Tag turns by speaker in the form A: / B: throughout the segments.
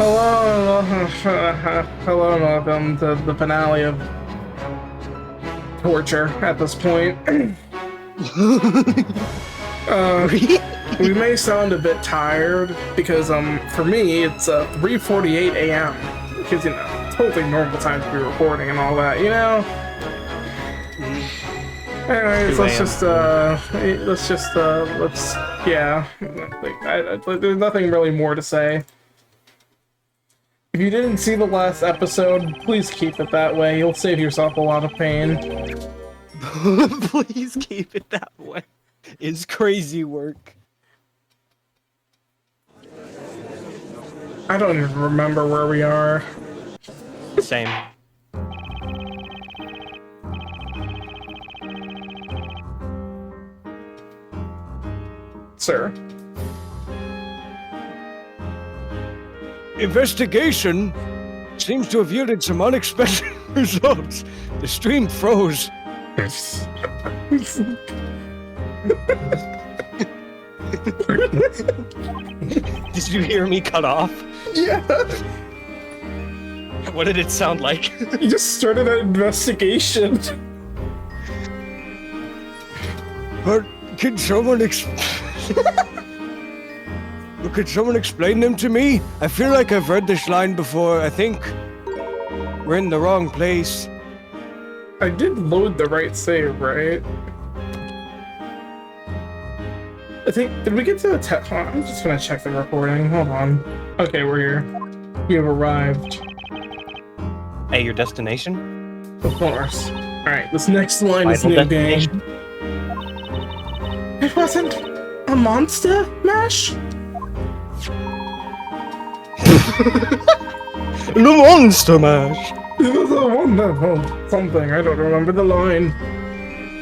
A: Hello, hello, and welcome to the finale of torture at this point. We may sound a bit tired because, for me, it's 3:48 a.m. Because, totally normal time to be recording and all that, Anyways, there's nothing really more to say. If you didn't see the last episode, please keep it that way. You'll save yourself a lot of pain.
B: Please keep it that way. It's crazy work.
A: I don't even remember where we are.
B: Same.
A: Sir.
B: Investigation seems to have yielded some unexpected results. The stream froze. Did you hear me cut off?
A: Yeah.
B: What did it sound like?
A: You just started an investigation.
B: But can someone Could someone explain them to me? I feel like I've read this line before. I think we're in the wrong place.
A: I did load the right save, right? Did we get to the I'm just gonna check the recording. Hold on. Okay, we're here. We have arrived.
B: Hey, your destination?
A: Of course. Alright, this next line is
B: Final
A: new game. It wasn't a monster mash?
B: The Monster Mash!
A: It was a wonderful something. I don't remember the line.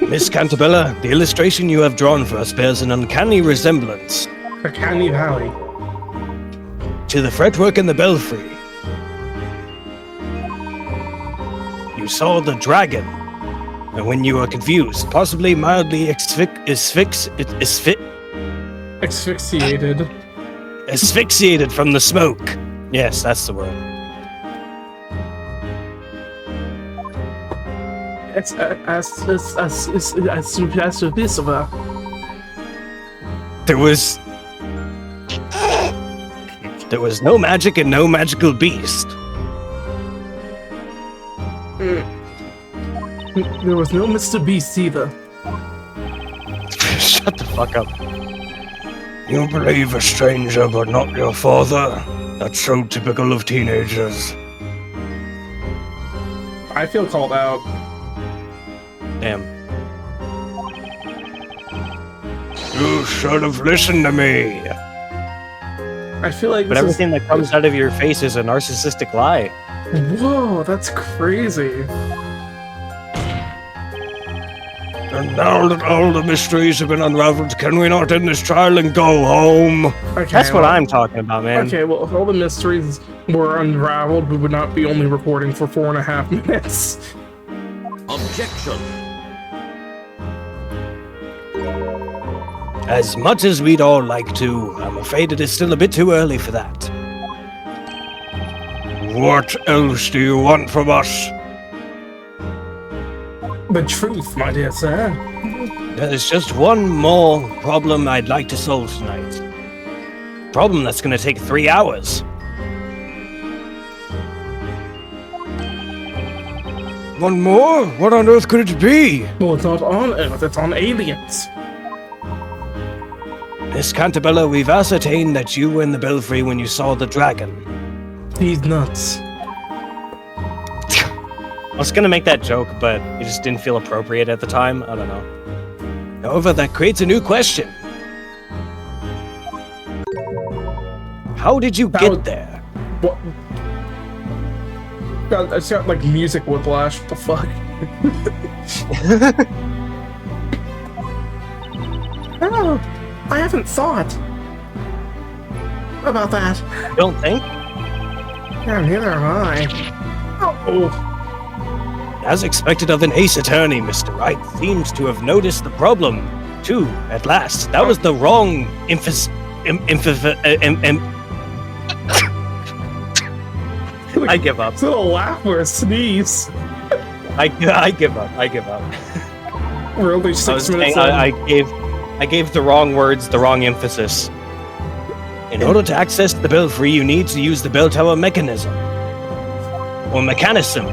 B: Miss Cantabella, the illustration you have drawn for us bears an uncanny resemblance
A: The Canny Valley.
B: to the fretwork in the belfry. You saw the dragon, and when you were confused, possibly mildly asphyxiated from the smoke. Yes, that's the word.
A: It's
B: There was no magic and no magical beast.
A: There was no Mr. Beast either.
B: Shut the fuck up. You believe a stranger but not your father? That's so typical of teenagers.
A: I feel called out.
B: Damn. You should have listened to me.
A: I feel like
B: But everything that comes out of your face is a narcissistic lie.
A: Whoa, that's crazy.
B: And now that all the mysteries have been unraveled, can we not end this trial and go home?
A: Okay,
B: That's what I'm talking about, man.
A: Okay, well, if all the mysteries were unraveled, we would not be only recording for 4.5 minutes.
C: Objection.
B: As much as we'd all like to, I'm afraid it is still a bit too early for that. What else do you want from us?
A: The truth, my dear sir.
B: There's just one more problem I'd like to solve tonight. Problem that's gonna take 3 hours. One more? What on earth could it be?
A: Well, it's not on Earth, it's on aliens.
B: Miss Cantabella, we've ascertained that you were in the belfry when you saw the dragon.
A: He's nuts.
B: I was gonna make that joke, but it just didn't feel appropriate at the time. I don't know. However, that creates a new question. How did you get there?
A: What? God, it's got like music whiplash. What the fuck? Oh, I haven't thought about that.
B: You don't think?
A: Yeah, neither am I. Oh.
B: As expected of an aceattorney, Mr. Wright seems to have noticed the problem, too, at last. That was the wrong
D: I give up.
A: It's not a laugh or a sneeze.
D: I give up. I give up.
A: We're only
D: I
A: 6
D: was
A: minutes
D: saying,
A: in.
D: I gave the wrong words, the wrong emphasis.
B: In order to access the belfry, you need to use the bell tower mechanism. Or mechanism.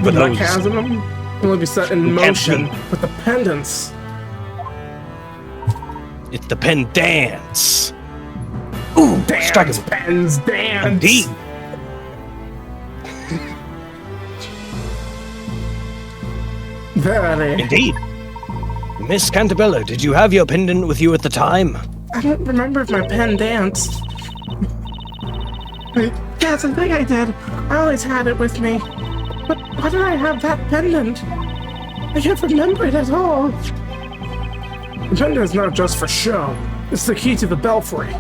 A: The mechanism can only be set in motion with the pendants.
B: It's the pendants.
A: Ooh,
B: strike
A: dance,
B: it.
A: pens, dance.
B: Indeed.
A: Very.
B: Indeed. Miss Cantabella, did you have your pendant with you at the time?
A: I don't remember if my pen danced. Yes, I think I did. I always had it with me. But why did I have that pendant? I can't remember it at all. The pendant is not just for show. It's the key to the belfry.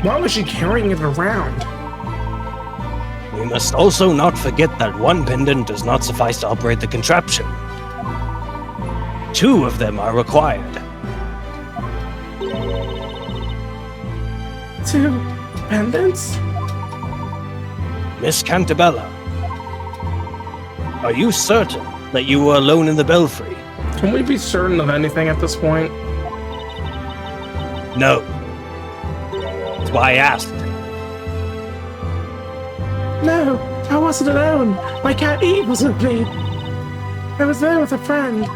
A: Why was she carrying it around?
B: We must also not forget that one pendant does not suffice to operate the contraption. 2 of them are required.
A: 2 pendants?
B: Miss Cantabella, are you certain that you were alone in the belfry?
A: Can we be certain of anything at this point?
B: No. That's why I asked.
A: No, I wasn't alone. My cat Eve was with me. I was there with a friend.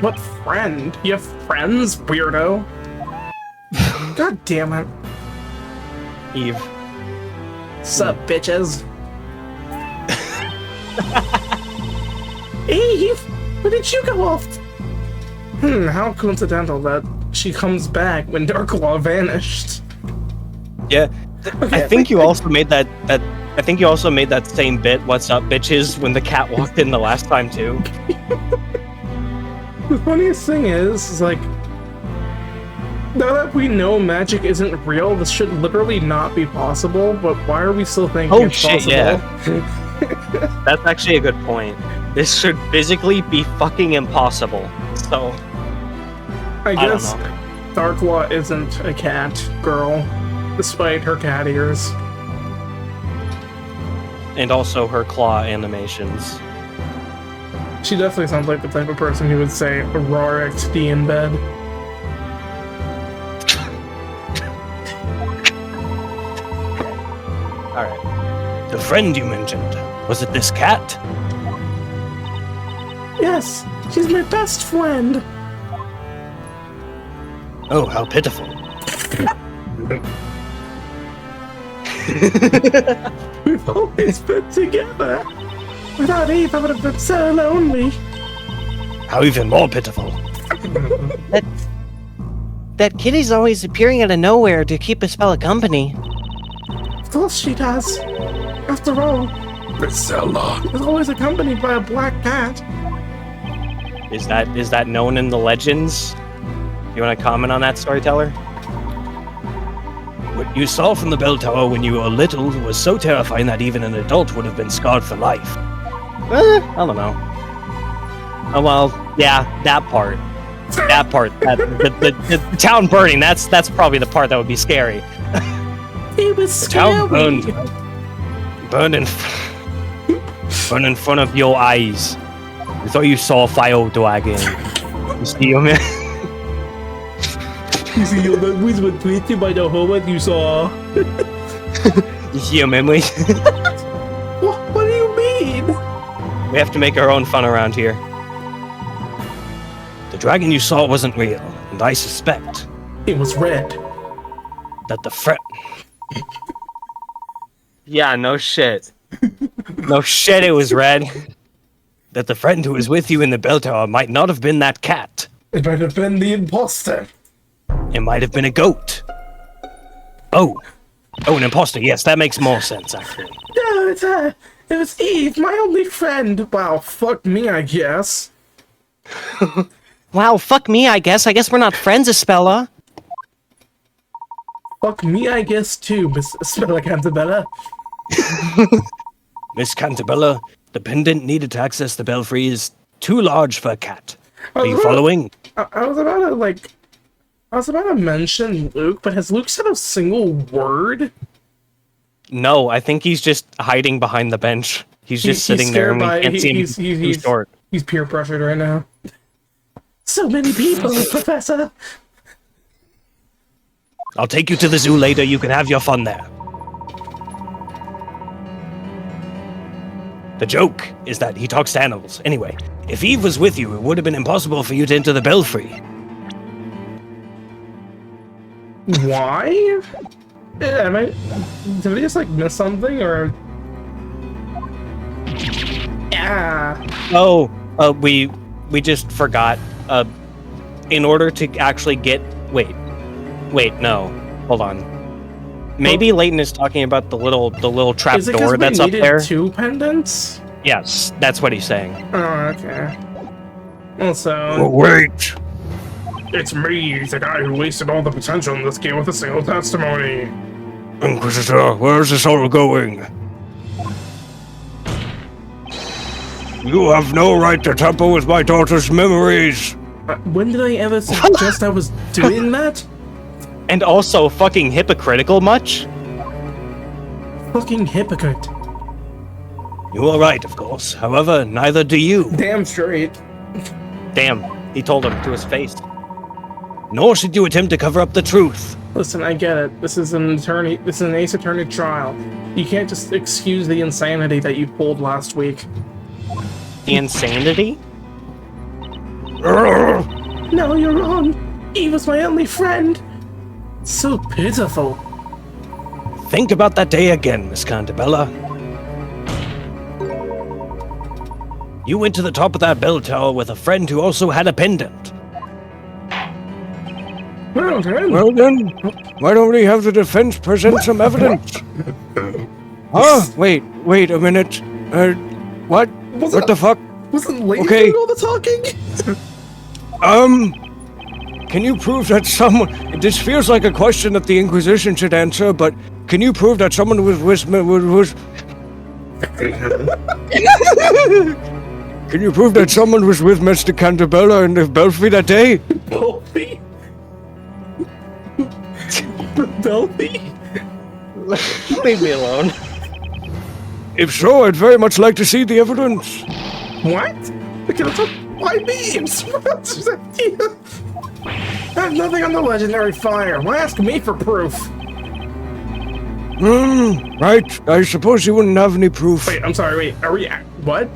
A: What friend? You have friends, weirdo? God damn it.
D: Eve.
A: Sup, bitches? Eve! Where did you go off? How coincidental that she comes back when Darklaw vanished.
D: Yeah.
A: Okay,
D: I think you also made that I think you also made that same bit, "What's up, bitches," when the cat walked in the last time too.
A: The funniest thing is like, now that we know magic isn't real, this should literally not be possible, but why are we still thinking
D: Oh,
A: it's
D: shit,
A: possible?
D: yeah. That's actually a good point. This should physically be fucking impossible. So
A: I
D: don't
A: guess
D: know.
A: Darklaw isn't a cat girl, despite her cat ears.
D: And also her claw animations.
A: She definitely sounds like the type of person who would say Aurora XD in bed.
D: Alright.
B: The friend you mentioned, was it this cat?
A: Yes, she's my best friend.
B: Oh, how pitiful.
A: We've always been together. Without Eve, I would have been so lonely.
B: How even more pitiful.
E: That kitty's always appearing out of nowhere to keep us fella company.
A: Of course she does. After all, Priscilla is always accompanied by a black cat.
D: Is that known in the legends? You want to comment on that, storyteller?
B: What you saw from the bell tower when you were little was so terrifying that even an adult would have been scarred for life.
D: I don't know. Oh well, yeah, that part. That part. The town burning. That's probably the part that would be scary.
A: It was
B: The town
A: scary.
B: burned in front of your eyes. I thought you saw a fire dragon. You see him?
A: You see, your memories were twisted by the horror you saw.
B: You see your memories?
A: What do you mean?
D: We have to make our own fun around here.
B: The dragon you saw wasn't real, and I suspect
A: It was red.
B: that the friend.
D: Yeah, no shit. No shit, it was red.
B: That the friend who was with you in the bell tower might not have been that cat.
A: It might have been the imposter.
B: It might have been a goat. Oh, an imposter. Yes, that makes more sense, actually.
A: No, it's her. It was Eve, my only friend. Wow, fuck me, I guess.
E: Wow, fuck me, I guess. I guess we're not friends, Espella.
A: Fuck me, I guess too, Miss Smella Cantabella.
B: Miss Cantabella, the pendant needed to access the belfry is too large for a cat. Are you following?
A: I was about to mention Luke, but has Luke said a single word?
D: No, I think he's just hiding behind the bench. He's just sitting there and we can't see him. He's short.
A: He's peer pressured right now. So many people, Professor.
B: I'll take you to the zoo later. You can have your fun there. The joke is that he talks to animals. Anyway, if Eve was with you, it would have been impossible for you to enter the belfry.
A: Why? Did I just like miss something or? Yeah.
D: Oh, we just forgot. In order to actually get wait, no, hold on. Maybe Layton is talking about the little trap door that's up there.
A: 2 pendants?
D: Yes, that's what he's saying.
A: Oh, okay. Also,
B: Oh, wait.
A: it's me, the guy who wasted all the potential in this game with a single testimony.
B: Inquisitor, where's this all going? You have no right to tamper with my daughter's memories.
A: When did I ever suggest I was doing that?
D: And also fucking hypocritical much?
A: Fucking hypocrite.
B: You are right, of course. However, neither do you.
A: Damn straight.
D: Damn, he told him to his face.
B: Nor should you attempt to cover up the truth.
A: Listen, I get it. This is an Ace Attorney trial. You can't just excuse the insanity that you pulled last week.
D: Insanity?
A: No, you're wrong. Eve was my only friend. So pitiful.
B: Think about that day again, Miss Cantabella. You went to the top of that bell tower with a friend who also had a pendant.
A: Well
B: then, why don't we have the defense present some evidence? Huh? Wait a minute. What? What the fuck?
A: Wasn't Layton
B: Okay.
A: doing all the talking?
B: Can you prove that someone... This feels like a question that the Inquisition should answer, but can you prove that someone was Can you prove that someone was with Mr. Cantabella in the belfry that day?
A: Belfry? Belfry?
D: Leave me alone.
B: If so, I'd very much like to see the evidence.
A: What? Why beams? I have nothing on the legendary fire. Why ask me for proof?
B: Right. I suppose you wouldn't have any proof.
A: Wait, I'm sorry, wait. Are we... What?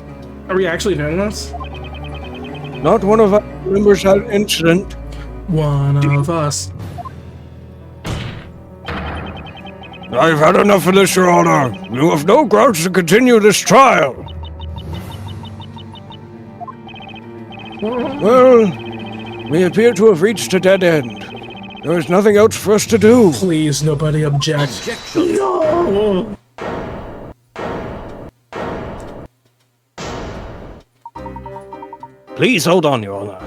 A: Are we actually doing this?
B: Not one of our members had an incident.
A: One of us.
B: I've had enough of this, Your Honor. You have no grounds to continue this trial. Well, we appear to have reached a dead end. There is nothing else for us to do.
A: Please, nobody object.
C: Objection.
A: No!
B: Please hold on, Your Honor.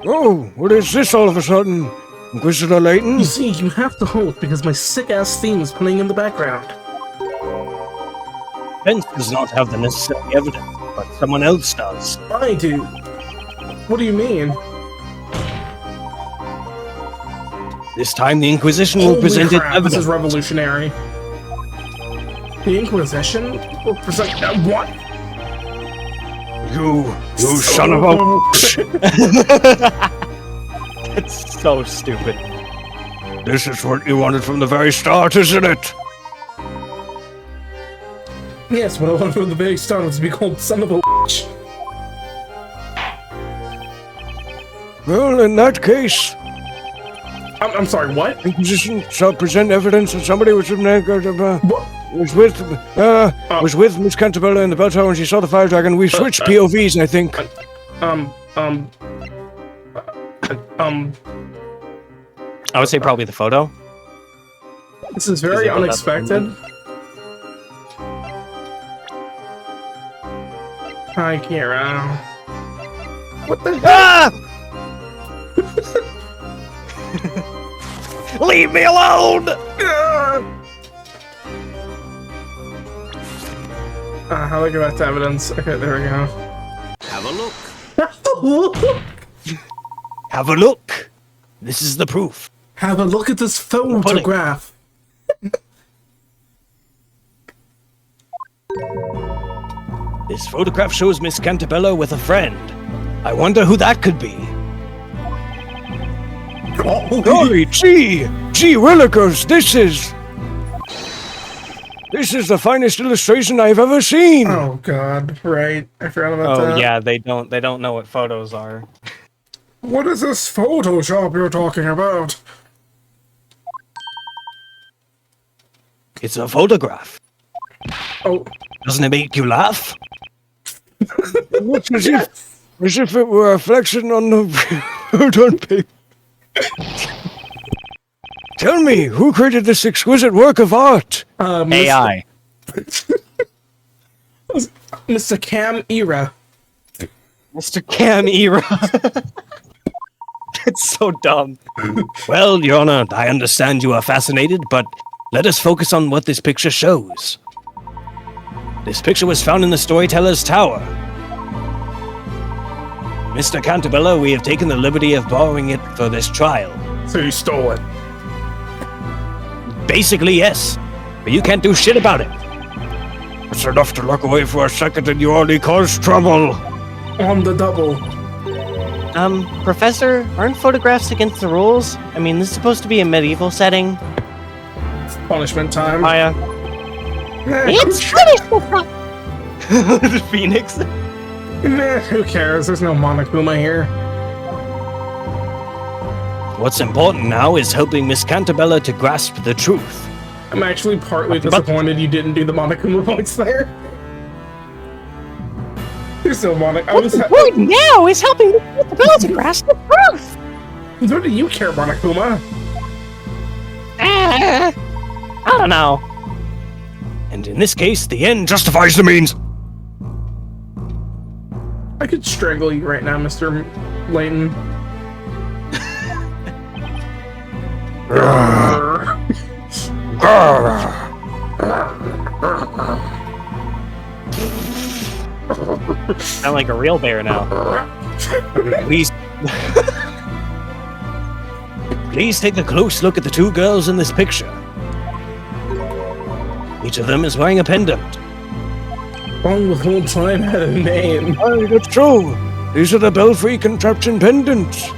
B: Oh, what is this all of a sudden? Inquisitor Layton?
A: You see, you have to hold because my sick-ass theme is playing in the background.
B: Defense does not have the necessary evidence, but someone else does.
A: I do. What do you mean?
B: This time the Inquisition will present its
A: Crap, this
B: evidence.
A: is revolutionary. The Inquisition will present... what?
B: You son of a...
D: It's so stupid.
B: This is what you wanted from the very start, isn't it?
A: Yes, what I wanted from the very start was to be called son of a witch.
B: Well, in that case,
A: I'm sorry, what?
B: Inquisition shall present evidence that somebody was with
A: What?
B: Miss Cantabella in the bell tower when she saw the fire dragon. We switched POVs, I think.
D: I would say probably the photo.
A: This is very unexpected. Hi, Kira. What the hell?
D: Ah! Leave me alone!
A: How do I go back to evidence? Okay, there we go.
C: Have a look.
B: Have a look. This is the proof.
A: Have a look at this photograph.
B: This photograph shows Miss Cantabella with a friend. I wonder who that could be. Golly, gee willikers, this is the finest illustration I've ever seen.
A: Oh God, right. I forgot about that.
D: Oh yeah, they don't know what photos are.
A: What is this Photoshop you're talking about?
B: It's a photograph.
A: Oh,
B: Doesn't it make you laugh? Looks as if it were a reflection on the on paper. Tell me, who created this exquisite work of art?
D: AI.
A: Mr. Cam Era.
D: Mr. Cam Era. It's so dumb.
B: Well, Your Honor, I understand you are fascinated, but let us focus on what this picture shows. This picture was found in the Storyteller's Tower. Mr. Cantabella, we have taken the liberty of borrowing it for this trial.
A: So you stole it.
B: Basically, yes. But you can't do shit about it. It's enough to look away for a second and you already caused trouble.
A: On the double.
E: Professor, aren't photographs against the rules? I mean, this is supposed to be a medieval setting.
A: Punishment time.
D: Maya.
E: It's punishment time!
D: The Phoenix.
A: Nah, who cares? There's no Monokuma here.
B: What's important now is helping Miss Cantabella to grasp the truth.
A: I'm actually partly disappointed you didn't do the Monokuma points there. There's no Monokuma. I was
E: Right now is helping me get the bell to grasp the truth!
A: What do you care, Monokuma?
E: I don't know.
B: And in this case, the end justifies the means.
A: I could strangle you right now, Mr. Layton.
D: Sound like a real bear now.
B: Please. Please take a close look at the two girls in this picture. Each of them is wearing a pendant.
A: Long the whole time had a name.
B: Oh, that's true. These are the Belfry contraption pendants.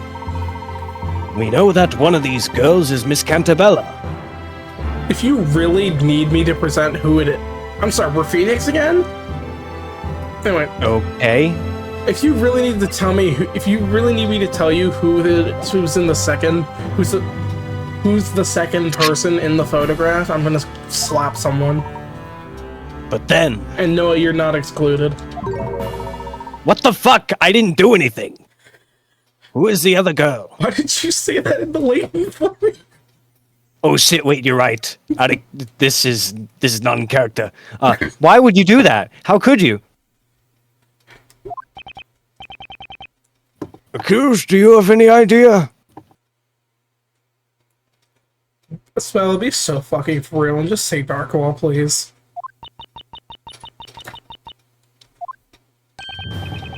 B: We know that one of these girls is Miss Cantabella.
A: If you really need me to present who it is... I'm sorry, we're Phoenix again? Anyway,
D: Okay.
A: if you really need to tell me... If you really need me to tell you who's in the second... Who's the second person in the photograph, I'm gonna slap someone.
B: But then,
A: And no, you're not excluded.
B: what the fuck? I didn't do anything. Who is the other girl?
A: Why did you say that in the Layton for me?
B: Oh shit! Wait, you're right. This is not in character.
D: Why would you do that? How could you?
B: Accused, do you have any idea?
A: Spell, it'd be so fucking for real, and just say Darkwall, please.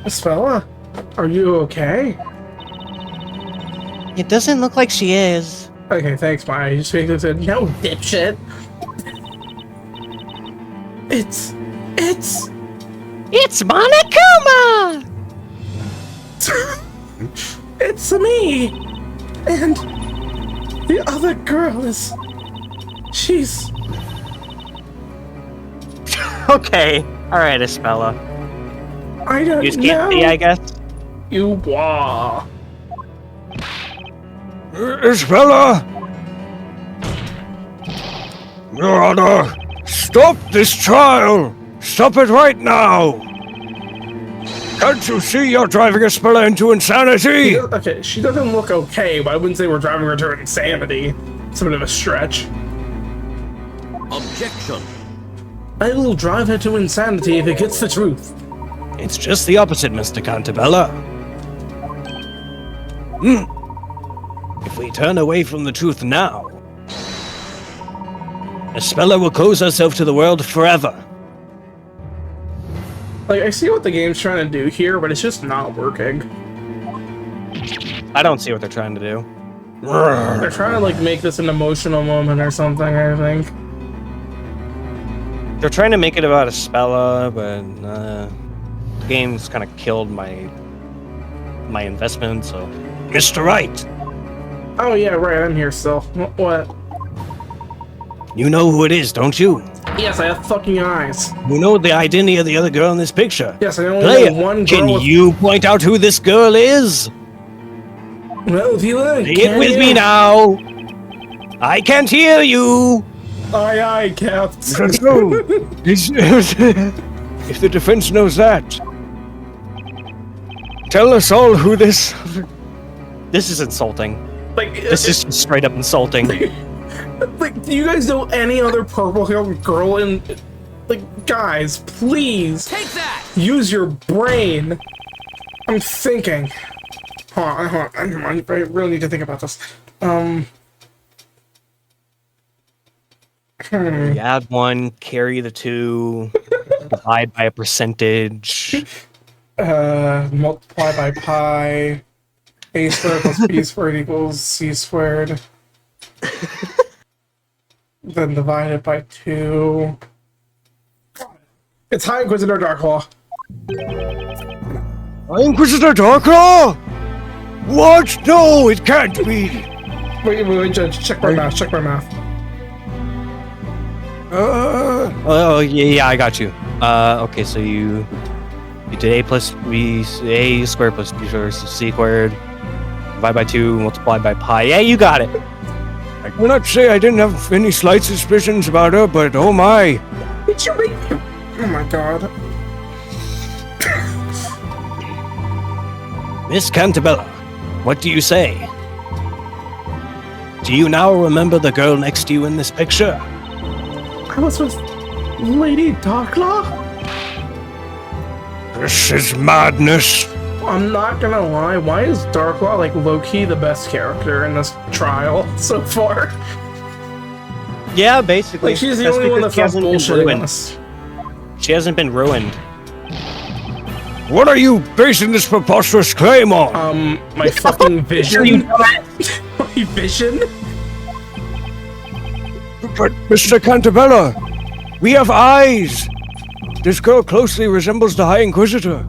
A: Spella, are you okay?
E: It doesn't look like she is.
A: Okay, thanks, Maya. You just make this no, dipshit. It's
E: It's Monokuma!
A: it's me, and the other girl is. She's.
D: Okay. All right, Espella.
A: I don't
D: You just
A: know.
D: can't see, I guess.
A: You wah.
B: Isabella! Your Honor, stop this trial! Stop it right now! Can't you see you're driving Isabella into insanity?
A: Okay, she doesn't look okay, but I wouldn't say we're driving her to insanity. It's a bit of a stretch.
C: Objection.
A: I will drive her to insanity if it gets the truth.
B: It's just the opposite, Mr. Cantabella. If we turn away from the truth now, Isabella will close herself to the world forever.
A: Like, I see what the game's trying to do here, but it's just not working.
D: I don't see what they're trying to do.
A: They're trying to, like, make this an emotional moment or something, I think.
D: They're trying to make it about Espella, but the game's kind of killed my investment. So, Mr. Wright,
A: Oh yeah, right. I'm here still. What?
D: you know who it is, don't you?
A: Yes, I have fucking eyes.
D: You know the identity of the other girl in this picture.
A: Yes, I only
D: Player,
A: know one girl.
D: can you point out who this girl is?
A: Well, if you like.
D: Say it with me now. I can't hear you.
A: Aye, Capt.
B: So, if the defense knows that, tell us all who this.
D: This is insulting.
A: Like,
D: This is just straight up insulting.
A: like, do you guys know any other purple-haired girl in? Like, guys, please.
C: Take that!
A: Use your brain. I'm thinking. Hold on. I really need to think about this.
D: You add 1, carry the 2, divide by a percentage.
A: Multiply by pi. A squared plus b squared equals c squared. Then divide it by 2. It's High Inquisitor Darklaw.
B: Inquisitor Darklaw? What? No, it can't be.
A: Wait, Judge. Check my math.
D: Oh, yeah, I got you. Okay, so you did a plus b, a squared plus b squared, c squared, divide by 2, multiplied by pi. Yeah, you got it.
B: I cannot say I didn't have any slight suspicions about her, but oh my.
A: Oh my god.
D: Miss Cantabella, what do you say? Do you now remember the girl next to you in this picture?
A: I was with Lady Darklaw?
B: This is madness.
A: I'm not gonna lie, why is Darklaw like low-key the best character in this trial so far?
D: Yeah, basically.
A: Like, she's the
D: That's
A: only one
D: because
A: that
D: she
A: felt
D: hasn't been
A: bullshitting
D: ruined.
A: us.
D: She hasn't been ruined.
B: What are you basing this preposterous claim on?
A: My fucking vision.
D: You
A: My vision?
B: But, Mr. Cantabella, we have eyes. This girl closely resembles the High Inquisitor.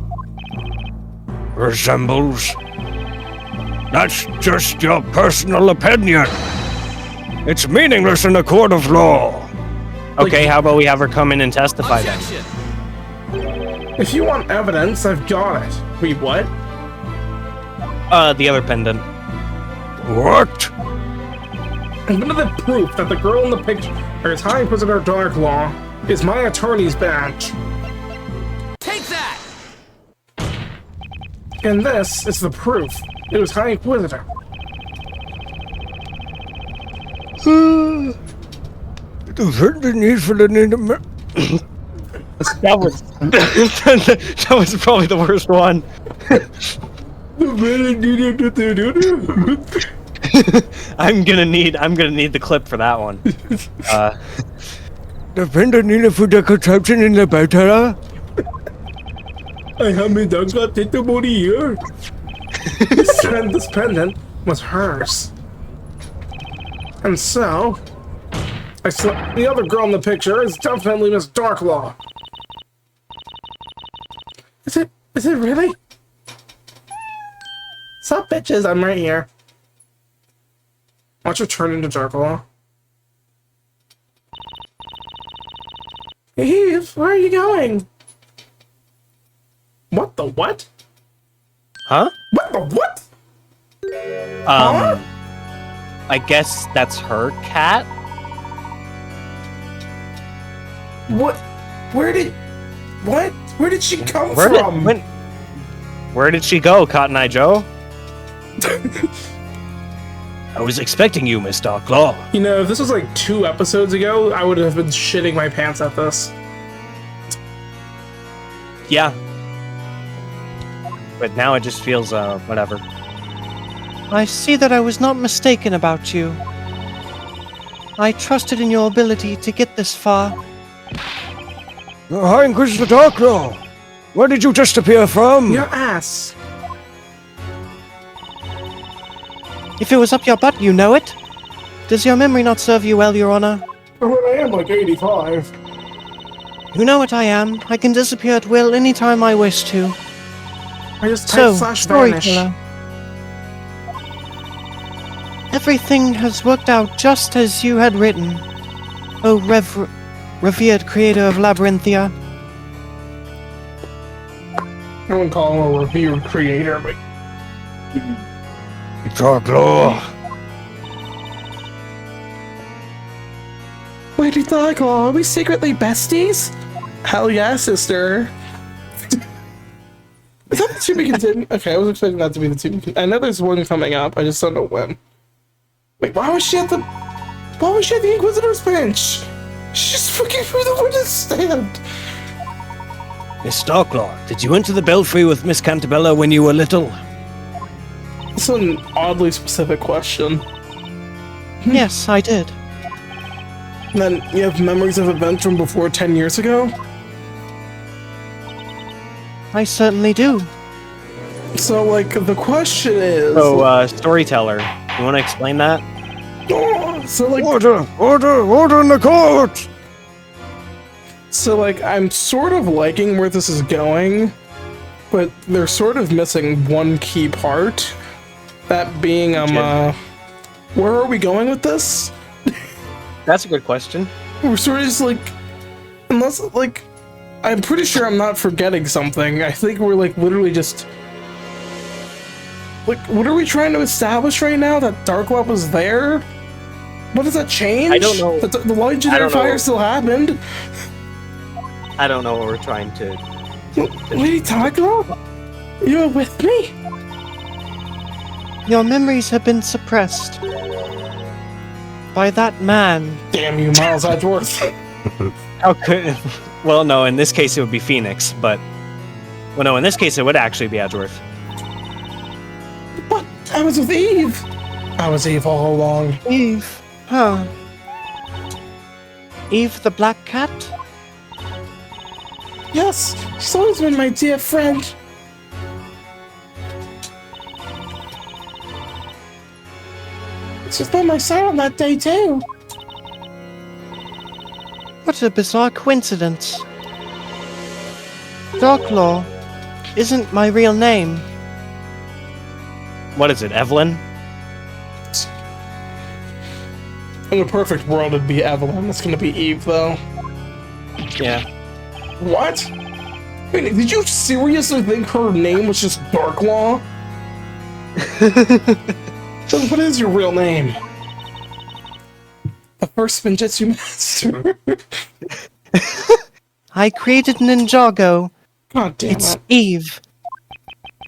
B: Resembles? That's just your personal opinion. It's meaningless in a court of law.
D: Okay, how about we have her come in and testify then?
C: Objection!
A: If you want evidence, I've got it. Wait, what?
D: The other pendant.
B: What?
A: I'm gonna the proof that the girl in the picture is High Inquisitor Darklaw is my attorney's badge.
C: Take that!
A: And this is the proof. It was High Inquisitor.
B: The need for the
D: That was that was probably the worst one. I'm gonna need the clip for that one.
B: Depende nila for the contraption in the batara.
A: I have my dog got testimony here. This pendant was hers. And so, the other girl in the picture is definitely Miss Darklaw. Is it really? Sup, bitches? I'm right here. Why don't you turn into Darklaw? Hey, Eve, where are you going? What the what?
D: Huh?
A: What the what? Huh?
D: I guess that's her cat.
A: What? Where did she come
D: Where
A: from?
D: where did she go, Cotton Eye Joe? I was expecting you, Miss Darklaw.
A: You know, if this was like 2 episodes ago, I would have been shitting my pants at this.
D: Yeah. But now it just feels, whatever.
E: I see that I was not mistaken about you. I trusted in your ability to get this far.
B: High Inquisitor Darklaw, where did you just appear from?
A: Your ass.
E: If it was up your butt, you know it. Does your memory not serve you well, Your Honor?
A: I am like 85.
E: You know what I am. I can disappear at will anytime I wish to.
A: I just
E: So,
A: type slash vanish.
E: storyteller. Everything has worked out just as you had written. Oh, revered creator of Labyrinthia.
A: I wouldn't call him a revered creator, but
B: Darklaw.
A: Lady Darklaw, are we secretly besties? Hell yeah, sister. Is that the to-be continued? Okay, I was expecting that to be the to-be. I know there's one coming up, I just don't know when. Wait, why was she at the Inquisitor's bench? She just fucking threw the witness stand.
B: Miss Darklaw, did you enter the Belfry with Miss Cantabella when you were little?
A: It's an oddly specific question.
E: Yes, I did.
A: And then you have memories of events from before 10 years ago?
E: I certainly do.
A: So, like, the question is...
D: So, storyteller, you want to explain that?
A: So, like...
B: Order in the court!
A: So, like, I'm sort of liking where this is going, but they're sort of missing one key part. That being, where are we going with this?
D: That's a good question.
A: We're sort of just like... Unless, like... I'm pretty sure I'm not forgetting something. I think we're, like, literally just... Like, what are we trying to establish right now? That Darklaw was there? What does that change?
D: I don't know.
A: The legendary fire still happened.
D: I don't know what we're trying to...
A: Lady Darklaw? You're with me?
E: Your memories have been suppressed. By that man.
A: Damn you, Miles Edgeworth.
D: How could... Well, no, in this case it would be Phoenix, but... Well, no, in this case it would actually be Edgeworth.
A: What? I was with Eve. I was Eve all along.
E: Eve. Huh. Eve the Black Cat?
A: Yes, she's always been my dear friend. She's by my side on that day, too.
E: What a bizarre coincidence. Darklaw isn't my real name.
D: What is it, Evelyn?
A: In a perfect world, it'd be Evelyn. It's gonna be Eve, though.
D: Yeah.
A: What? Wait, did you seriously think her name was just Darklaw? So what is your real name? The first Spinjitzu master.
E: I created Ninjago.
A: God damn
E: It's
A: it.
E: Eve.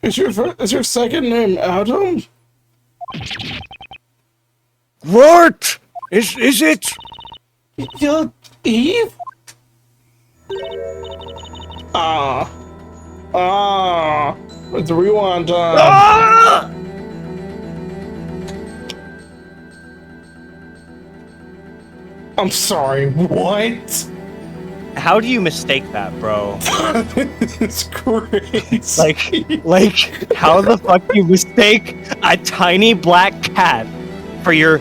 A: Is your second name Adam?
B: What? Is it?
A: You're Eve? Let's rewind. I'm sorry, what?
D: How do you mistake that, bro?
A: It's crazy.
D: Like, how the fuck do you mistake a tiny black cat for your,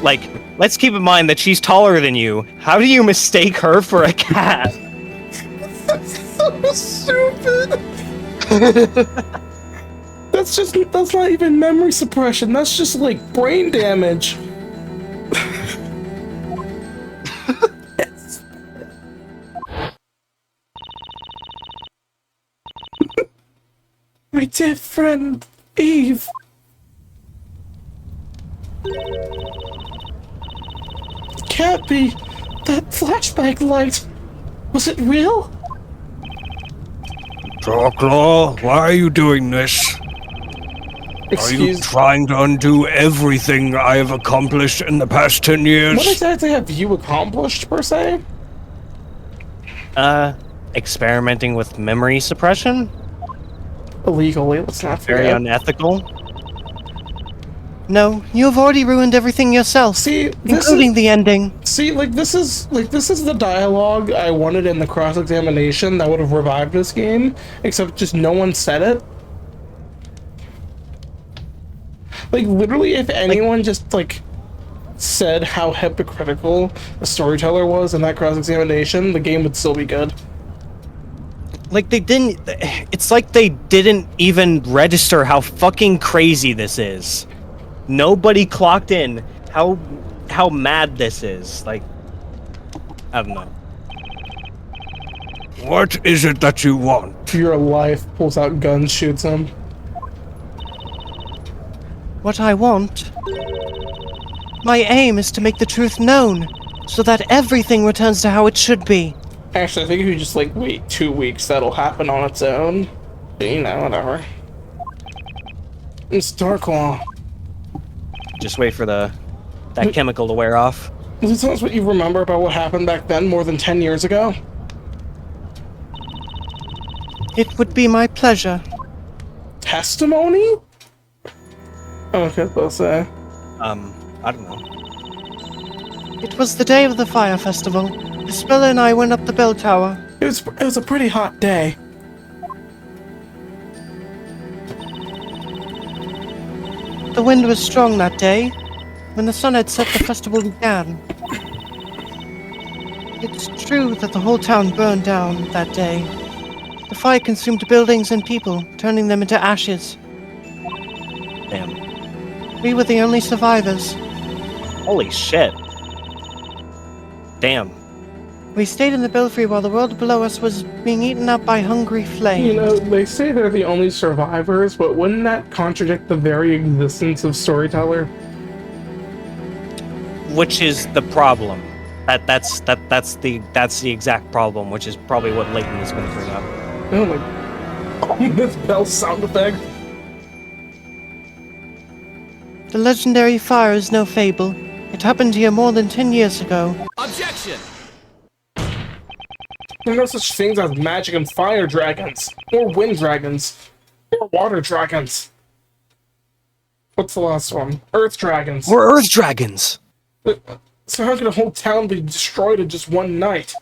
D: like, let's keep in mind that she's taller than you. How do you mistake her for a cat?
A: That's so stupid. That's not even memory suppression. That's just like brain damage. My dear friend, Eve. Can't be. That flashback light. Was it real?
B: Darklaw, why are you doing this? Are you
A: Excuse.
B: trying to undo everything I have accomplished in the past 10 years?
A: What exactly have you accomplished, per se?
D: Experimenting with memory suppression?
A: Illegally, let's not
D: Very
A: forget.
D: unethical.
E: No, you have already ruined everything yourself,
A: See,
E: including the ending.
A: See, this is the dialogue I wanted in the cross-examination that would have revived this game, except just no one said it. Like, literally, if anyone just, like, said how hypocritical a storyteller was in that cross-examination, the game would still be good.
D: Like they didn't. It's like they didn't even register how fucking crazy this is. Nobody clocked in how mad this is. Like, I don't know.
B: What is it that you want?
A: Your life pulls out guns, shoots him.
E: What I want? My aim is to make the truth known, so that everything returns to how it should be.
A: Actually, I think if you just, like, wait 2 weeks, that'll happen on its own. You know, whatever. It's Darklaw.
D: Just wait for that chemical to wear off.
A: Is it tell us what you remember about what happened back then, more than 10 years ago?
E: It would be my pleasure.
A: Testimony? Okay, they'll say.
D: I don't know.
E: It was the day of the fire festival. The speller and I went up the bell tower.
A: It was a pretty hot day.
E: The wind was strong that day. When the sun had set, the festival began. It's true that the whole town burned down that day. The fire consumed buildings and people, turning them into ashes.
D: Damn.
E: We were the only survivors.
D: Holy shit. Damn.
E: We stayed in the belfry while the world below us was being eaten up by hungry flames.
A: You know, they say they're the only survivors, but wouldn't that contradict the very existence of Storyteller?
D: Which is the problem. That's the exact problem, which is probably what Layton is going to bring up.
A: Oh my... this bell sound effect.
E: The legendary fire is no fable. It happened here more than 10 years ago.
C: Objection!
A: There are no such things as magic and fire dragons, or wind dragons, or water dragons. What's the last one? Earth dragons.
D: We're Earth Dragons!
A: So how could a whole town be destroyed in just one night?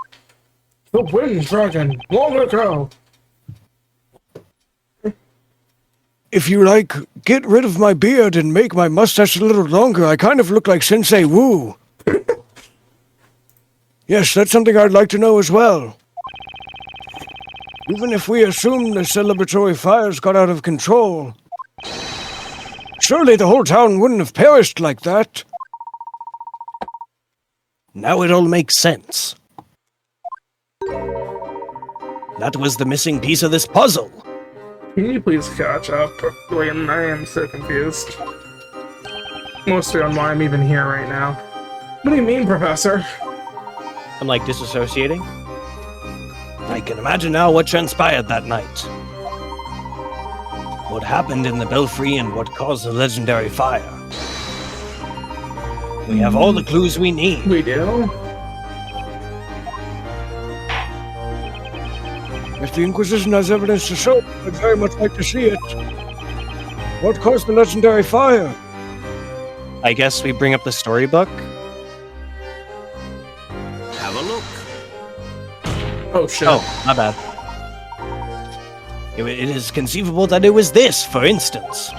A: The wind dragon, long ago.
B: If you like, get rid of my beard and make my mustache a little longer. I kind of look like Sensei Wu. Yes, that's something I'd like to know as well. Even if we assume the celebratory fires got out of control, surely the whole town wouldn't have perished like that.
D: Now it all makes sense. That was the missing piece of this puzzle.
A: Can you please catch up? Layton, I am so confused. Mostly on why I'm even here right now. What do you mean, Professor?
D: I'm like disassociating. I can imagine now what transpired that night. What happened in the belfry and what caused the legendary fire. We have all the clues we need.
A: We do?
B: If the Inquisition has evidence to show, I'd very much like to see it. What caused the legendary fire?
D: I guess we bring up the storybook.
C: Have a look.
A: Oh, shit.
D: Oh, my bad. It is conceivable that it was this, for instance.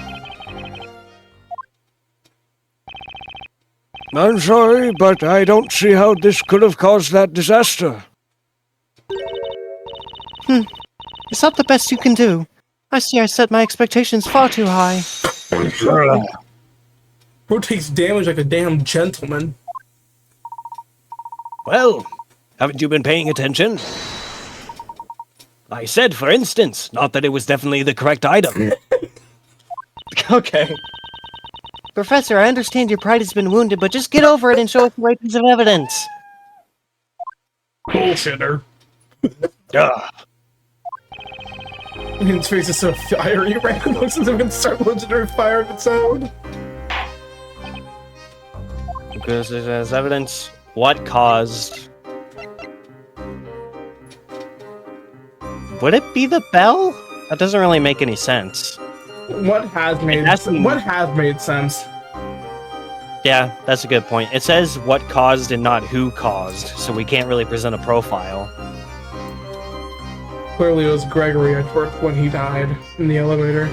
B: I'm sorry, but I don't see how this could have caused that disaster.
E: Is that the best you can do? I see I set my expectations far too high.
A: Who takes damage like a damn gentleman?
D: Well, haven't you been paying attention? I said, for instance, not that it was definitely the correct item. Okay.
E: Professor, I understand your pride has been wounded, but just get over it and show us the right piece of evidence.
A: Bullshitter.
D: Ugh.
A: His face is so fiery right now, looks as if it can start legendary fire of its own.
D: Because it has evidence. What caused... Would it be the bell? That doesn't really make any sense.
A: What has made sense?
D: Yeah, that's a good point. It says what caused and not who caused, so we can't really present a profile.
A: Clearly it was Gregory at work when he died in the elevator.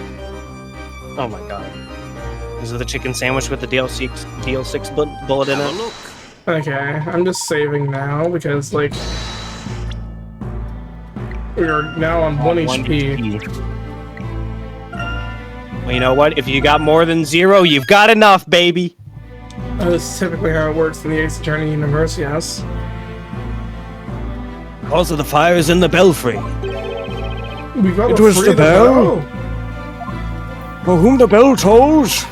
D: Oh my god. Is it the chicken sandwich with the DL6 bullet in
C: Have a
D: it?
C: look.
A: Okay, I'm just saving now because, like, we're now on 1 HP.
D: Well, you know what? If you got more than 0, you've got enough, baby.
A: This is typically how it works in the aceattorney universe, yes.
B: Cause of the fire is in the belfry.
A: We got
B: It
A: to
B: was
A: free
B: the bell? For whom the bell tolls?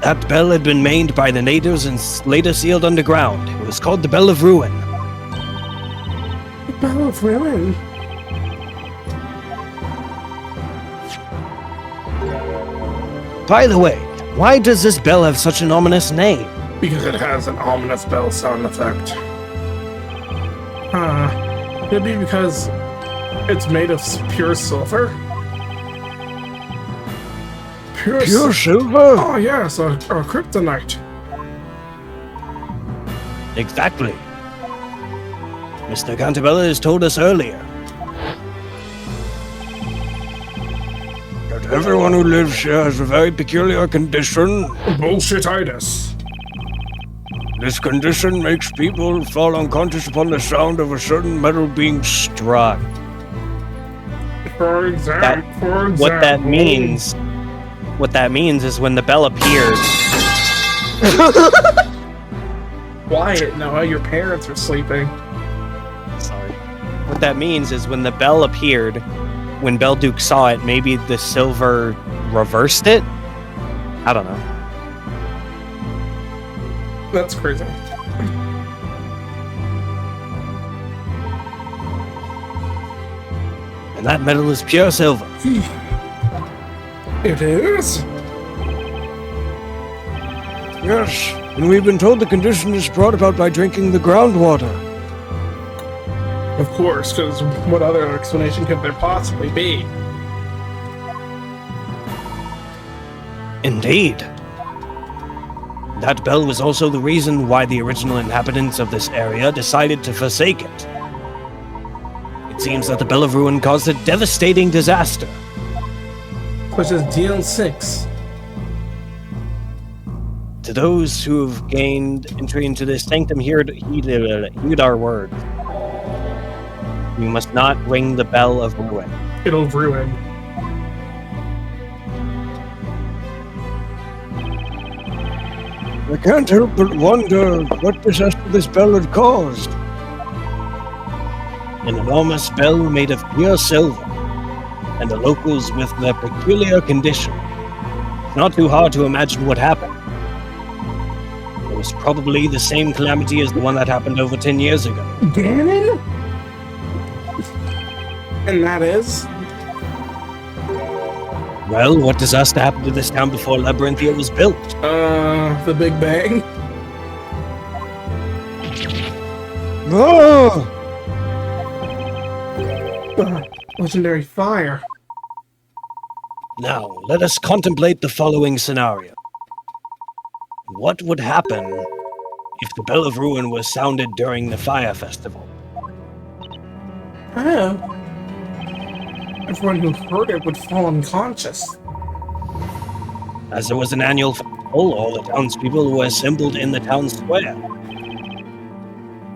B: That bell had been made by the natives and later sealed underground. It was called the Bell of Ruin.
A: The Bell of Ruin.
B: By the way, why does this bell have such an ominous name?
A: Because it has an ominous bell sound effect. Maybe because it's made of pure silver?
B: Pure silver?
A: Oh yes, a kryptonite.
B: Exactly. Mr. Cantabella has told us earlier that everyone who lives here has a very peculiar condition.
A: Bullshititis.
B: This condition makes people fall unconscious upon the sound of a certain metal being struck.
A: For example,
D: What that means is when the bell appears.
A: Quiet, Noah. Your parents are sleeping.
D: Sorry. What that means is when the bell appeared, when Belduke saw it, maybe the silver reversed it? I don't know.
A: That's crazy.
B: And that metal is pure silver.
A: It is?
B: Yes, and we've been told the condition is brought about by drinking the groundwater.
A: Of course, because what other explanation could there possibly be?
B: Indeed. That bell was also the reason why the original inhabitants of this area decided to forsake it. It seems that the Bell of Ruin caused a devastating disaster.
A: Such as DL6.
B: To those who have gained entry into this sanctum, heed our words. You must not ring the Bell of Ruin.
A: It'll ruin.
B: I can't help but wonder what disaster this bell had caused. An enormous bell made of pure silver, and the locals with their peculiar condition. It's not too hard to imagine what happened. It was probably the same calamity as the one that happened over 10 years ago.
A: Ganon? And that is?
B: Well, what disaster happened to this town before Labyrinthia was built?
A: The Big Bang?
B: Oh!
A: Legendary fire.
B: Now, let us contemplate the following scenario. What would happen if the Bell of Ruin was sounded during the Fire Festival?
A: Oh. Everyone who heard it would fall unconscious.
B: As there was an annual festival, all the townspeople were assembled in the town square.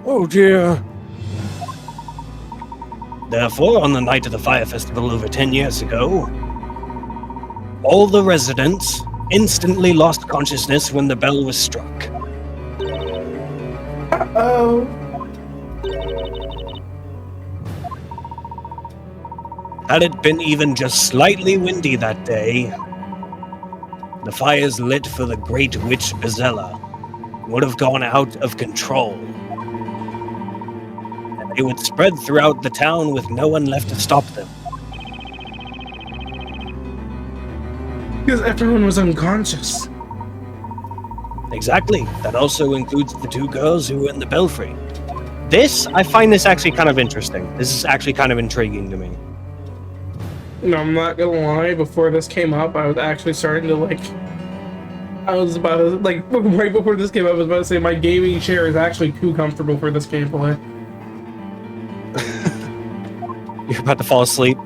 B: Oh dear. Therefore, on the night of the Fire Festival over 10 years ago, all the residents instantly lost consciousness when the bell was struck.
A: Uh-oh.
B: Had it been even just slightly windy that day, the fires lit for the Great Witch Bezella would have gone out of control. And they would spread throughout the town with no one left to stop them.
A: Because everyone was unconscious.
B: Exactly. That also includes the two girls who were in the belfry.
D: I find this actually kind of interesting. This is actually kind of intriguing to me.
A: No, I'm not gonna lie, before this came up, I was actually starting to, right before this came up, I was about to say my gaming chair is actually too comfortable for this gameplay.
D: You're about to fall asleep.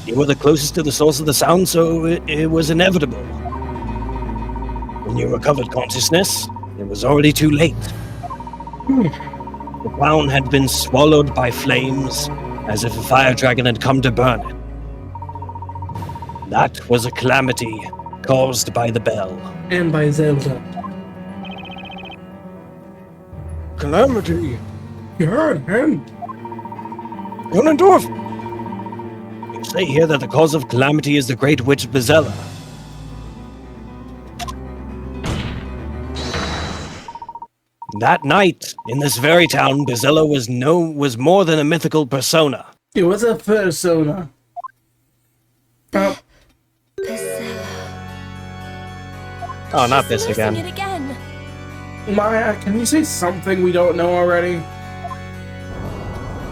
B: You were the closest to the source of the sound, so it was inevitable. When you recovered consciousness, it was already too late. The town had been swallowed by flames, as if a fire dragon had come to burn it. That was a calamity caused by the bell.
A: And by Zelda.
B: Calamity?
A: You heard him.
B: Ganondorf! You say here that the cause of calamity is the great witch Bezella. That night, in this very town, Bezella was more than a mythical persona.
A: It was a persona.
F: Priscilla.
D: Oh, not this
F: She's losing
D: again.
F: it again.
A: Maya, can you say something we don't know already?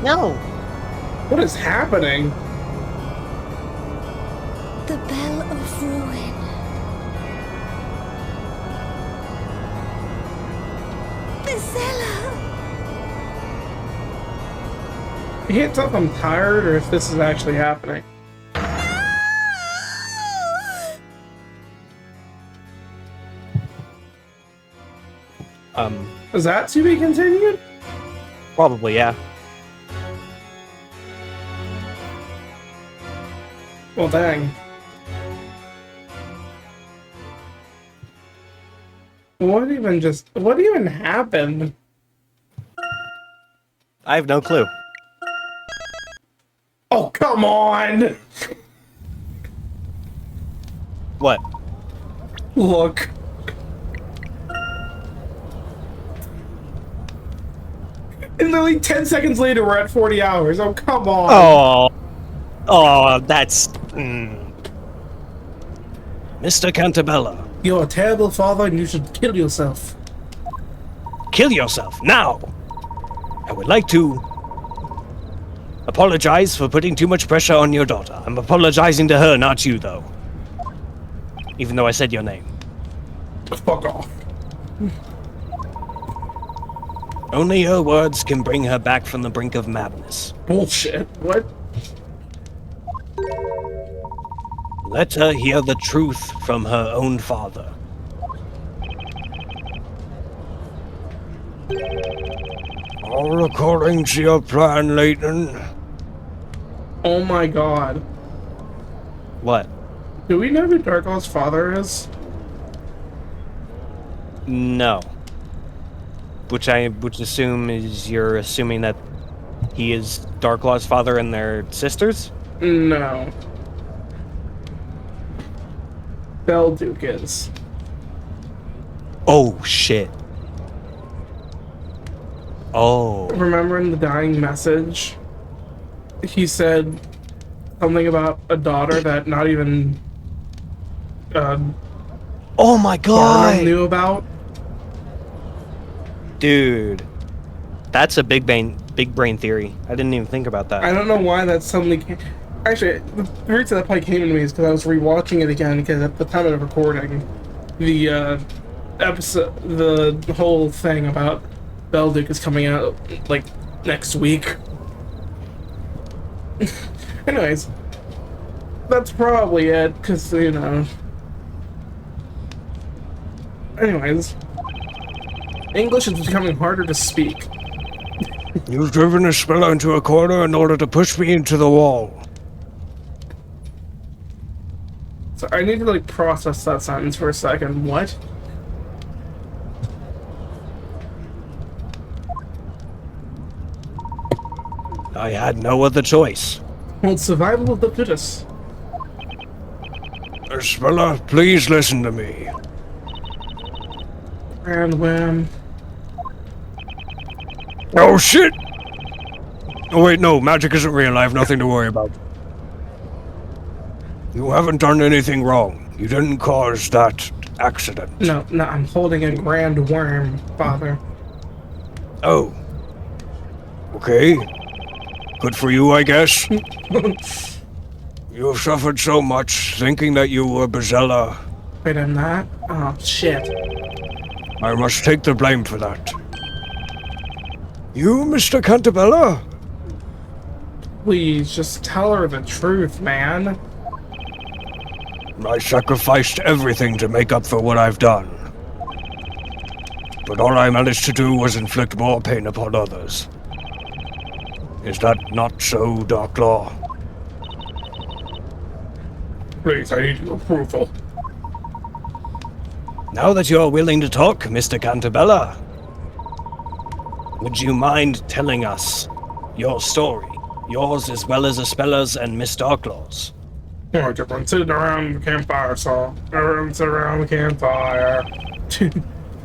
E: No.
A: What is happening?
F: The Bell of Ruin. Priscilla.
A: I can't tell if I'm tired or if this is actually happening. Is that to be continued?
D: Probably, yeah.
A: Well, dang. What even happened?
D: I have no clue.
A: Oh, come on!
D: What?
A: Look. And literally 10 seconds later, we're at 40 hours. Oh, come on.
D: Oh, that's...
B: Mr. Cantabella,
A: You're a terrible father and you should kill yourself.
B: kill yourself, now! I would like to apologize for putting too much pressure on your daughter. I'm apologizing to her, not you, though. Even though I said your name.
A: Fuck off.
B: Only her words can bring her back from the brink of madness.
A: Bullshit. What?
B: Let her hear the truth from her own father. All according to your plan, Layton.
A: Oh my god.
D: What?
A: Do we know who Darko's father is?
D: No. Which I would assume is you're assuming that he is Darklaw's father and their sisters?
A: No. Belduke is.
D: Oh, shit. Oh.
A: Remember in the dying message, he said something about a daughter that not even
E: Oh my
A: Barnum
E: god!
A: knew about?
D: Dude. That's a big brain theory. I didn't even think about that.
A: I don't know why that suddenly came. Actually, the reason that probably came to me is because I was rewatching it again, because at the time of the recording, the episode, the whole thing about Belduke is coming out, like, next week. Anyways, that's probably it, because, you know. Anyways, English is becoming harder to speak.
B: You've driven a speller into a corner in order to push me into the wall.
A: So I need to, like, process that sentence for a second. What?
B: I had no other choice.
A: Well, it's survival of the fittest.
B: Speller, please listen to me.
A: And when...
B: Oh shit! Oh wait, no, magic isn't real. I have nothing to worry about. You haven't done anything wrong. You didn't cause that accident.
A: No, I'm holding a grand worm, father.
B: Oh. Okay. Good for you, I guess. You've suffered so much, thinking that you were Bezella.
A: Wait, I'm not? Oh, shit.
B: I must take the blame for that. You, Mr. Cantabella?
A: Please, just tell her the truth, man.
B: I sacrificed everything to make up for what I've done. But all I managed to do was inflict more pain upon others. Is that not so, Darklaw?
A: Please, I need your approval.
B: Now that you're willing to talk, Mr. Cantabella, would you mind telling us your story? Yours as well as Aspella's and Miss Darklaw's.
A: Alright, everyone sitting around the campfire, so everyone sit around the campfire.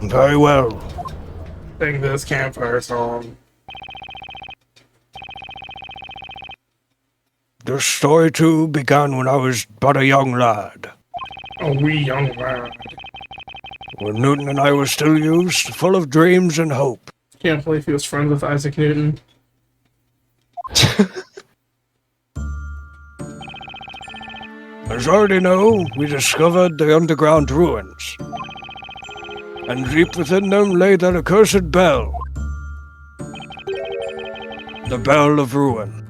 B: Very well.
A: Sing this campfire song.
B: This story, too, began when I was but a young lad.
A: A wee young lad.
B: When Newton and I were still youths, full of dreams and hope.
A: Can't believe he was friends with Isaac Newton.
B: As you already know, we discovered the underground ruins. And deep within them lay that accursed bell. The Bell of Ruin.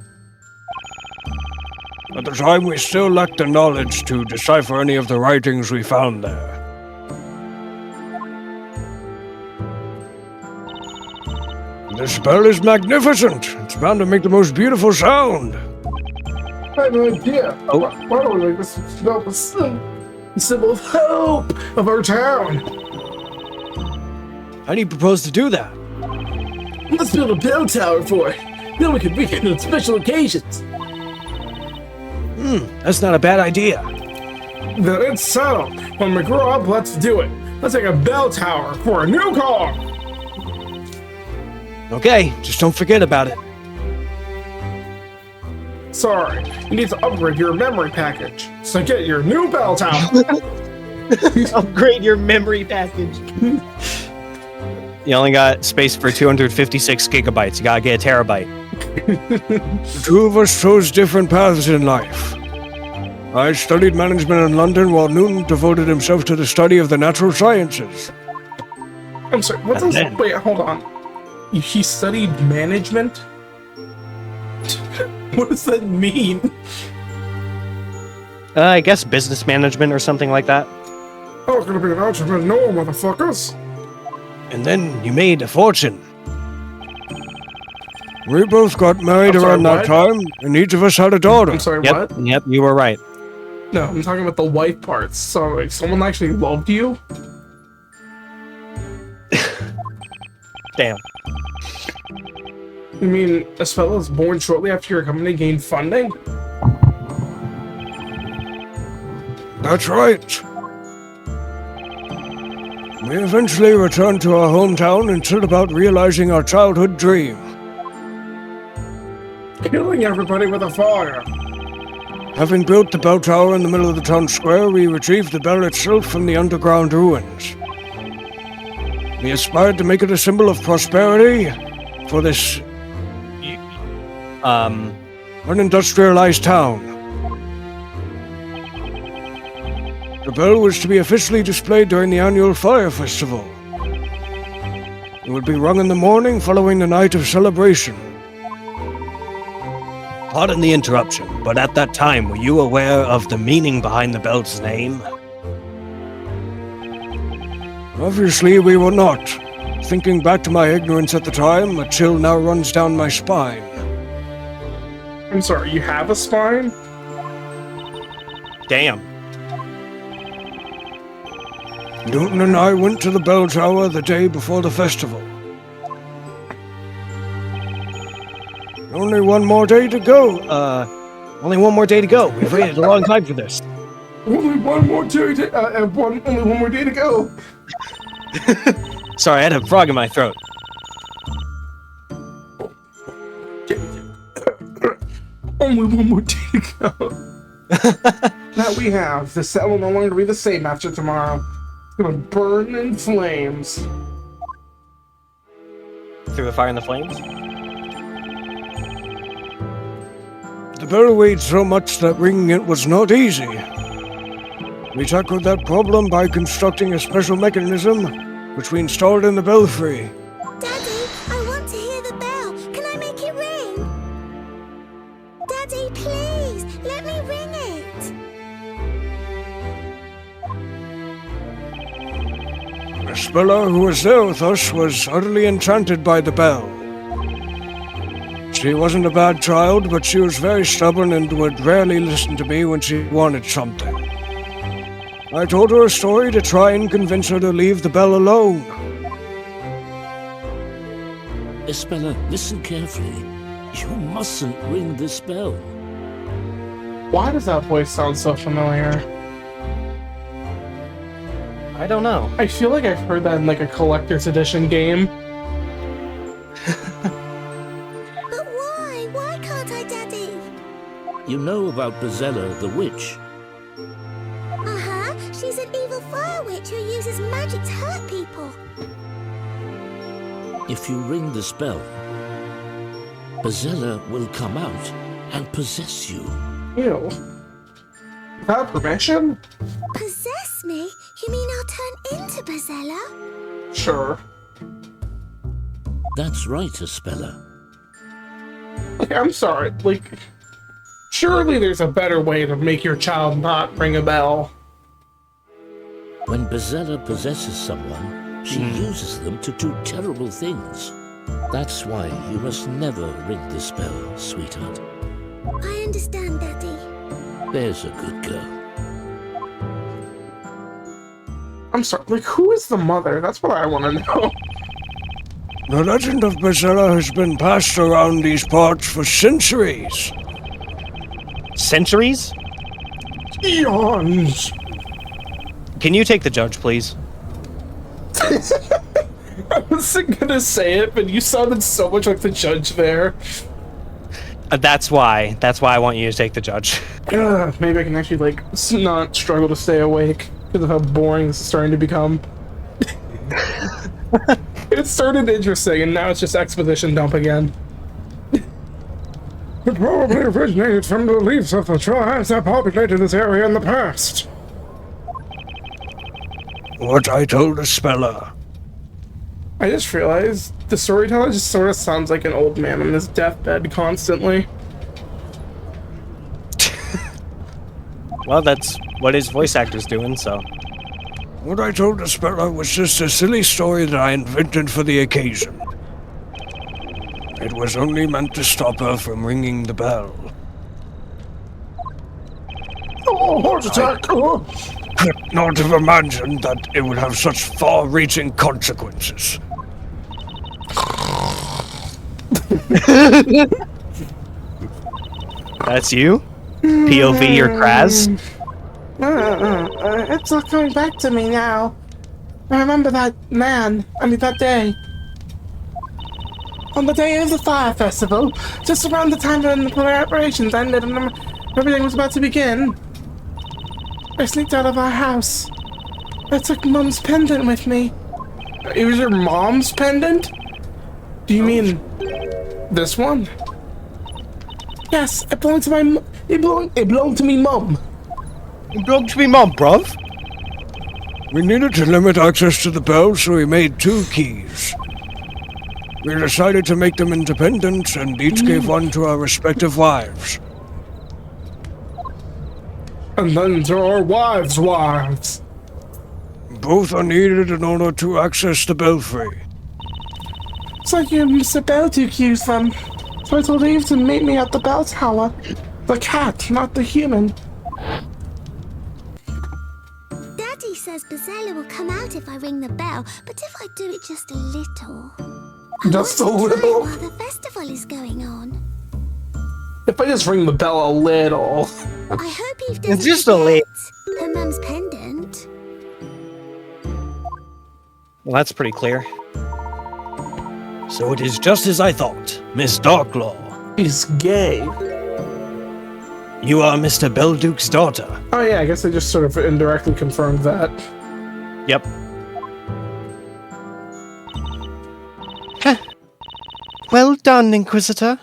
B: At the time, we still lacked the knowledge to decipher any of the writings we found there. This bell is magnificent. It's bound to make the most beautiful sound.
A: I have no idea.
D: Oh.
A: Why don't we make this symbol of hope of our town?
B: How do you propose to do that?
A: Let's build a bell tower for it. Then we can reach it on special occasions.
B: That's not a bad idea.
A: Then it's settled. When we grow up, let's do it. Let's make a bell tower for a new car.
B: Okay, just don't forget about it.
A: Sorry, you need to upgrade your memory package. So get your new bell tower.
D: Upgrade your memory package. You only got space for 256 gigabytes. You gotta get a terabyte.
B: The two of us chose different paths in life. I studied management in London while Newton devoted himself to the study of the natural sciences.
A: I'm sorry, what
B: And
A: does...
B: then-
A: Wait, hold on. He studied management? What does that mean?
D: I guess business management or something like that.
A: I was gonna be an entrepreneur, motherfuckers.
B: And then you made a fortune. We both got married
A: I'm sorry,
B: around that
A: what?
B: time, and each of us had a daughter.
A: I'm sorry,
D: Yep,
A: what?
D: yep, you were right.
A: No, I'm talking about the wife parts. So, like, someone actually loved you?
D: Damn.
A: You mean Espella was born shortly after your company gained funding?
B: That's right. We eventually returned to our hometown and set about realizing our childhood dream.
A: Killing everybody with a fire.
B: Having built the bell tower in the middle of the town square, we retrieved the bell itself from the underground ruins. We aspired to make it a symbol of prosperity for this unindustrialized town. The bell was to be officially displayed during the annual fire festival. It would be rung in the morning following the night of celebration. Pardon the interruption, but at that time, were you aware of the meaning behind the bell's name? Obviously, we were not. Thinking back to my ignorance at the time, a chill now runs down my spine.
A: I'm sorry, you have a spine?
D: Damn.
B: Newton and I went to the bell tower the day before the festival. Only one more day to go.
D: Only one more day to go. We've waited a long time for this.
A: Only one more day to only one more day to go.
D: Sorry, I had a frog in my throat.
A: Only one more day to go. That we have. The set will no longer be the same after tomorrow. It's gonna burn in flames.
D: Through the fire and the flames?
B: The bell weighed so much that ringing it was not easy. We tackled that problem by constructing a special mechanism, which we installed in the belfry.
F: Daddy, I want to hear the bell. Can I make it ring?
B: Bella, who was there with us, was utterly enchanted by the bell. She wasn't a bad child, but she was very stubborn and would rarely listen to me when she wanted something. I told her a story to try and convince her to leave the bell alone.
G: Bella, listen carefully. You mustn't ring this bell.
A: Why does that voice sound so familiar?
D: I don't know.
A: I feel like I've heard that in like a collector's edition game.
F: But why? Why can't I, Daddy?
G: You know about Bezella the witch.
F: Uh-huh. She's an evil fire witch who uses magic to hurt people.
G: If you ring this bell, Bezella will come out and possess you.
A: Ew. Without permission?
F: Possess me? You mean I'll turn into Bezella?
A: Sure.
G: That's right, Bella.
A: Like, I'm sorry, like, surely there's a better way to make your child not ring a bell.
G: When Bezella possesses someone, she uses them to do terrible things. That's why you must never ring this bell, sweetheart.
F: I understand, Daddy.
G: There's a good girl.
A: I'm sorry, like, who is the mother? That's what I want to know.
B: The legend of Bezella has been passed around these parts for centuries.
D: Centuries?
A: Eons!
D: Can you take the judge, please?
A: I wasn't gonna say it, but you sounded so much like the judge there.
D: That's why I want you to take the judge.
A: Maybe I can actually, like, not struggle to stay awake because of how boring this is starting to become. It started interesting, and now it's just exposition dump again. It probably originated from the beliefs of the tribes that populated this area in the past.
B: What I told Bella.
A: I just realized the storyteller just sort of sounds like an old man on his deathbed constantly.
D: Well, that's what his voice actor's doing, so.
B: What I told Bella was just a silly story that I invented for the occasion. It was only meant to stop her from ringing the bell.
A: Oh, heart attack! Oh.
B: Could not have imagined that it would have such far-reaching consequences.
D: That's you? POV or Kraz?
A: It's all coming back to me now. I remember that that day. On the day of the fire festival, just around the time when the preparations ended and everything was about to begin, I sneaked out of our house. I took Mom's pendant with me. It was your mom's pendant? Do you mean this one? Yes, it belonged to my it belonged to me mom.
D: It belongs to me, mom, bruv.
B: We needed to limit access to the bell, so we made 2 keys. We decided to make them independent and each gave one to our respective wives.
A: And then to our wives.
B: Both are needed in order to access the belfry.
A: It's like you Mr. Bell to accuse them. So I told Eve to meet me at the bell tower. The cat, not the human.
F: Daddy says Bezella will come out if I ring the bell, but if I do it just a little.
A: Just a
F: I want to try
A: little?
F: while the festival is going on.
A: If I just ring the bell a little.
F: I hope Eve doesn't
D: Just a little.
F: forget her mum's pendant.
D: Well, that's pretty clear.
B: So it is just as I thought, Miss Darklaw.
A: He's gay.
B: You are Mr. Belduke's daughter.
A: Oh yeah, I guess I just sort of indirectly confirmed that.
D: Yep.
E: Well done, Inquisitor.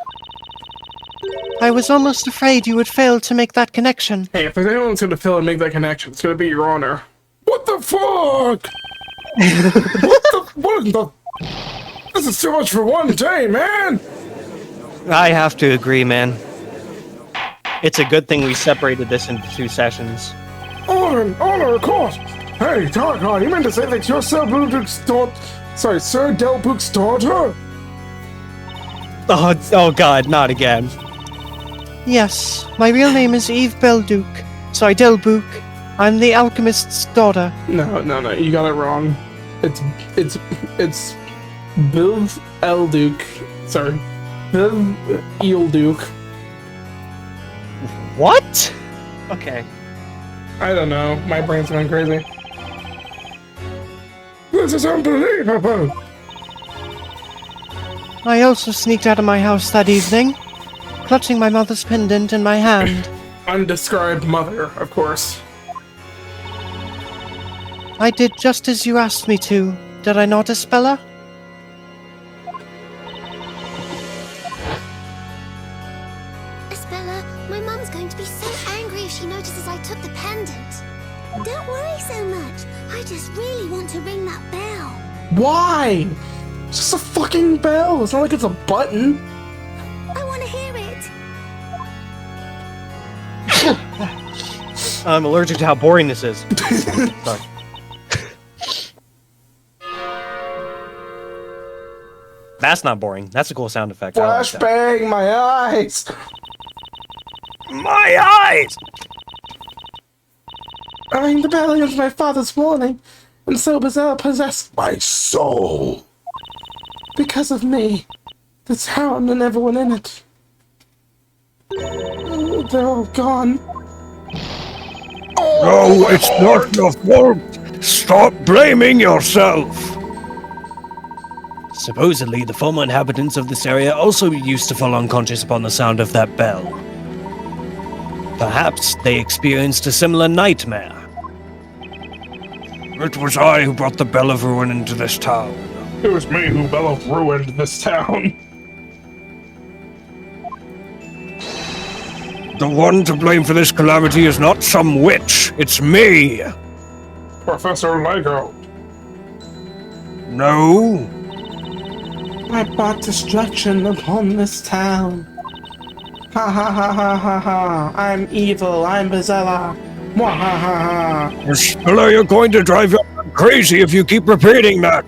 E: I was almost afraid you would fail to make that connection.
A: Hey, if there's anyone that's gonna fail and make that connection, it's gonna be Your Honor. What the fuck? What the? This is too much for one day, man!
D: I have to agree, man. It's a good thing we separated this into 2 sessions.
A: Honor, court! Hey, Tarkar, you meant to say that you're Sir Delbook's daughter? Sorry, Sir Delbook's daughter?
D: Oh God, not again.
E: Yes, my real name is Eve Belduke. Sorry, Delbook. I'm the alchemist's daughter.
A: No, you got it wrong. It's Biv Elduke. Sorry, Biv Eelduke.
D: What? Okay.
A: I don't know. My brain's going crazy. This is unbelievable.
E: I also sneaked out of my house that evening, clutching my mother's pendant in my hand.
A: Undescribed mother, of course.
E: I did just as you asked me to, did I not, Espella?
F: Espella, my mum's going to be so angry if she notices I took the pendant. Don't worry so much. I just really want to ring that bell.
A: Why? It's just a fucking bell. It's not like it's a button.
F: I want to hear it.
D: I'm allergic to how boring this is. Sorry. That's not boring. That's a cool sound effect. I like that.
A: Flashbang, my eyes.
B: My eyes!
A: I rang the bell against my father's warning, and so Bazelle possessed my soul. Because of me, the town and everyone in it. They're all gone.
B: No, it's not your fault. Stop blaming yourself. Supposedly, the former inhabitants of this area also used to fall unconscious upon the sound of that bell. Perhaps they experienced a similar nightmare. It was I who brought the Bell of Ruin into this town.
A: It was me who Bell of ruined this town.
B: The one to blame for this calamity is not some witch, it's me!
A: Professor Lego.
B: No?
A: I brought destruction upon this town. Ha ha ha ha ha ha. I'm evil. I'm Bazella. Mwah ha ha ha.
B: Spiller, you're going to drive you crazy if you keep repeating that!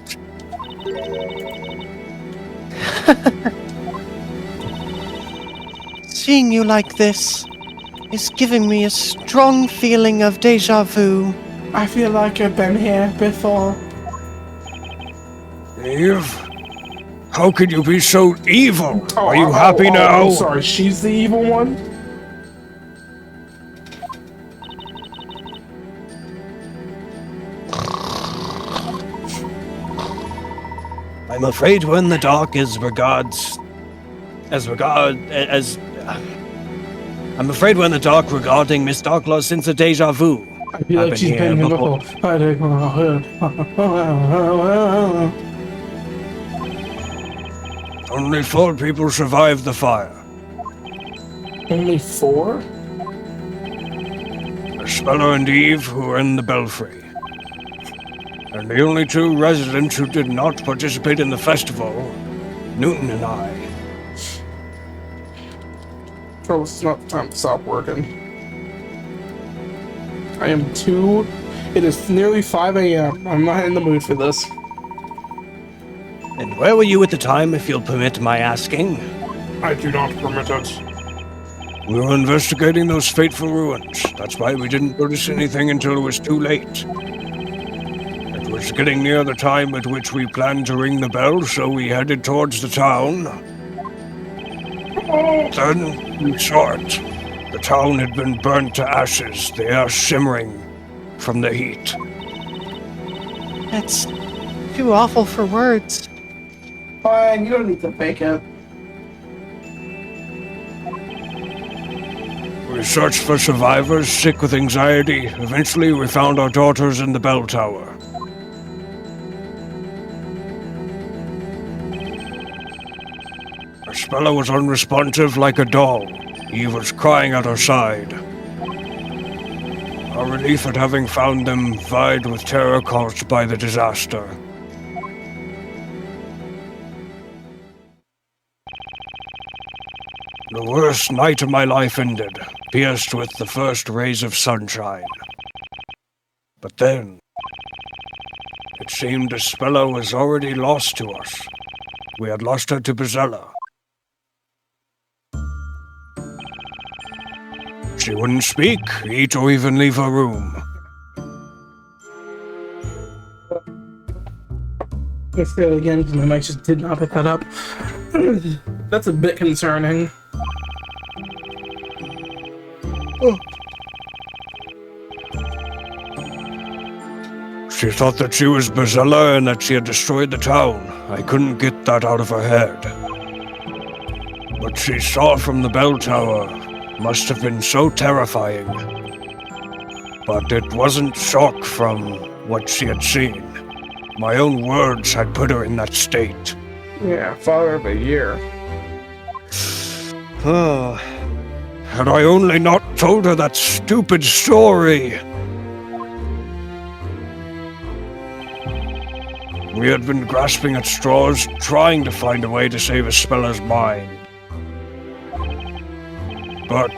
E: Seeing you like this is giving me a strong feeling of deja vu.
A: I feel like I've been here before.
B: Eve? How could you be so evil? Are you happy now?
A: I'm sorry, she's the evil one?
B: I'm afraid we're in the dark I'm afraid we're in the dark regarding Miss Darklaw's sense of deja vu.
A: I feel like she's been here before.
B: Only 4 people survived the fire.
A: Only 4?
B: Speller and Eve, who were in the belfry. And the only 2 residents who did not participate in the festival, Newton and I.
A: Oh, it's not time to stop working. I am too... It is nearly 5 a.m. I'm not in the mood for this.
B: And where were you at the time, if you'll permit my asking?
A: I do not permit it.
B: We were investigating those fateful ruins. That's why we didn't notice anything until it was too late. It was getting near the time at which we planned to ring the bell, so we headed towards the town. Then we saw it. The town had been burnt to ashes, the air shimmering from the heat.
E: That's too awful for words.
A: Fine, you don't need to fake it.
B: We searched for survivors sick with anxiety. Eventually, we found our daughters in the bell tower. Spella was unresponsive like a doll. Eve was crying at her side. Our relief at having found them vied with terror caused by the disaster. The worst night of my life ended, pierced with the first rays of sunshine. But then, It seemed Spella was already lost to us. We had lost her to Bezella. She wouldn't speak, eat, or even leave her room.
A: Let's say it again, because my mic just did not pick that up. That's a bit concerning.
B: Oh. She thought that she was Bezella and that she had destroyed the town. I couldn't get that out of her head. What she saw from the bell tower must have been so terrifying. But it wasn't shock from what she had seen. My own words had put her in that state.
A: Yeah, Father of the Year.
B: Had I only not told her that stupid story. We had been grasping at straws, trying to find a way to save Spella's mind. But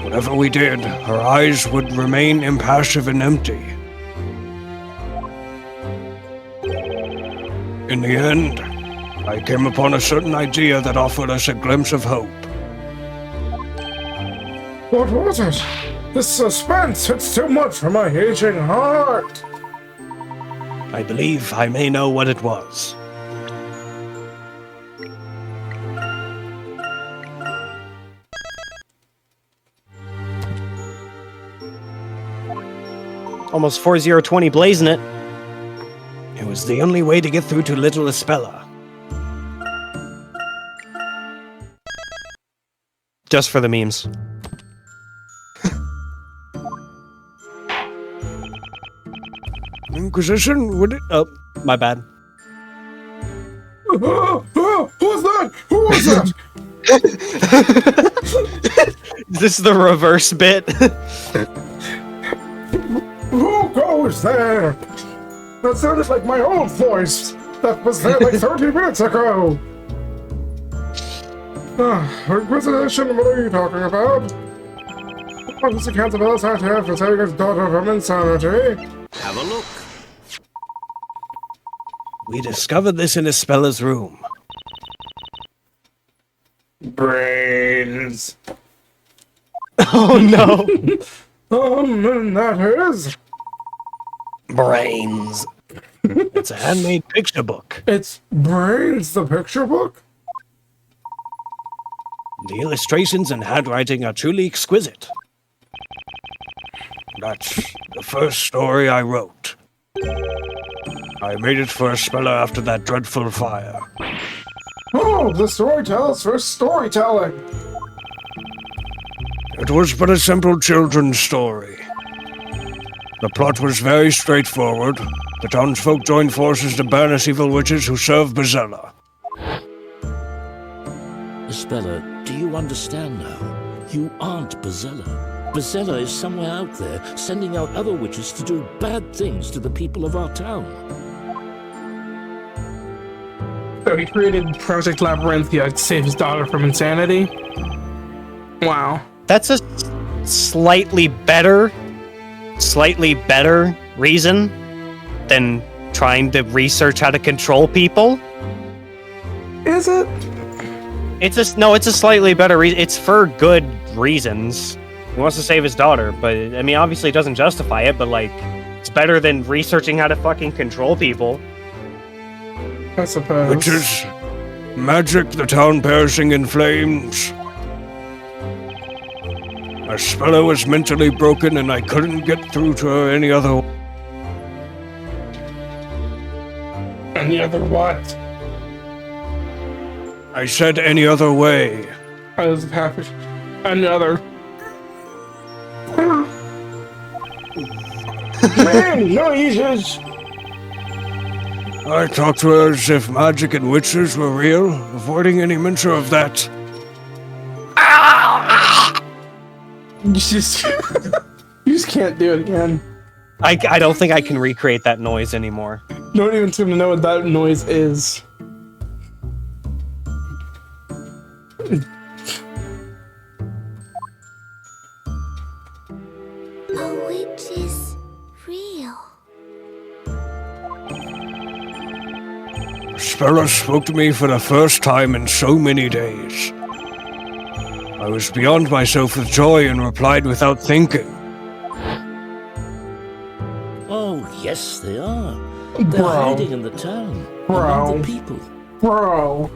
B: whatever we did, her eyes would remain impassive and empty. In the end, I came upon a certain idea that offered us a glimpse of hope.
A: What was it? This suspense, it's too much for my aging heart.
B: I believe I may know what it was.
D: Almost 4020 blazing it.
B: It was the only way to get through to little Spella.
D: Just for the memes.
B: Inquisition, would it?
D: Oh, my bad.
A: Who was that? Who was that?
D: This is the reverse bit.
A: Who goes there? That sounded like my old voice. That was there like 30 minutes ago. Inquisition, what are you talking about? What is the Council out here for saving his daughter from insanity?
C: Have a look.
B: We discovered this in Spella's room.
A: Brains.
D: Oh no.
A: And that is...
B: Brains. It's a handmade picture book.
A: It's Brains, the picture book?
B: The illustrations and handwriting are truly exquisite. That's the first story I wrote. I made it for Spella after that dreadful fire.
A: Oh, the storyteller's for storytelling.
B: It was but a simple children's story. The plot was very straightforward. The townsfolk joined forces to banish evil witches who serve Bezella.
G: Spella, do you understand now? You aren't Bezella. Bezella is somewhere out there, sending out other witches to do bad things to the people of our town.
A: So he created Project Labyrinthia to save his daughter from insanity? Wow.
D: That's a slightly better reason than trying to research how to control people.
A: Is it?
D: It's a slightly better reason. It's for good reasons. He wants to save his daughter, but I mean, obviously it doesn't justify it, but like, it's better than researching how to fucking control people.
A: I suppose.
B: Witches, magic, the town perishing in flames. Spella was mentally broken and I couldn't get through to her any other way.
A: Any other what?
B: I said any other way.
A: I was happy. Another. Man, noises!
B: I talked to her as if magic and witches were real, avoiding any mention of that.
A: You just can't do it again.
D: I don't think I can recreate that noise anymore.
A: Don't even seem to know what that noise is.
F: A witch is real.
B: Spella spoke to me for the first time in so many days. I was beyond myself with joy and replied without thinking.
G: Oh, yes, they are. They're hiding in the town, among the people.
A: Bro.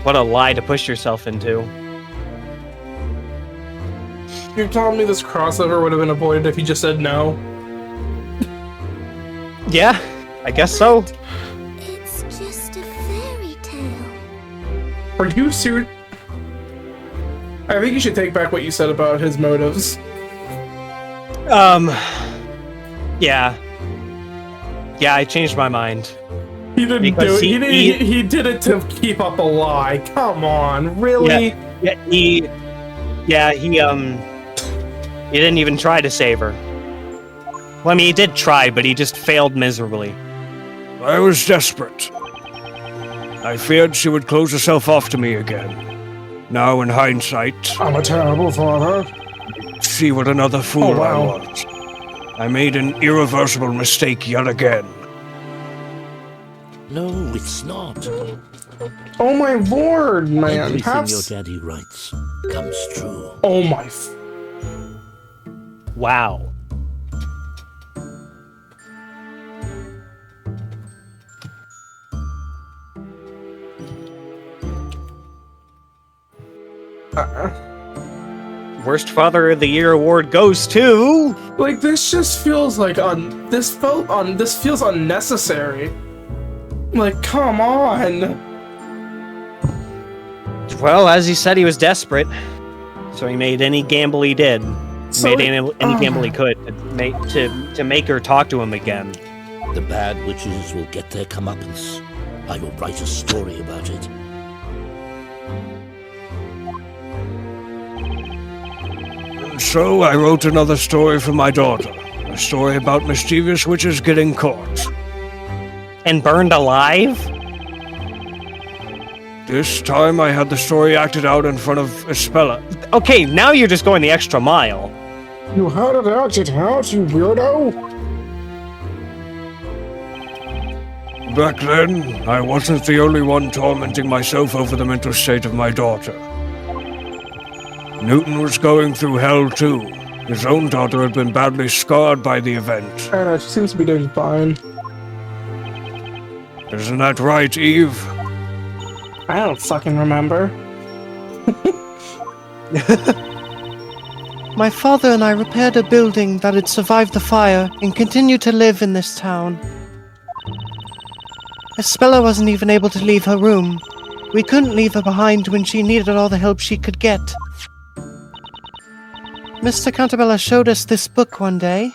D: What a lie to push yourself into.
A: You're telling me this crossover would have been avoided if he just said no?
D: Yeah, I guess so.
F: It's just a fairy tale.
A: Are you serious? I think you should take back what you said about his motives.
D: Yeah. Yeah, I changed my mind.
A: He didn't
D: Because
A: do it. He did it to keep up a lie. Come on, really?
D: He didn't even try to save her. Well, I mean, he did try, but he just failed miserably.
B: I was desperate. I feared she would close herself off to me again. Now, in hindsight,
A: I'm a terrible father.
B: see what another fool
A: Oh, wow.
B: I was. I made an irreversible mistake yet again.
G: No, it's not.
A: Oh my lord, man.
G: Everything your daddy writes comes true.
A: Oh my...
D: Wow. Worst Father of the Year award goes to...
A: Like, this just feels like this feels unnecessary. Like, come on.
D: Well, as he said, he was desperate. So he made any gamble he did.
A: So
D: Made any gamble he could to make her talk to him again.
G: The bad witches will get their comeuppance. I will write a story about it.
B: So I wrote another story for my daughter. A story about mischievous witches getting caught.
D: And burned alive?
B: This time I had the story acted out in front of Espella.
D: Okay, now you're just going the extra mile.
A: You had it acted out, you weirdo.
B: Back then, I wasn't the only one tormenting myself over the mental state of my daughter. Newton was going through hell too. His own daughter had been badly scarred by the event.
A: I don't know, she seems to be doing fine.
B: Isn't that right, Eve?
A: I don't fucking remember.
E: My father and I repaired a building that had survived the fire and continued to live in this town. Espella wasn't even able to leave her room. We couldn't leave her behind when she needed all the help she could get. Mr. Cantabella showed us this book one day.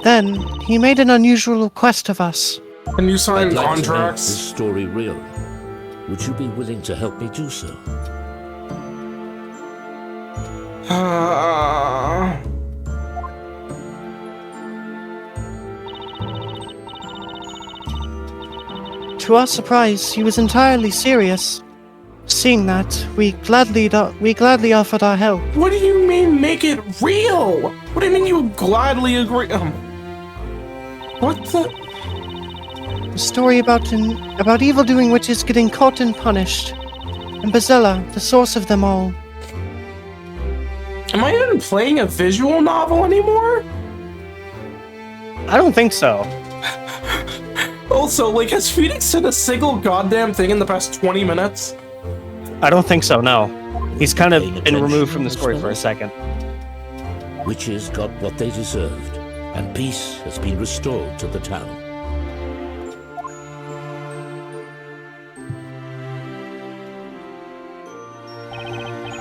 E: Then, he made an unusual request of us.
A: Can you sign
G: I'd like to make
A: contracts?
G: this story real. Would you be willing to help me do so?
E: To our surprise, he was entirely serious. Seeing that, we gladly offered our help.
A: What do you mean, make it real? What do you mean you would gladly agree? What the?
E: A story about evil-doing witches getting caught and punished, and Bazella, the source of them all.
A: Am I even playing a visual novel anymore?
D: I don't think so.
A: Also, like, has Phoenix said a single goddamn thing in the past 20 minutes?
D: I don't think so, no. He's kind of
G: Paying
D: been removed
G: attention,
D: from the story
G: Miss
D: for a second.
G: Witches got what they deserved, and peace has been restored to the town.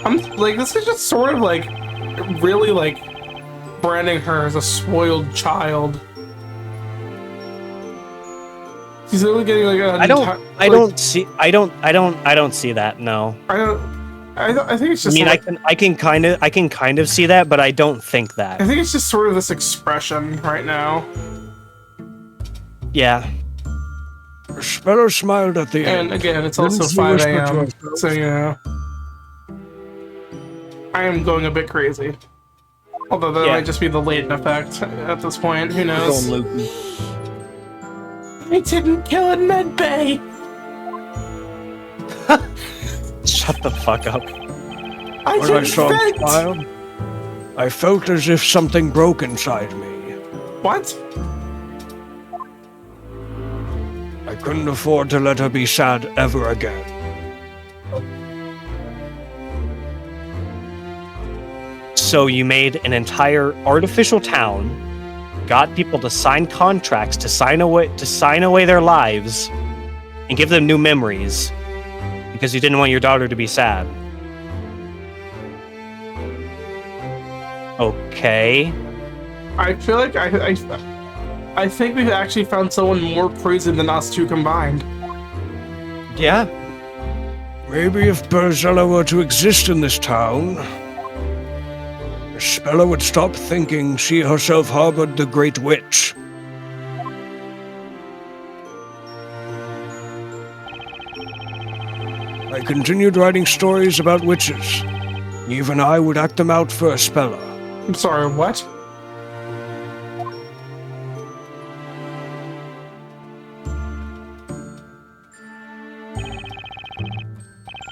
A: I'm like, this is just sort of like, really like, branding her as a spoiled child. She's really getting like a.
D: I don't see that. No.
A: I think it's just.
D: I mean,
A: like,
D: I can kind of see that, but I don't think that.
A: I think it's just sort of this expression right now.
D: Yeah.
B: Espella smiled at the
A: And
B: end.
A: again, it's also
B: Didn't she
A: 5
B: whisper to
A: a.m.
B: herself?
A: So you know, I am going a bit crazy. Although that
D: Yeah.
A: might just be the Layton effect at this point. Who
B: Going
A: knows?
B: loopy.
A: I didn't kill in medbay.
D: Shut the fuck up.
A: I
B: When I
A: didn't
B: saw him
A: vent.
B: smile, I felt as if something broke inside me.
A: What?
B: I couldn't afford to let her be sad ever again.
D: So you made an entire artificial town, got people to sign contracts to sign away their lives, and give them new memories because you didn't want your daughter to be sad. Okay.
A: I feel like I think we've actually found someone more crazy than us two combined.
D: Yeah.
B: Maybe if Berzella were to exist in this town, Spella would stop thinking she herself harbored the Great Witch. I continued writing stories about witches. Even I would act them out for Spella.
A: I'm sorry, what?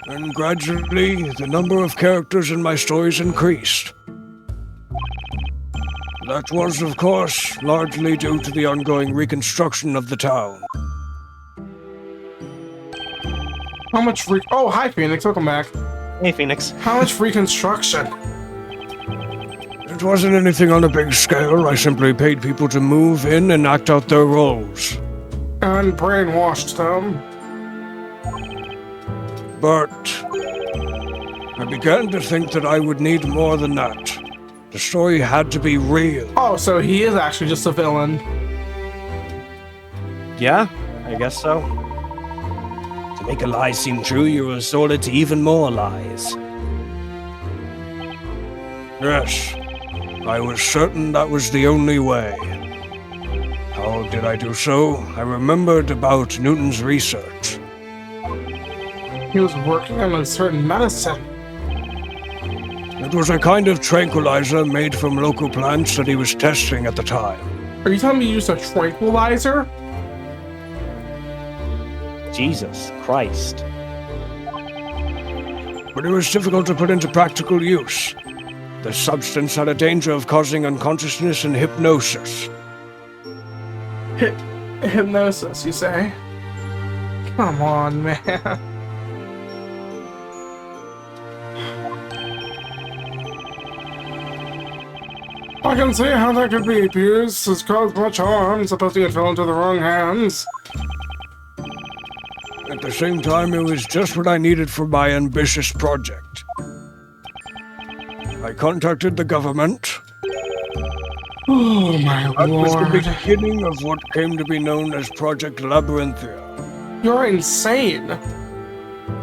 B: And gradually, the number of characters in my stories increased. That was, of course, largely due to the ongoing reconstruction of the town.
A: How much oh, hi Phoenix, welcome back.
D: Hey, Phoenix.
A: How much reconstruction?
B: It wasn't anything on a big scale. I simply paid people to move in and act out their roles.
A: And brainwashed them.
B: But I began to think that I would need more than that. The story had to be real.
A: Oh, so he is actually just a villain.
D: Yeah, I guess so.
B: To make a lie seem true, you resorted to even more lies. Yes, I was certain that was the only way. How did I do so? I remembered about Newton's research.
A: He was working on a certain medicine.
B: It was a kind of tranquilizer made from local plants that he was testing at the time.
A: Are you telling me you used a tranquilizer?
D: Jesus Christ.
B: But it was difficult to put into practical use. The substance had a danger of causing unconsciousness and hypnosis.
A: Hypnosis, you say? Come on, man. I can see how that could be abused. Has caused much harm. Supposing it fell into the wrong hands.
B: At the same time, it was just what I needed for my ambitious project. I contacted the government.
A: Oh my
B: That was the
A: lord.
B: beginning of what came to be known as Project Labyrinthia.
A: You're insane.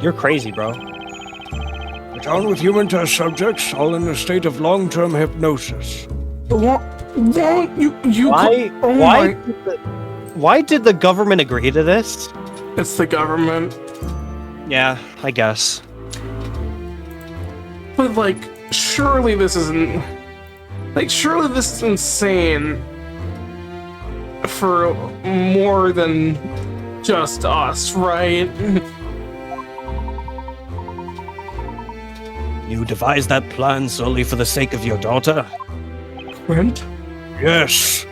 D: You're crazy, bro.
B: A town with human test subjects, all in a state of long-term hypnosis.
D: Why did the government agree to this?
A: It's the government.
D: Yeah, I guess.
A: But like, surely this isn't... Like, surely this is insane for more than just us, right?
B: You devised that plan solely for the sake of your daughter?
A: Clint?
B: Yes.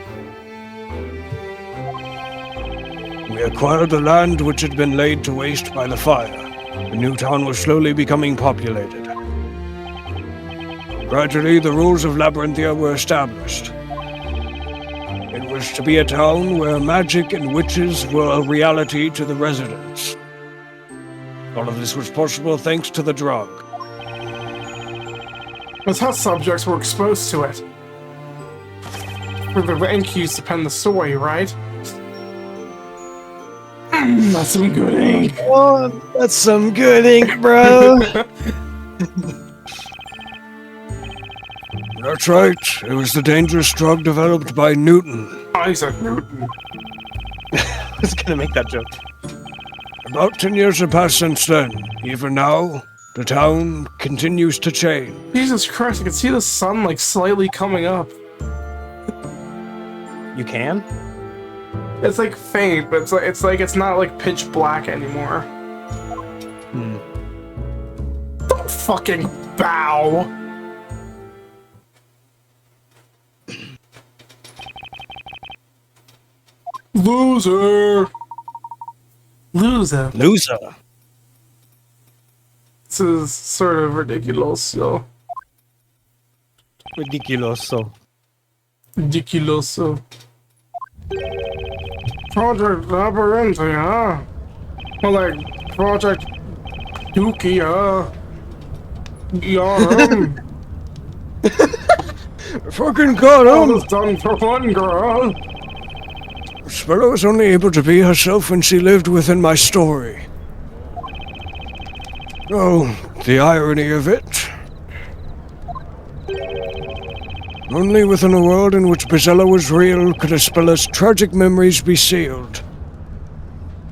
B: We acquired the land which had been laid to waste by the fire. The new town was slowly becoming populated. Gradually, the rules of Labyrinthia were established. It was to be a town where magic and witches were a reality to the residents. All of this was possible thanks to the drug.
A: That's how subjects were exposed to it. For the rank used to pen the story, right? That's some good ink.
B: Oh, that's some good ink, bro. That's right. It was the dangerous drug developed by Newton.
A: Isaac Newton.
D: I was gonna make that joke.
B: About 10 years have passed since then. Even now, The town continues to change.
A: Jesus Christ, I can see the sun like slightly coming up.
D: You can?
A: It's like faint, but it's not like pitch black anymore. Don't fucking bow. Loser. Loser.
B: Loser.
A: This is sort of ridiculous, so.
D: Ridiculoso.
A: Ridiculoso. Project Labyrinth, huh? Well, like, Project Dookie, huh? Yeah,
B: Fucking got
A: all
B: him!
A: this done for one girl.
B: Spella was only able to be herself when she lived within my story. Oh, the irony of it. Only within a world in which Bezella was real could Spella's tragic memories be sealed.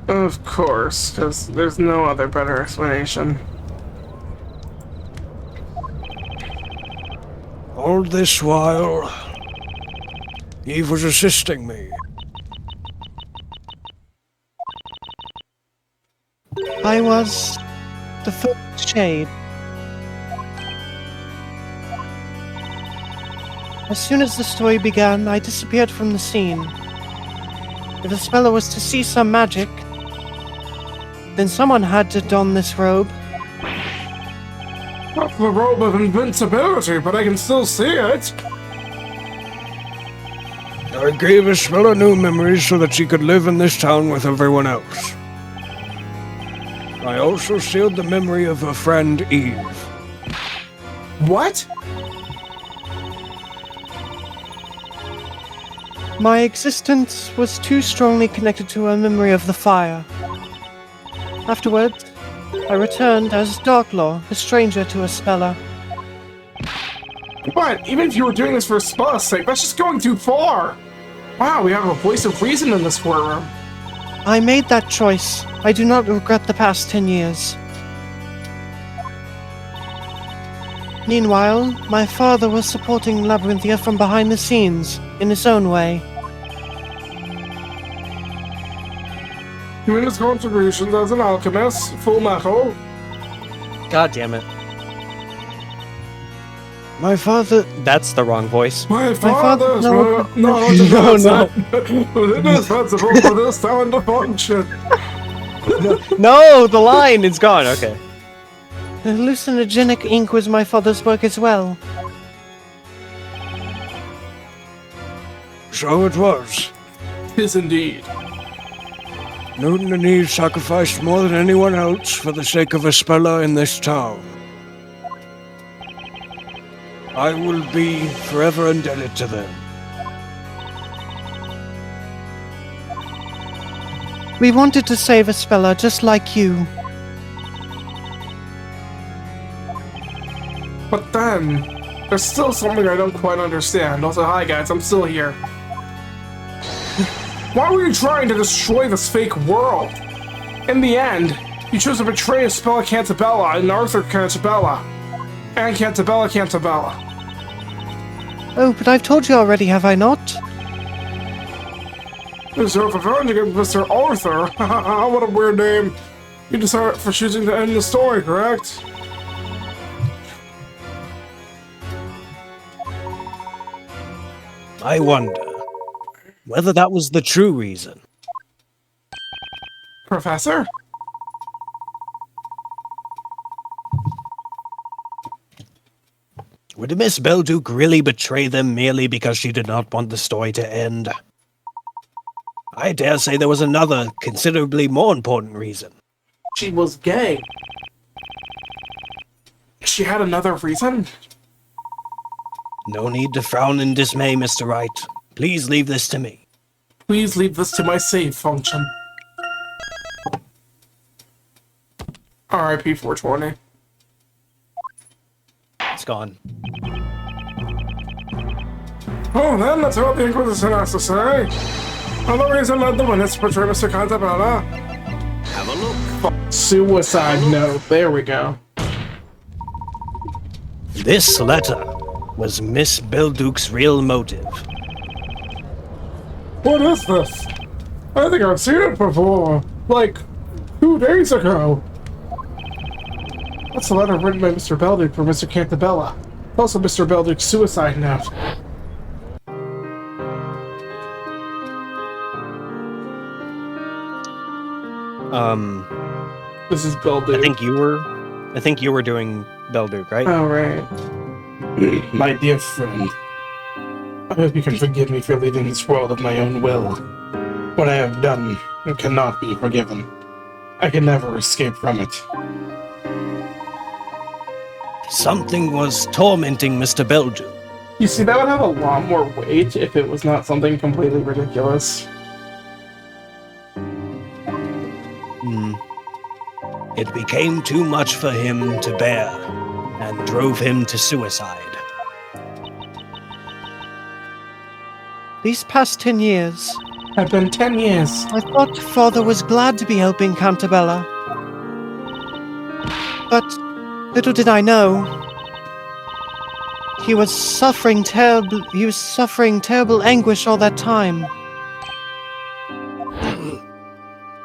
A: Of course, because there's no other better explanation.
B: All this while, Eve was assisting me.
E: I was the first shade. As soon as the story began, I disappeared from the scene. If Spella was to see some magic, then someone had to don this robe.
A: Not the robe of invincibility, but I can still see it.
B: I gave Spella new memories so that she could live in this town with everyone else. I also sealed the memory of her friend Eve.
A: What?
E: My existence was too strongly connected to a memory of the fire. Afterwards, I returned as Darklaw, a stranger to Spella.
A: But even if you were doing this for Spella's sake, that's just going too far. Wow, we have a voice of reason in this courtroom.
E: I made that choice. I do not regret the past 10 years. Meanwhile, my father was supporting Labyrinthia from behind the scenes, in his own way.
A: He made his contributions as an alchemist, full metal.
D: God damn it.
B: My father...
D: That's the wrong voice.
A: My
E: father-
A: father's
E: no.
A: knowledge
E: No,
A: was indispensable for this town to function.
D: No, the line is gone. Okay.
E: The hallucinogenic ink was my father's work as well.
B: So it was.
A: Yes, indeed.
B: Newton and Eve sacrificed more than anyone else for the sake of Spella in this town. I will be forever indebted to them.
E: We wanted to save Spella just like you.
A: But then, there's still something I don't quite understand. Also, hi guys, I'm still here. Why were you trying to destroy this fake world? In the end, you chose to betray Spella Cantabella and Arthur Cantabella. And Cantabella.
E: Oh, but I've told you already, have I not?
A: Mr. Revenge against Mr. Arthur. What a weird name. You decided for choosing to end the story, correct?
B: I wonder whether that was the true reason.
A: Professor?
B: Would Miss Belduke really betray them merely because she did not want the story to end? I dare say there was another, considerably more important reason.
A: She was gay. She had another reason?
B: No need to frown in dismay, Mr. Wright. Please leave this to me.
A: Please leave this to my save function. RIP 420.
D: It's gone.
A: Oh, then let's hear what the Inquisition has to say. Another reason led the witness to betray Mr. Cantabella.
C: Have a look.
A: Suicide note. There we go.
B: This letter was Miss Belduke's real motive.
A: What is this? I think I've seen it before. Like, 2 days ago. That's a letter written by Mr. Belduke for Mr. Cantabella. Also Mr. Belduke's suicide note. This is Belduke.
D: I think you were doing Belduke, right?
A: Oh, right. My dear friend, I hope you can forgive me for leaving this world of my own will. What I have done cannot be forgiven. I can never escape from it.
B: Something was tormenting Mr. Belduke.
A: You see, that would have a lot more weight if it was not something completely ridiculous.
B: It became too much for him to bear, and drove him to suicide.
E: These past 10 years,
A: Have been 10 years.
E: I thought Father was glad to be helping Cantabella. But little did I know, he was suffering terrible anguish all that time.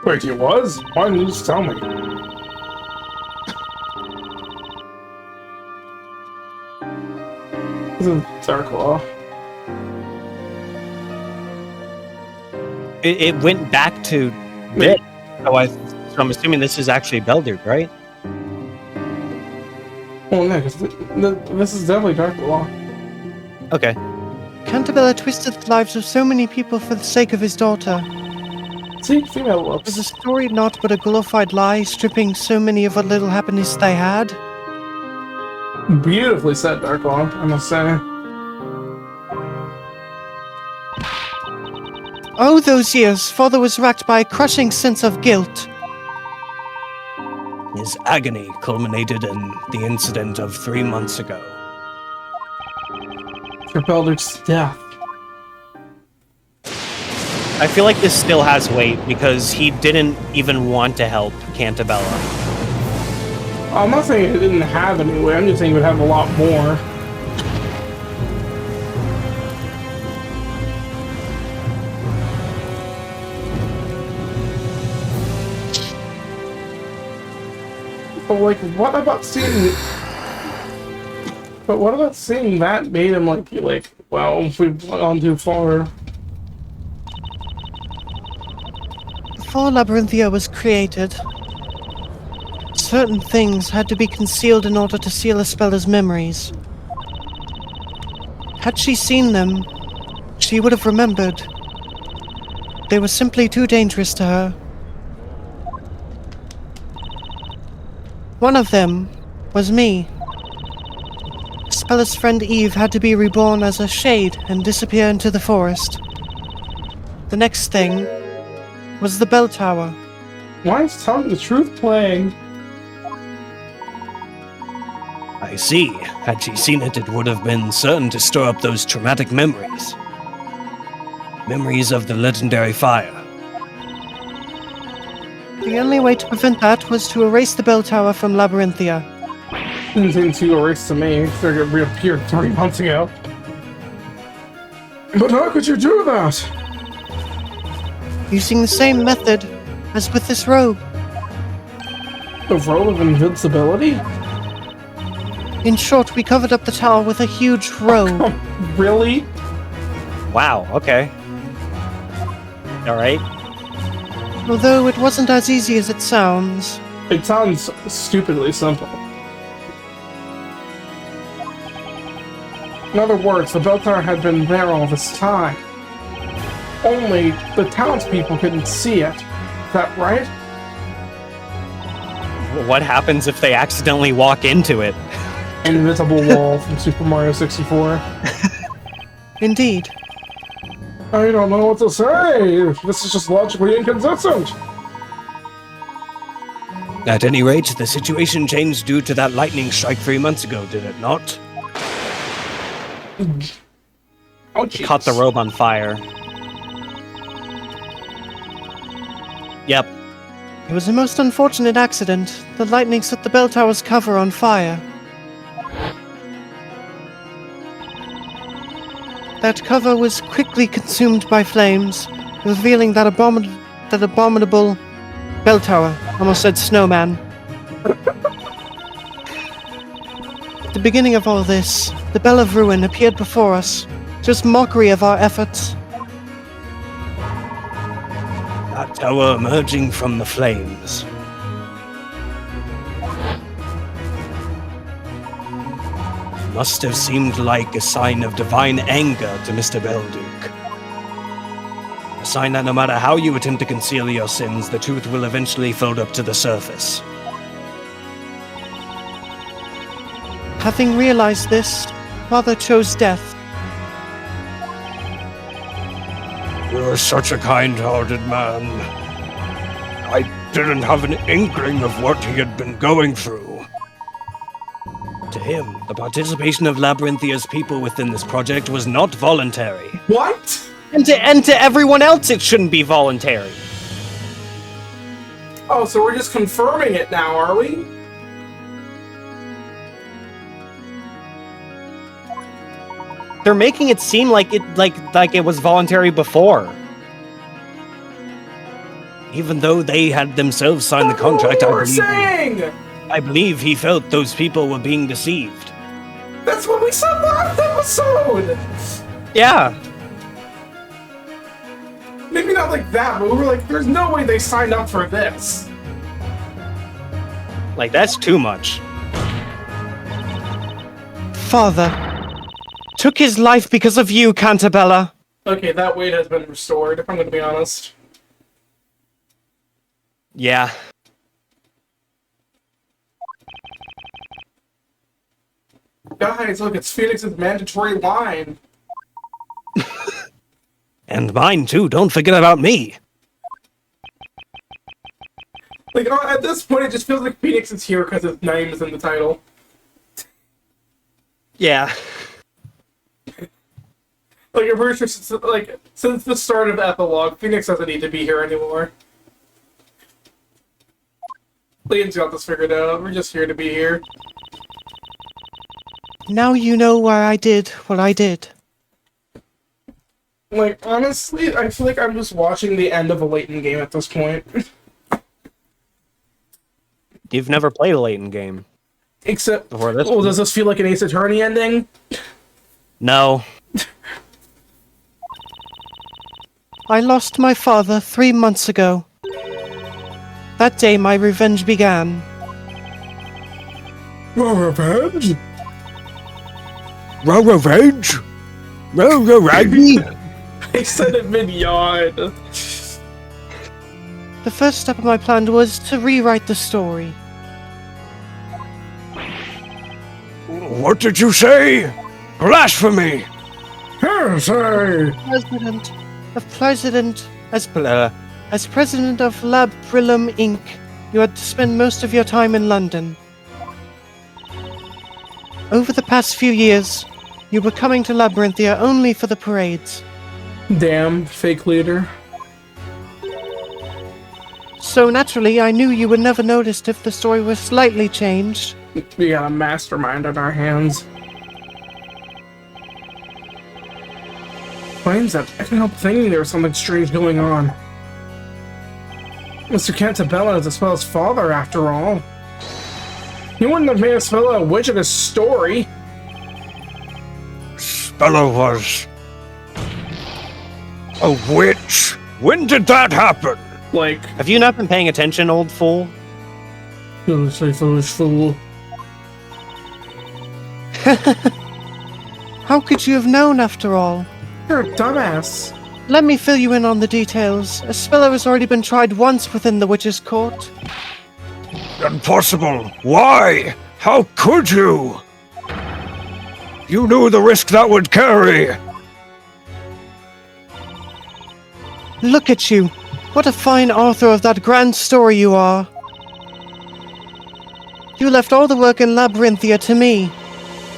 A: Wait, he was? Why didn't you just tell me? This is Dark Law.
D: It went back to Vic. So I'm assuming this is actually Belduke, right?
A: Well, no, because this is definitely Dark Law.
D: Okay.
E: Cantabella twisted the lives of so many people for the sake of his daughter.
A: See how it
E: Was the
A: looks.
E: story not but a glorified lie, stripping so many of what little happiness they had?
A: Beautifully said, Dark Law, I must say.
E: Oh, those years, Father was racked by a crushing sense of guilt.
B: His agony culminated in the incident of 3 months ago.
A: For Belduke's death.
D: I feel like this still has weight because he didn't even want to help Cantabella.
A: I'm not saying it didn't have any way, I'm just saying it would have a lot more. But like, what about seeing... But what about seeing that made him like, well, if we've gone too far...
E: Before Labyrinthia was created, certain things had to be concealed in order to seal Espella's memories. Had she seen them, she would have remembered. They were simply too dangerous to her. One of them was me. Espella's friend Eve had to be reborn as a shade and disappear into the forest. The next thing was the bell tower.
A: Why is telling the truth playing?
B: I see. Had she seen it, it would have been certain to stir up those traumatic memories. Memories of the legendary fire.
E: The only way to prevent that was to erase the bell tower from Labyrinthia.
A: Didn't seem too erased to me, so it reappeared 3 months ago. But how could you do that?
E: Using the same method as with this robe.
A: The robe of invincibility?
E: In short, we covered up the tower with a huge robe.
A: Really?
D: Wow, okay. Alright.
E: Although it wasn't as easy as it sounds.
A: It sounds stupidly simple. In other words, the bell tower had been there all this time. Only the townspeople couldn't see it. Is that right?
D: What happens if they accidentally walk into it?
A: Invisible wall from Super Mario 64.
E: Indeed.
A: I don't know what to say. This is just logically inconsistent.
B: At any rate, the situation changed due to that lightning strike 3 months ago, did it not?
A: Oh,
D: It caught the robe on fire. Yep.
E: It was a most unfortunate accident. The lightning set the bell tower's cover on fire. That cover was quickly consumed by flames, revealing that abominable bell tower. Almost said snowman. At the beginning of all this, the Bell of Ruin appeared before us, just mockery of our efforts.
B: That tower emerging from the flames. Must have seemed like a sign of divine anger to Mr. Belduke. A sign that no matter how you attempt to conceal your sins, the truth will eventually float up to the surface.
E: Having realized this, Father chose death.
B: You're such a kind-hearted man. I didn't have an inkling of what he had been going through. To him, the participation of Labyrinthia's people within this project was not voluntary.
A: What?
D: And to everyone else, it shouldn't be voluntary.
A: Oh, so we're just confirming it now, are we?
D: They're making it seem like it was voluntary before.
B: Even though they had themselves signed the contract,
A: That's what we're saying!
B: I believe he felt those people were being deceived.
A: That's what we said last episode!
D: Yeah.
A: Maybe not like that, but we were like, there's no way they signed up for this.
D: Like, that's too much.
E: Father took his life because of you, Cantabella.
A: Okay, that weight has been restored, if I'm gonna be honest.
D: Yeah.
A: Guys, look, it's Phoenix's mandatory line.
B: And mine too, don't forget about me.
A: Like, at this point, it just feels like Phoenix is here because his name is in the title.
D: Yeah.
A: Like, I'm pretty sure since the start of the epilogue, Phoenix doesn't need to be here anymore. Layton's got this figured out. We're just here to be here.
E: Now you know why I did what I did.
A: Like, honestly, I feel like I'm just watching the end of a Layton game at this point.
D: You've never played a Layton game.
A: Except,
D: Before this
A: oh,
D: one.
A: does this feel like an Ace Attorney ending?
D: No.
E: I lost my father 3 months ago. That day my revenge began.
A: Revenge?
B: Revenge? Revenge?
A: I said it mid-yawn.
E: The first step of my plan was to rewrite the story.
B: What did you say? Blasphemy!
A: Heresy!
E: As president of Labrilum Inc., you had to spend most of your time in London. Over the past few years, you were coming to Labyrinthia only for the parades.
A: Damn, fake leader.
E: So naturally, I knew you would never notice if the story was slightly changed.
A: We got a mastermind on our hands. Claims that I can help thinking there was something strange going on. Mr. Cantabella is Espella's father, after all. He wouldn't have made Espella a witch of his story.
B: Spella was a witch? When did that happen?
A: Like,
D: Have you not been paying attention, old fool?
A: foolishly foolish fool.
E: How could you have known, after all?
A: You're a dumbass.
E: Let me fill you in on the details. Espella has already been tried once within the Witch's Court.
B: Impossible. Why? How could you? You knew the risk that would carry.
E: Look at you. What a fine author of that grand story you are. You left all the work in Labyrinthia to me.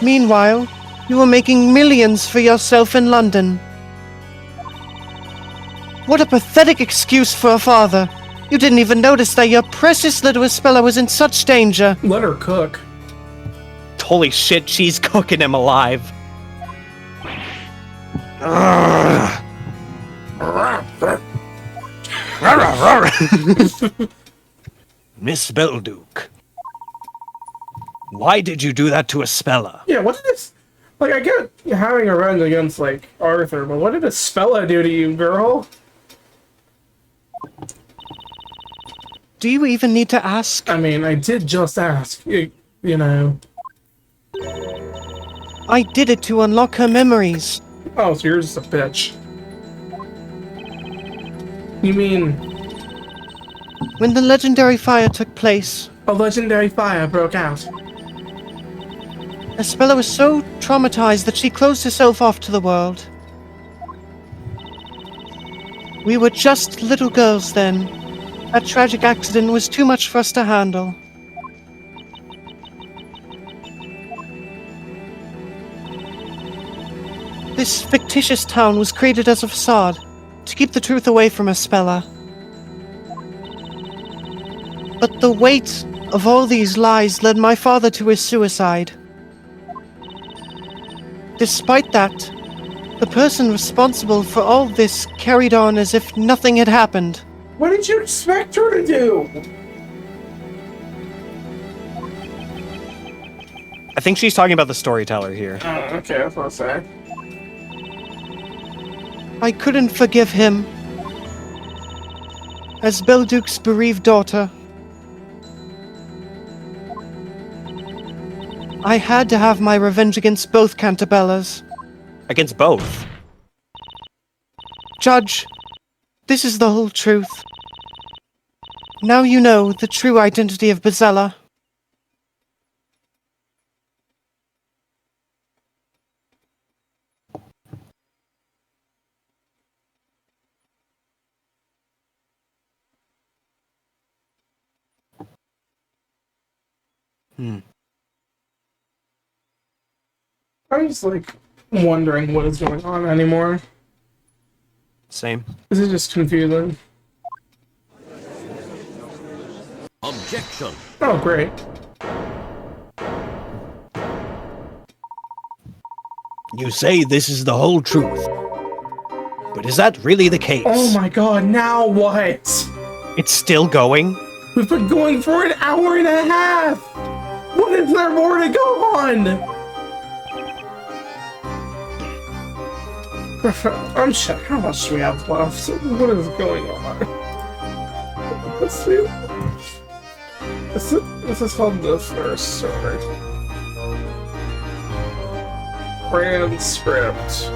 E: Meanwhile, you were making millions for yourself in London. What a pathetic excuse for a father. You didn't even notice that your precious little Espella was in such danger.
A: Let her cook.
D: Holy shit, she's cooking him alive.
B: Miss Belduke, why did you do that to Espella?
A: Yeah, what did this... Like, I get having a revenge against, like, Arthur, but what did Espella do to you, girl?
E: Do you even need to ask?
A: I mean, I did just ask, you know.
E: I did it to unlock her memories.
A: Oh, so you're just a bitch. You mean...
E: When the legendary fire took place,
A: a legendary fire broke out?
E: Espella was so traumatized that she closed herself off to the world. We were just little girls then. That tragic accident was too much for us to handle. This fictitious town was created as a facade, to keep the truth away from Espella. But the weight of all these lies led my father to his suicide. Despite that, the person responsible for all this carried on as if nothing had happened.
A: What did you expect her to do?
D: I think she's talking about the storyteller here.
A: Oh, okay, that's what I say.
E: I couldn't forgive him. As Belduke's bereaved daughter, I had to have my revenge against both Cantabellas.
D: Against both?
E: Judge, this is the whole truth. Now you know the true identity of Bezella.
A: I'm just, like, wondering what is going on anymore.
D: Same.
A: This is just confusing.
C: Objection.
A: Oh, great.
B: You say this is the whole truth. But is that really the case?
A: Oh my god, now what?
D: It's still going?
A: We've been going for an hour and a half! What is there more to go on? I'm sure. How much do we have left? What is going on? Let's see. This is called the first story. Transcript.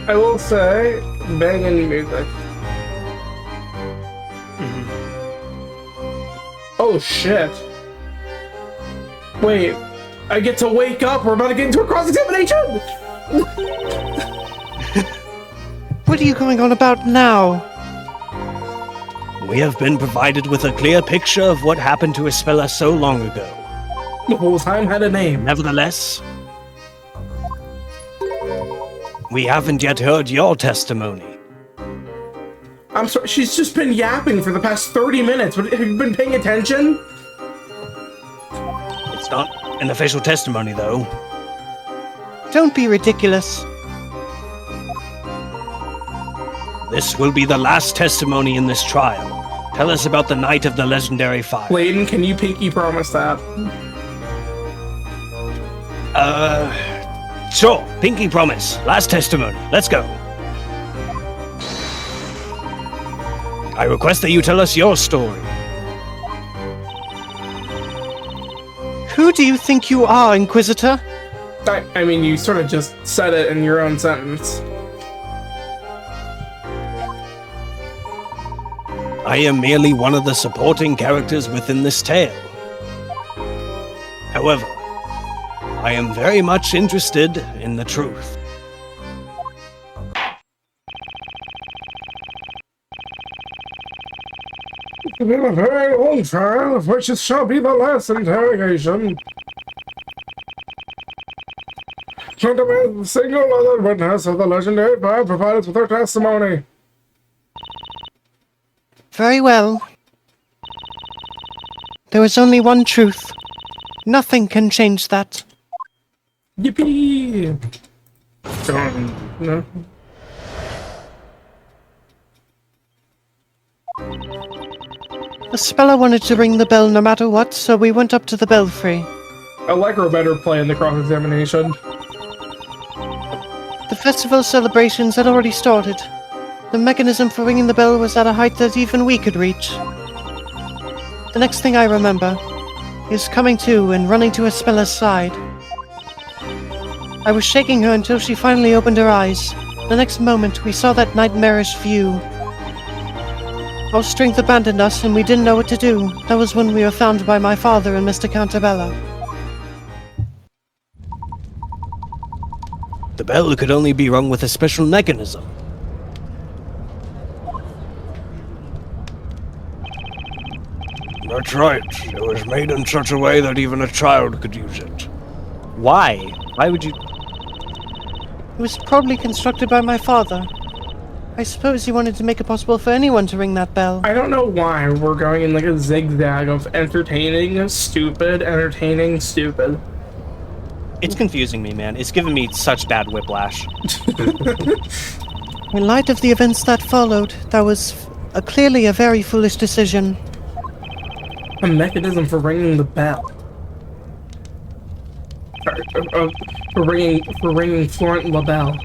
A: I will say, banging music. Oh shit. Wait, I get to wake up. We're about to get into a cross-examination!
E: What are you going on about now?
B: We have been provided with a clear picture of what happened to Espella so long ago.
A: The whole time had a name.
B: Nevertheless, we haven't yet heard your testimony.
A: I'm sorry, she's just been yapping for the past 30 minutes. Have you been paying attention?
B: It's not an official testimony, though.
E: Don't be ridiculous.
B: This will be the last testimony in this trial. Tell us about the night of the legendary fire.
A: Layton, can you pinky promise that?
B: Sure. Pinky promise. Last testimony. Let's go. I request that you tell us your story.
E: Who do you think you are, Inquisitor?
A: I mean, you sort of just said it in your own sentence.
B: I am merely one of the supporting characters within this tale. However, I am very much interested in the truth.
A: It will be a very long trial, of which it shall be the last interrogation. Gentlemen, the single other witness of the legendary fire provided with her testimony.
E: Very well. There is only one truth. Nothing can change that.
A: Yippee! No.
E: The speller wanted to ring the bell no matter what, so we went up to the belfry.
A: I like her better playing the cross-examination.
E: The festival celebrations had already started. The mechanism for ringing the bell was at a height that even we could reach. The next thing I remember is coming to and running to Espella's side. I was shaking her until she finally opened her eyes. The next moment, we saw that nightmarish view. Our strength abandoned us and we didn't know what to do. That was when we were found by my father and Mr. Cantabella.
B: The bell could only be rung with a special mechanism. That's right. It was made in such a way that even a child could use it.
D: Why? Why would you?
E: It was probably constructed by my father. I suppose he wanted to make it possible for anyone to ring that bell.
A: I don't know why we're going in like a zigzag of entertaining, stupid, entertaining, stupid.
D: It's confusing me, man. It's giving me such bad whiplash.
E: In light of the events that followed, that was clearly a very foolish decision.
A: A mechanism for ringing the bell. For ringing Florent LaBelle.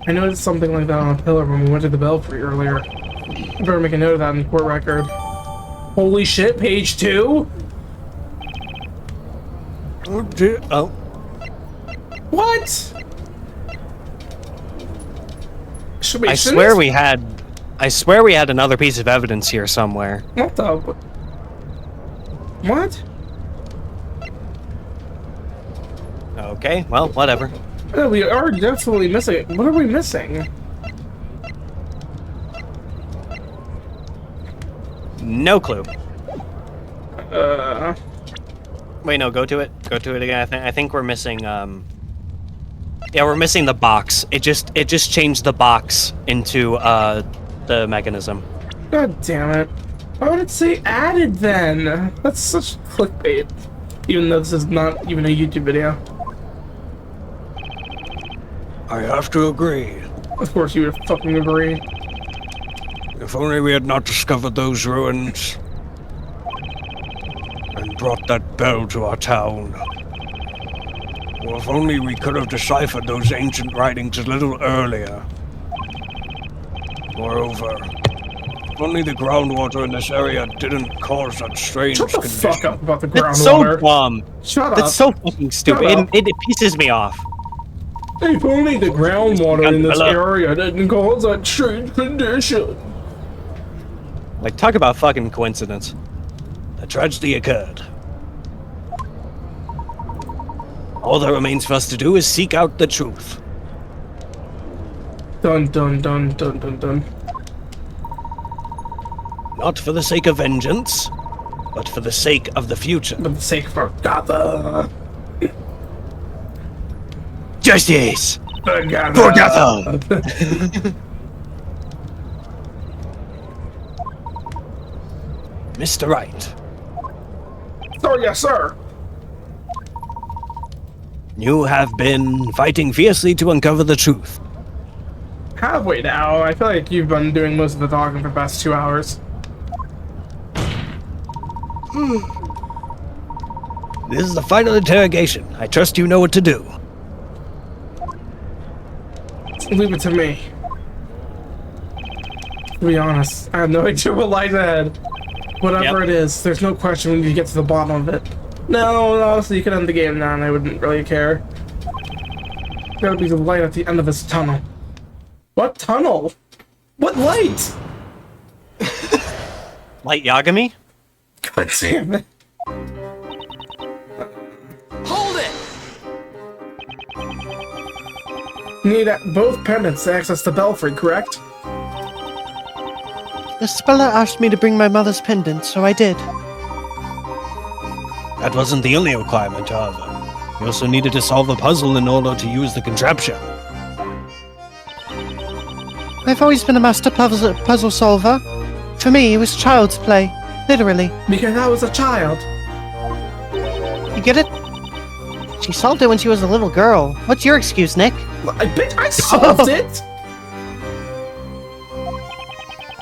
A: I noticed something like that on a pillar when we went to the belfry earlier. I better make a note of that in the court record. Holy shit, page 2?
B: Oh dear. Oh.
A: What?
D: I swear we had another piece of evidence here somewhere.
A: What the? What?
D: Okay, well, whatever.
A: Oh, we are definitely missing. What are we missing?
D: No clue.
A: Uh.
D: Wait, no, go to it. Go to it again. I think we're missing. Yeah, we're missing the box. It just changed the box into the mechanism.
A: God damn it! Why would it say added then? That's such clickbait. Even though this is not even a YouTube video.
B: I have to agree.
A: Of course you would fucking agree.
B: If only we had not discovered those ruins and brought that bell to our town. Or if only we could have deciphered those ancient writings a little earlier. Moreover, if only the groundwater in this area didn't cause that strange
A: Shut the
B: condition.
A: fuck up about the
D: That's so
A: groundwater.
D: dumb.
A: Shut up.
D: That's so fucking stupid.
A: Shut up.
D: It pisses me off.
A: If only the groundwater in this
D: Hello.
A: area didn't cause that strange condition.
D: Like, talk about fucking coincidence.
B: A tragedy occurred. All that remains for us to do is seek out the truth.
A: Dun dun dun dun dun dun.
B: Not for the sake of vengeance, but for the sake of the future.
A: For the sake of our Gatha.
B: Justice!
A: For Gatha.
B: For Gatha! Mr. Wright,
A: Oh, yes, sir.
B: you have been fighting fiercely to uncover the truth.
A: Have we now? I feel like you've been doing most of the talking for the past 2 hours.
B: This is the final interrogation. I trust you know what to do.
A: Leave it to me. To be honest, I have no idea what lies ahead. Whatever it is, there's no question we need to get to the bottom of it. No, honestly, you could end the game now and I wouldn't really care. Gotta be the light at the end of this tunnel. What tunnel? What light?
D: Light Yagami?
A: God damn it.
C: Hold it!
A: Need both pendants to access the belfry, correct?
E: The speller asked me to bring my mother's pendant, so I did.
B: That wasn't the only requirement, however. You also needed to solve a puzzle in order to use the contraption.
E: I've always been a master puzzle solver. For me, it was child's play. Literally.
A: Because I was a child.
E: You get it? She solved it when she was a little girl. What's your excuse, Nick?
A: I solved it!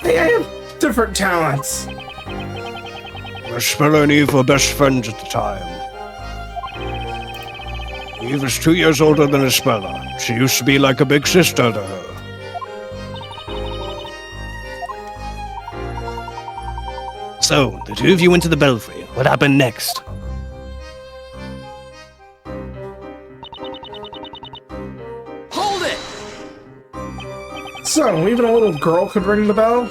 A: Hey, I have different talents.
B: Spella and Eve were best friends at the time. Eve is 2 years older than Spella. She used to be like a big sister to her.
D: So, the two of you went to the belfry. What happened next?
C: Hold it!
A: So, even a little girl could ring the bell?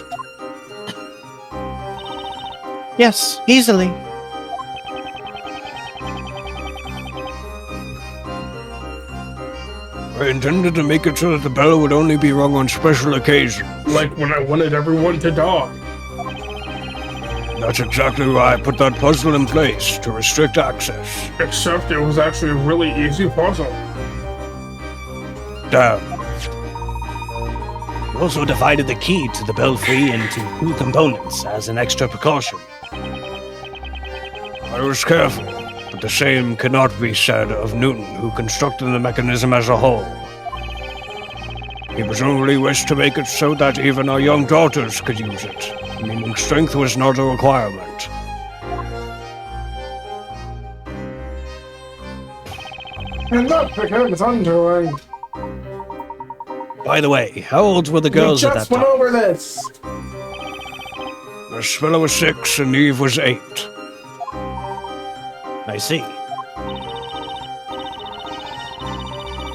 E: Yes, easily.
B: I intended to make it so that the bell would only be rung on special occasions.
A: Like when I wanted everyone to die.
B: That's exactly why I put that puzzle in place, to restrict access.
A: Except it was actually a really easy puzzle.
B: Damn.
D: You also divided the key to the belfry into 2 components as an extra precaution.
B: I was careful, but the same cannot be said of Newton, who constructed the mechanism as a whole. He presumably wished to make it so that even our young daughters could use it, meaning strength was not a requirement.
A: And that became its undoing.
D: By the way, how old were the girls
A: We
D: at
A: just
D: that
A: went
D: time?
A: over this.
B: Spella was 6 and Eve was 8.
D: I see.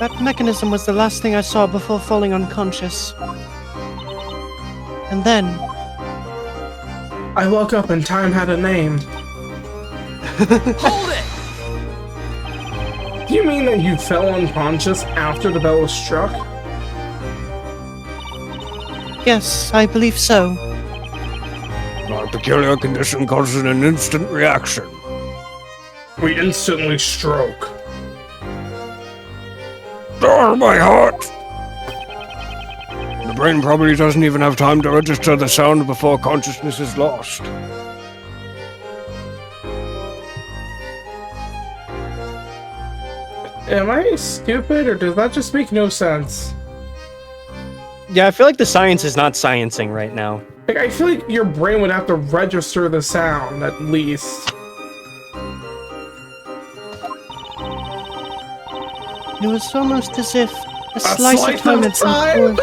E: That mechanism was the last thing I saw before falling unconscious. And then,
A: I woke up and time had a name.
C: Hold it!
A: Do you mean that you fell unconscious after the bell was struck?
E: yes, I believe so.
B: Our peculiar condition causes an instant reaction.
A: We instantly stroke.
B: Oh, my heart! The brain probably doesn't even have time to register the sound before consciousness is lost.
A: Am I stupid, or does that just make no sense?
D: Yeah, I feel like the science is not sciencing right now.
A: Like, I feel like your brain would have to register the sound, at least.
E: It was almost as if a
A: slice
E: slice of time
A: of time?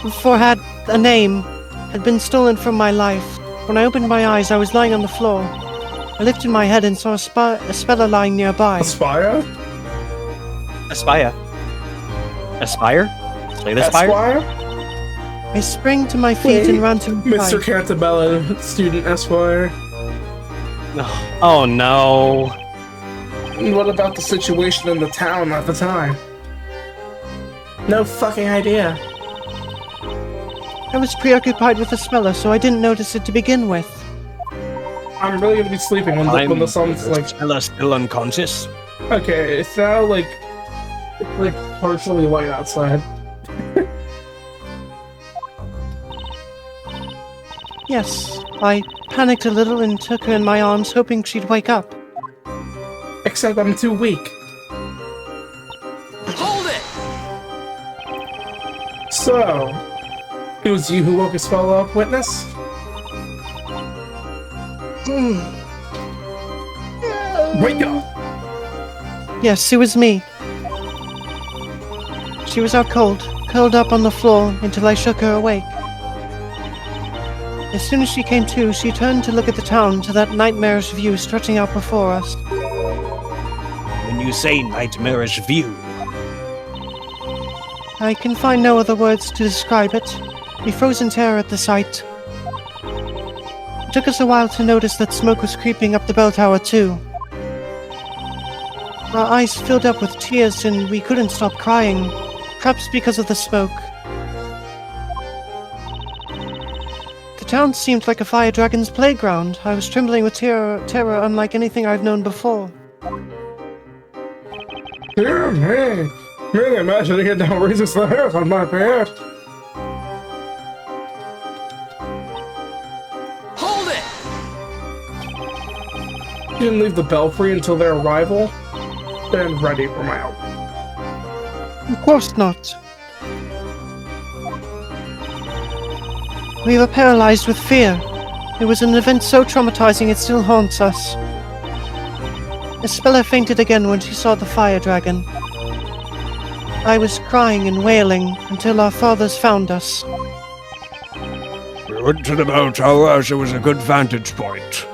E: before had a name had been stolen from my life. When I opened my eyes, I was lying on the floor. I lifted my head and saw a Spella lying nearby.
A: Aspire?
D: Aspire. Aspire? Slay the spire?
A: Esquire?
E: I sprang to my feet and ran to
A: Mr.
E: reply.
A: Cantabella, student Esquire.
D: Oh no.
A: And what about the situation in the town at the time? No fucking idea.
E: I was preoccupied with the Spella, so I didn't notice it to begin with.
A: I'm really gonna be sleeping when the sun's like...
B: Spella still unconscious?
A: Okay, it's now like... It's like partially light outside.
E: Yes, I panicked a little and took her in my arms, hoping she'd wake up.
A: Except I'm too weak.
C: Hold it!
A: So... It was you who woke Aspella up, witness? Wake up!
E: Yes, it was me. She was out cold, curled up on the floor until I shook her awake. As soon as she came to, she turned to look at the town, to that nightmarish view stretching out before us.
B: When you say nightmarish view,
E: I can find no other words to describe it. We froze in terror at the sight. It took us a while to notice that smoke was creeping up the bell tower too. Our eyes filled up with tears and we couldn't stop crying, perhaps because of the smoke. The town seemed like a fire dragon's playground. I was trembling with terror unlike anything I've known before.
A: Dear me! Really imagining it now raises the hairs on my beard.
C: Hold it!
A: You didn't leave the belfry until their arrival? stand ready for my help.
E: Of course not. We were paralyzed with fear. It was an event so traumatizing it still haunts us. Isabella fainted again when she saw the fire dragon. I was crying and wailing until our fathers found us.
B: We went to the bell tower as it was a good vantage point.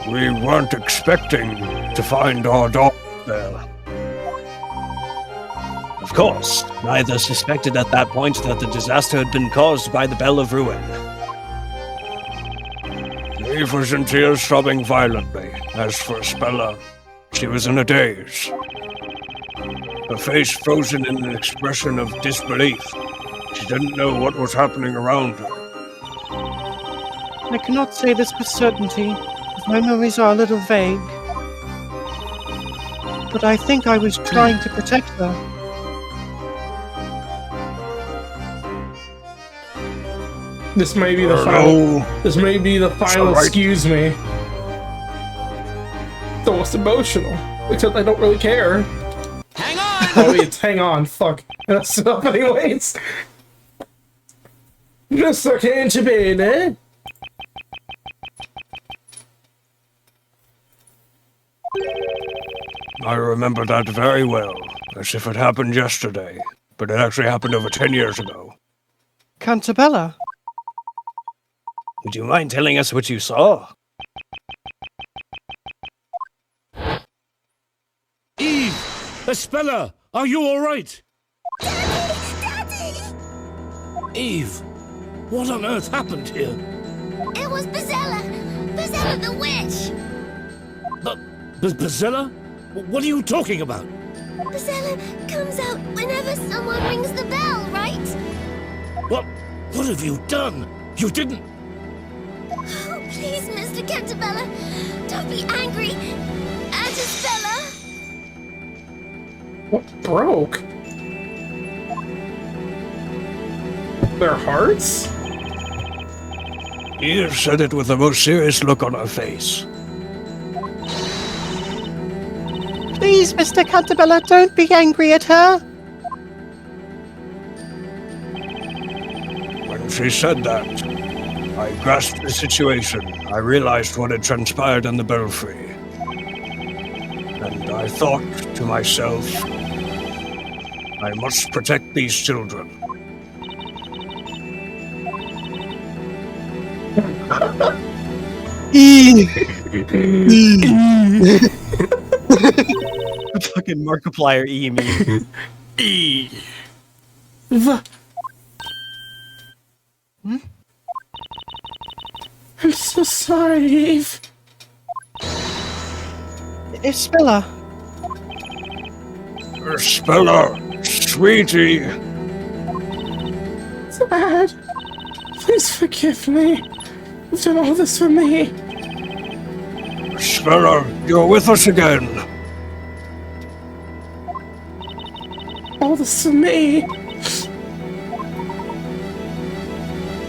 B: We weren't expecting to find our daughter there. Of course, neither suspected at that point that the disaster had been caused by the Bell of Ruin. Eve was in tears, sobbing violently. As for Isabella, she was in a daze. Her face frozen in an expression of disbelief. She didn't know what was happening around her.
E: I cannot say this with certainty, as my memories are a little vague. But I think I was trying to protect her.
A: This may be the
B: Hello?
A: final. This may be the final.
B: Wright.
A: Excuse me. It's almost emotional, except I don't really care.
C: Hang on!
A: Oh, it's hang on. Fuck. That's enough, anyways. Just a can't be, eh?
B: I remember that very well, as if it happened yesterday, but it actually happened over 10 years ago.
E: Cantabella?
B: Would you mind telling us what you saw?
G: Eve! Espella! Are you alright?
F: Daddy!
G: Eve! What on earth happened here?
F: It was Bezella! Bezella the witch!
G: Bazilla? What are you talking about?
F: Bezella comes out whenever someone rings the bell, right?
G: What have you done? You didn't...
F: Oh, please, Mr. Cantabella, don't be angry. Aunt Isabella.
A: What broke? Their hearts?
B: Eve said it with the most serious look on her face.
E: Please, Mr. Cantabella, don't be angry at her.
B: When she said that, I grasped the situation. I realized what had transpired in the belfry. And I thought to myself, I must protect these children.
D: Fucking Markiplier E me.
A: I'm so sorry, Eve.
E: Isabella.
B: Spella, sweetie.
A: Dad, please forgive me. You've done all this for me.
B: Spella, you're with us again.
A: All this for me.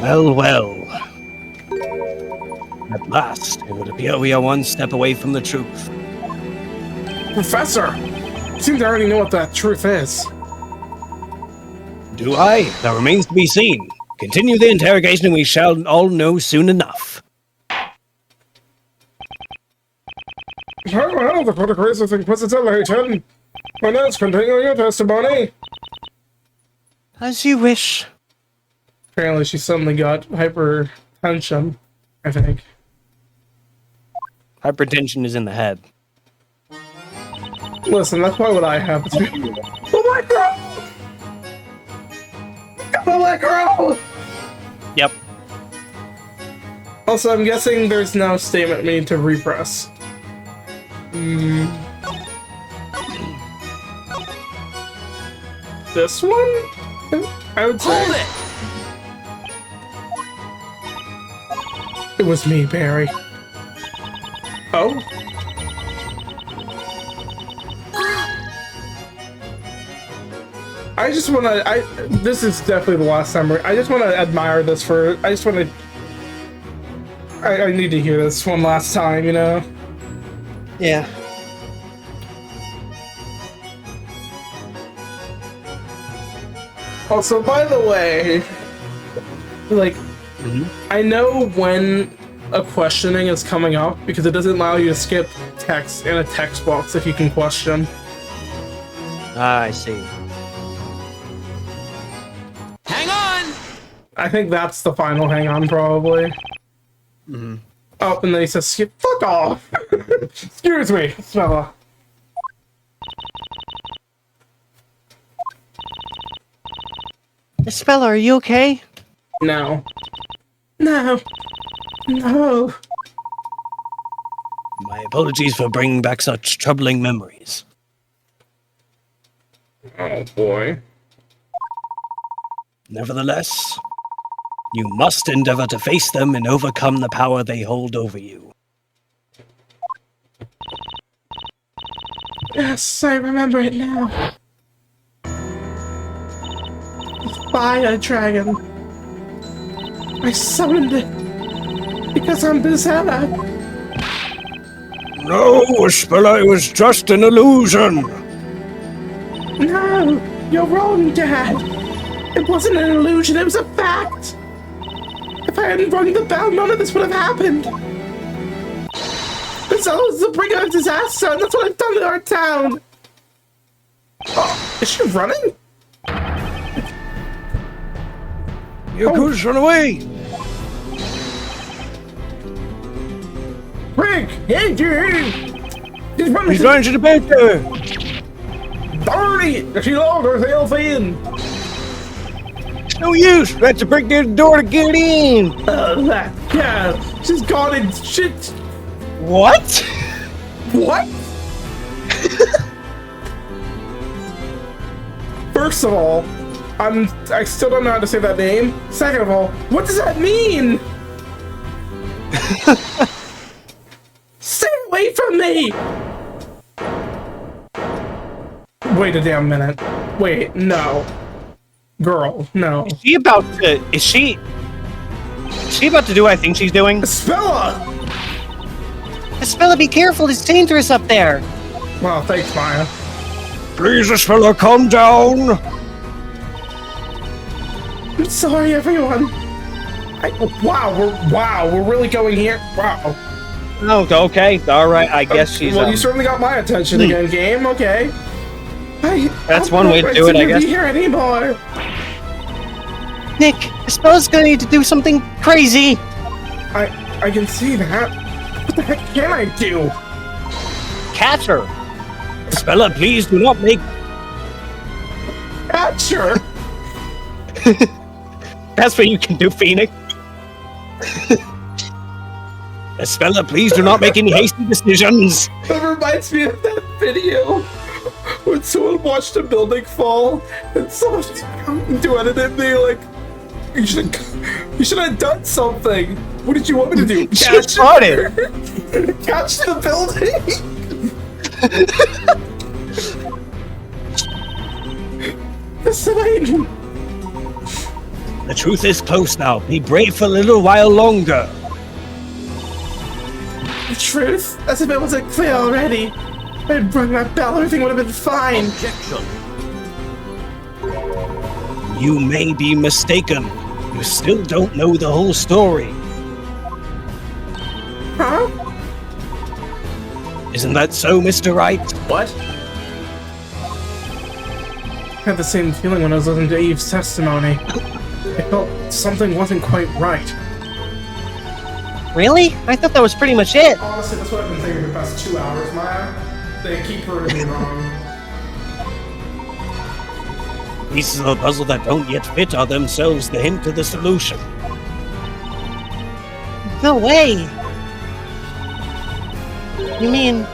B: Well, well. At last, it would appear we are one step away from the truth.
A: Professor, I seem to already know what that truth is.
B: Do I? That remains to be seen. Continue the interrogation and we shall all know soon enough.
A: Well, the Phoenixwright of Inquisitor Layton. Well, let's continue your testimony.
E: As you wish.
A: Apparently she suddenly got hypertension, I think.
D: Hypertension is in the head.
A: Listen, that's probably what I have too. Oh my god! Oh my god!
D: Yep.
A: Also, I'm guessing there's no statement we need to repress. This one? I would say.
C: Hold it!
A: It was me, Barry. Oh? I just want to. This is definitely the last time. I just want to admire this for. I just want to. I need to hear this one last time, you know?
E: Yeah.
A: Also, by the way, like, I know when a questioning is coming up because it doesn't allow you to skip text in a text box if you can question.
D: Ah, I see.
C: Hang on!
A: I think that's the final hang on, probably. Oh, and then he says, skip, fuck off! Excuse me, fella.
E: Isabella, are you okay?
A: No. No. No.
B: My apologies for bringing back such troubling memories.
A: Oh, boy.
B: Nevertheless, you must endeavor to face them and overcome the power they hold over you.
A: Yes, I remember it now. Fire dragon. I summoned it because I'm Bizarre.
B: No, Spilla, it was just an illusion.
A: No, you're wrong, Dad. It wasn't an illusion, it was a fact. If I hadn't rung the bell, none of this would have happened. Bizarre was the bringer of disaster, and that's what I've done in our town. Oh, is she running?
B: Yakuza, run away!
A: Rick! Hey, dude! He's running!
B: He's running to the bed there!
A: Darn it! She locked herself in!
B: No use! We have to break down the door to get in!
A: That cat! She's gone in shit!
B: What?
A: What? First of all, I still don't know how to say that name. Second of all, what does that mean? Stay away from me! Wait a damn minute. Wait, no. Girl, no.
D: Is she about to? Is she about to do what I think she's doing?
A: Spella!
E: Isabella, be careful, it's dangerous up there.
A: Well, thanks, Maya.
B: Please, Spilla, calm down!
A: I'm sorry, everyone. Wow, we're really going here. Wow.
D: Oh, okay, all right. I guess she's.
A: Well, you certainly got my attention again, game. Okay.
D: That's one way to do it, I guess.
A: Be here anymore.
E: Nick, Isabella's gonna need to do something crazy.
A: I can see that. What the heck can I do?
D: Catch her.
B: Spilla, please do not make...
A: Catch her.
D: That's what you can do, Phoenix.
B: Spilla, please do not make any hasty decisions.
A: That reminds me of that video when someone watched a building fall and someone to edit it, they like, you should have done something. What did you want me to do? Catch
D: it.
A: Catch the building. Layton.
B: The truth is close now. Be brave for a little while longer.
A: The truth? As if it wasn't clear already. If I'd rung that bell, everything would have been fine.
G: Objection.
B: You may be mistaken. You still don't know the whole story.
A: Huh?
B: Isn't that so, Mr. Wright?
A: What? I had the same feeling when I was listening to Eve's testimony. I felt something wasn't quite right.
E: Really? I thought that was pretty much it.
A: Honestly, that's what I've been thinking the past 2 hours, Maya. They keep proving me wrong.
B: Pieces of the puzzle that don't yet fit are themselves the hint to the solution.
E: No way. You mean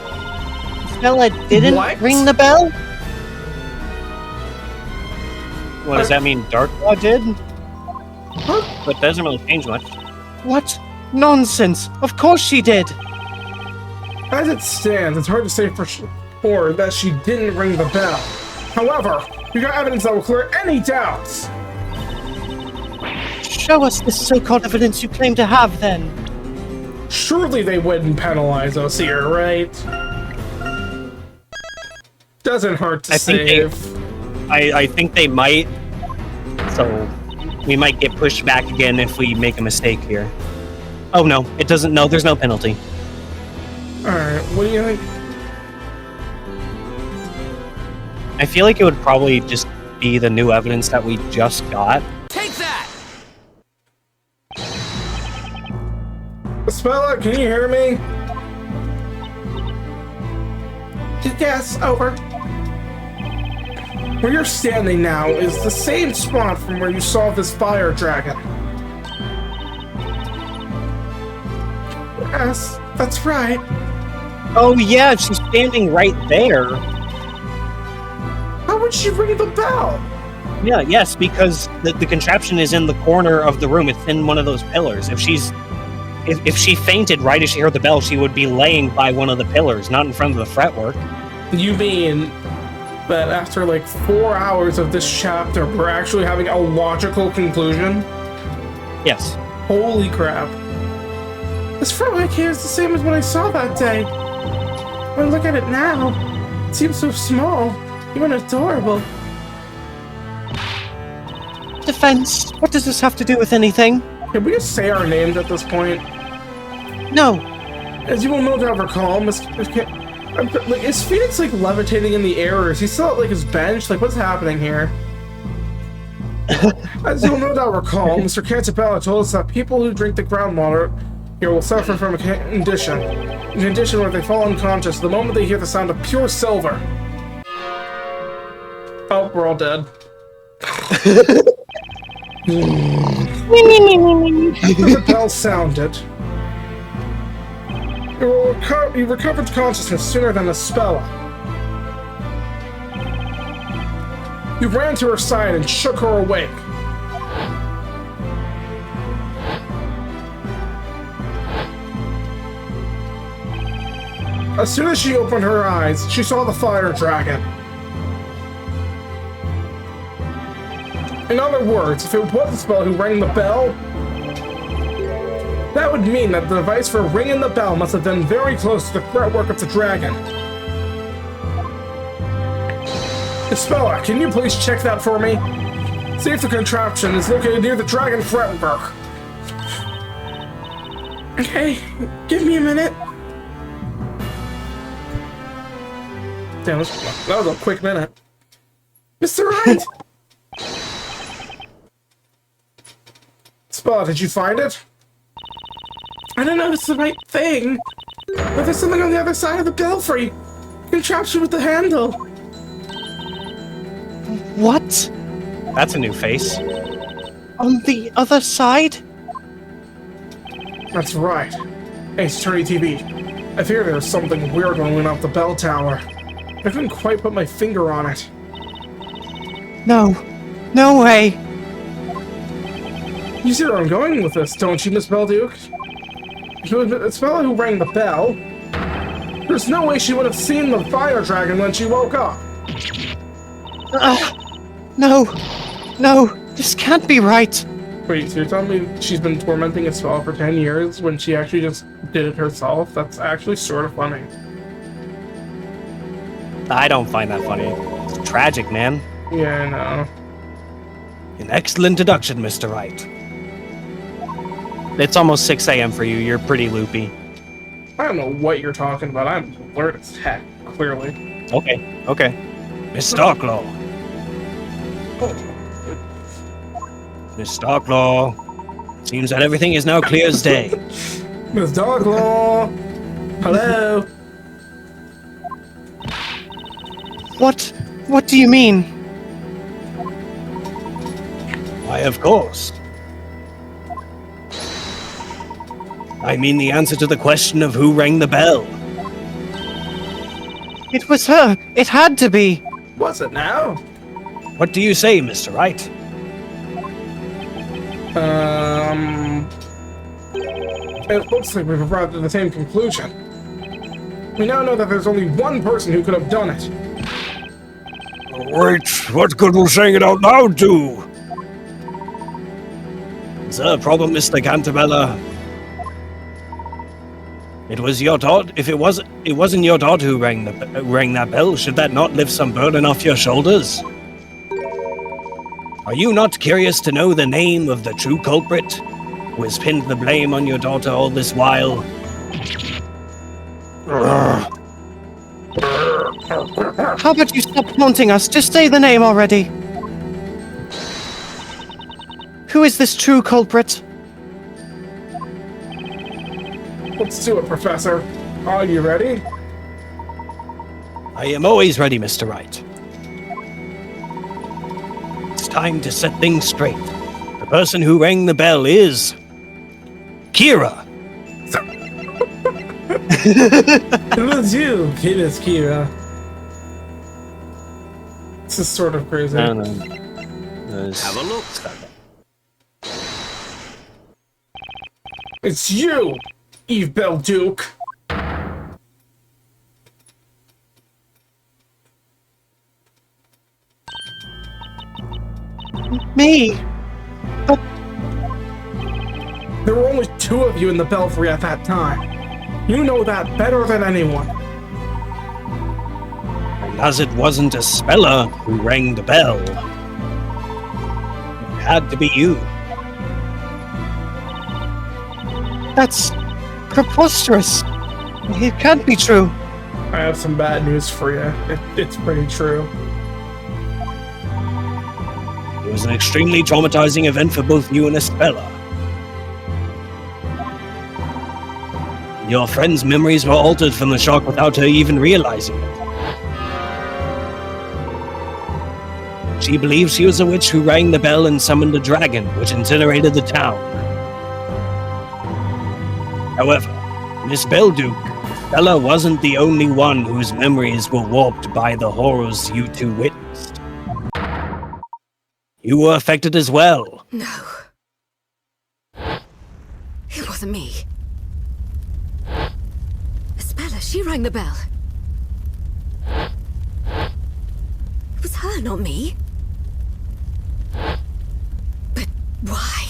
E: Isabella didn't
A: What?
E: ring the bell?
D: What does that mean? Darklaw did?
A: Huh?
D: But it doesn't really change much.
E: What? Nonsense! Of course she did!
A: As it stands, it's hard to say for sure that she didn't ring the bell. However, we got evidence that will clear any doubts.
E: Show us this so-called evidence you claim to have, then.
A: Surely they wouldn't penalize us here, right? Doesn't hurt to
D: I think
A: save.
D: I think they might, So we might get pushed back again if we make a mistake here. Oh no, it doesn't. No, there's no penalty.
A: Alright, what do you think?
D: I feel like it would probably just be the new evidence that we just got.
C: Take that!
A: Spella, can you hear me? Yes, over. Where you're standing now is the same spot from where you saw this fire dragon. Yes, that's right.
D: Oh yeah, she's standing right there.
A: How would she ring the bell?
D: Yeah, yes, because the contraption is in the corner of the room. It's in one of those pillars. If she fainted right as she heard the bell, she would be laying by one of the pillars, not in front of the fretwork.
A: You mean that after like 4 hours of this chapter, we're actually having a logical conclusion?
D: Yes.
A: Holy crap. This fretwork here is the same as what I saw that day. When I look at it now, it seems so small, even adorable.
E: Defense, what does this have to do with anything?
A: Can we just say our names at this point?
E: No.
A: As you will no doubt recall, is Phoenix like levitating in the air, or is he still at like his bench? Like, what's happening here? As you will no doubt recall, Mr. Cantabella told us that people who drink the groundwater here will suffer from a condition where they fall unconscious the moment they hear the sound of pure silver. Oh, we're all dead. The bell sounded. You recovered consciousness sooner than Spella. You ran to her side and shook her awake. As soon as she opened her eyes, she saw the fire dragon. In other words, if it was Spella who rang the bell, that would mean that the device for ringing the bell must have been very close to the fretwork of the dragon. Spella, can you please check that for me? See if the contraption is located near the dragon fretwork. Okay, give me a minute. Damn, that was a quick minute. Mr. Wright! Spella, did you find it? I don't know if it's the right thing, but there's something on the other side of the belfry. Contraption with the handle.
E: What?
D: That's a new face.
E: On the other side?
A: That's right. Aceattorney TV. I fear there's something weird going on up the bell tower. I couldn't quite put my finger on it.
E: No. No way.
A: You see where I'm going with this, don't you, Miss Belduke? If it was Spella who rang the bell, there's no way she would have seen the fire dragon when she woke up.
E: No. No. This can't be right.
A: Wait, so you're telling me she's been tormenting Spella for 10 years when she actually just did it herself? That's actually sort of funny.
D: I don't find that funny. It's tragic, man.
A: Yeah, I know.
D: An excellent deduction, Mr. Wright. It's almost 6 a.m. for you. You're pretty loopy.
A: I don't know what you're talking about. I'm alert as heck, clearly.
D: Okay, okay. Miss Starklaw. Miss Starklaw. Seems that everything is now clear as day.
A: Miss Starklaw! Hello?
E: What do you mean?
B: Why, of course. I mean the answer to the question of who rang the bell.
E: It was her. It had to be.
A: Was it now?
B: What do you say, Mr. Wright?
A: It looks like we've arrived at the same conclusion. We now know that there's only one person who could have done it.
B: Wait, what good will saying it out loud do? Is there a problem, Mr. Cantabella? It was your daughter. If it wasn't your daughter who rang that bell, should that not lift some burden off your shoulders? Are you not curious to know the name of the true culprit who has pinned the blame on your daughter all this while?
E: How about you stop taunting us? Just say the name already. Who is this true culprit?
A: Let's do it, Professor. Are you ready?
B: I am always ready, Mr. Wright. It's time to set things straight. The person who rang the bell is... Kira!
A: It was you, Miss Kira. This is sort of crazy.
D: No.
C: Have a look.
A: It's you, Eve Belduke.
E: Me? But
A: There were only 2 of you in the belfry at that time. You know that better than anyone.
B: And as it wasn't a speller who rang the bell, it had to be you.
E: that's preposterous. It can't be true.
A: I have some bad news for you. It's pretty true.
B: It was an extremely traumatizing event for both you and Espella. Your friend's memories were altered from the shock without her even realizing it. She believes she was a witch who rang the bell and summoned a dragon, which incinerated the town. However, Miss Belduke, Bella wasn't the only one whose memories were warped by the horrors you two witnessed. You were affected as well.
H: No. It wasn't me. Espella, she rang the bell. It was her, not me. But why?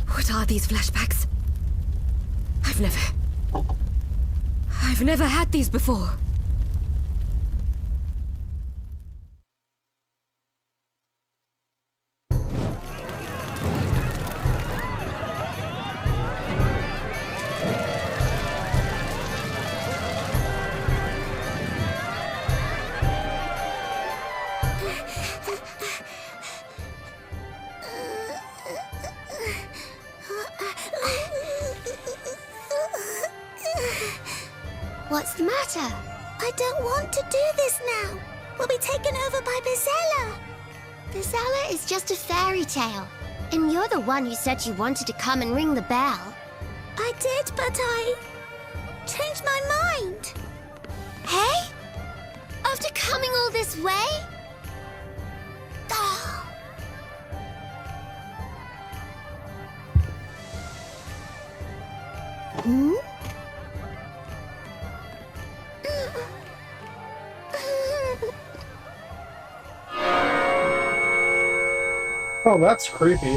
H: What are these flashbacks? I've never had these before.
F: What's the matter? I don't want to do this now. We'll be taken over by Bezella. Bezella is just a fairy tale. And you're the one who said you wanted to come and ring the bell. I did, but I changed my mind. Hey? After coming all this way? Oh. Hmm?
A: Oh, that's creepy.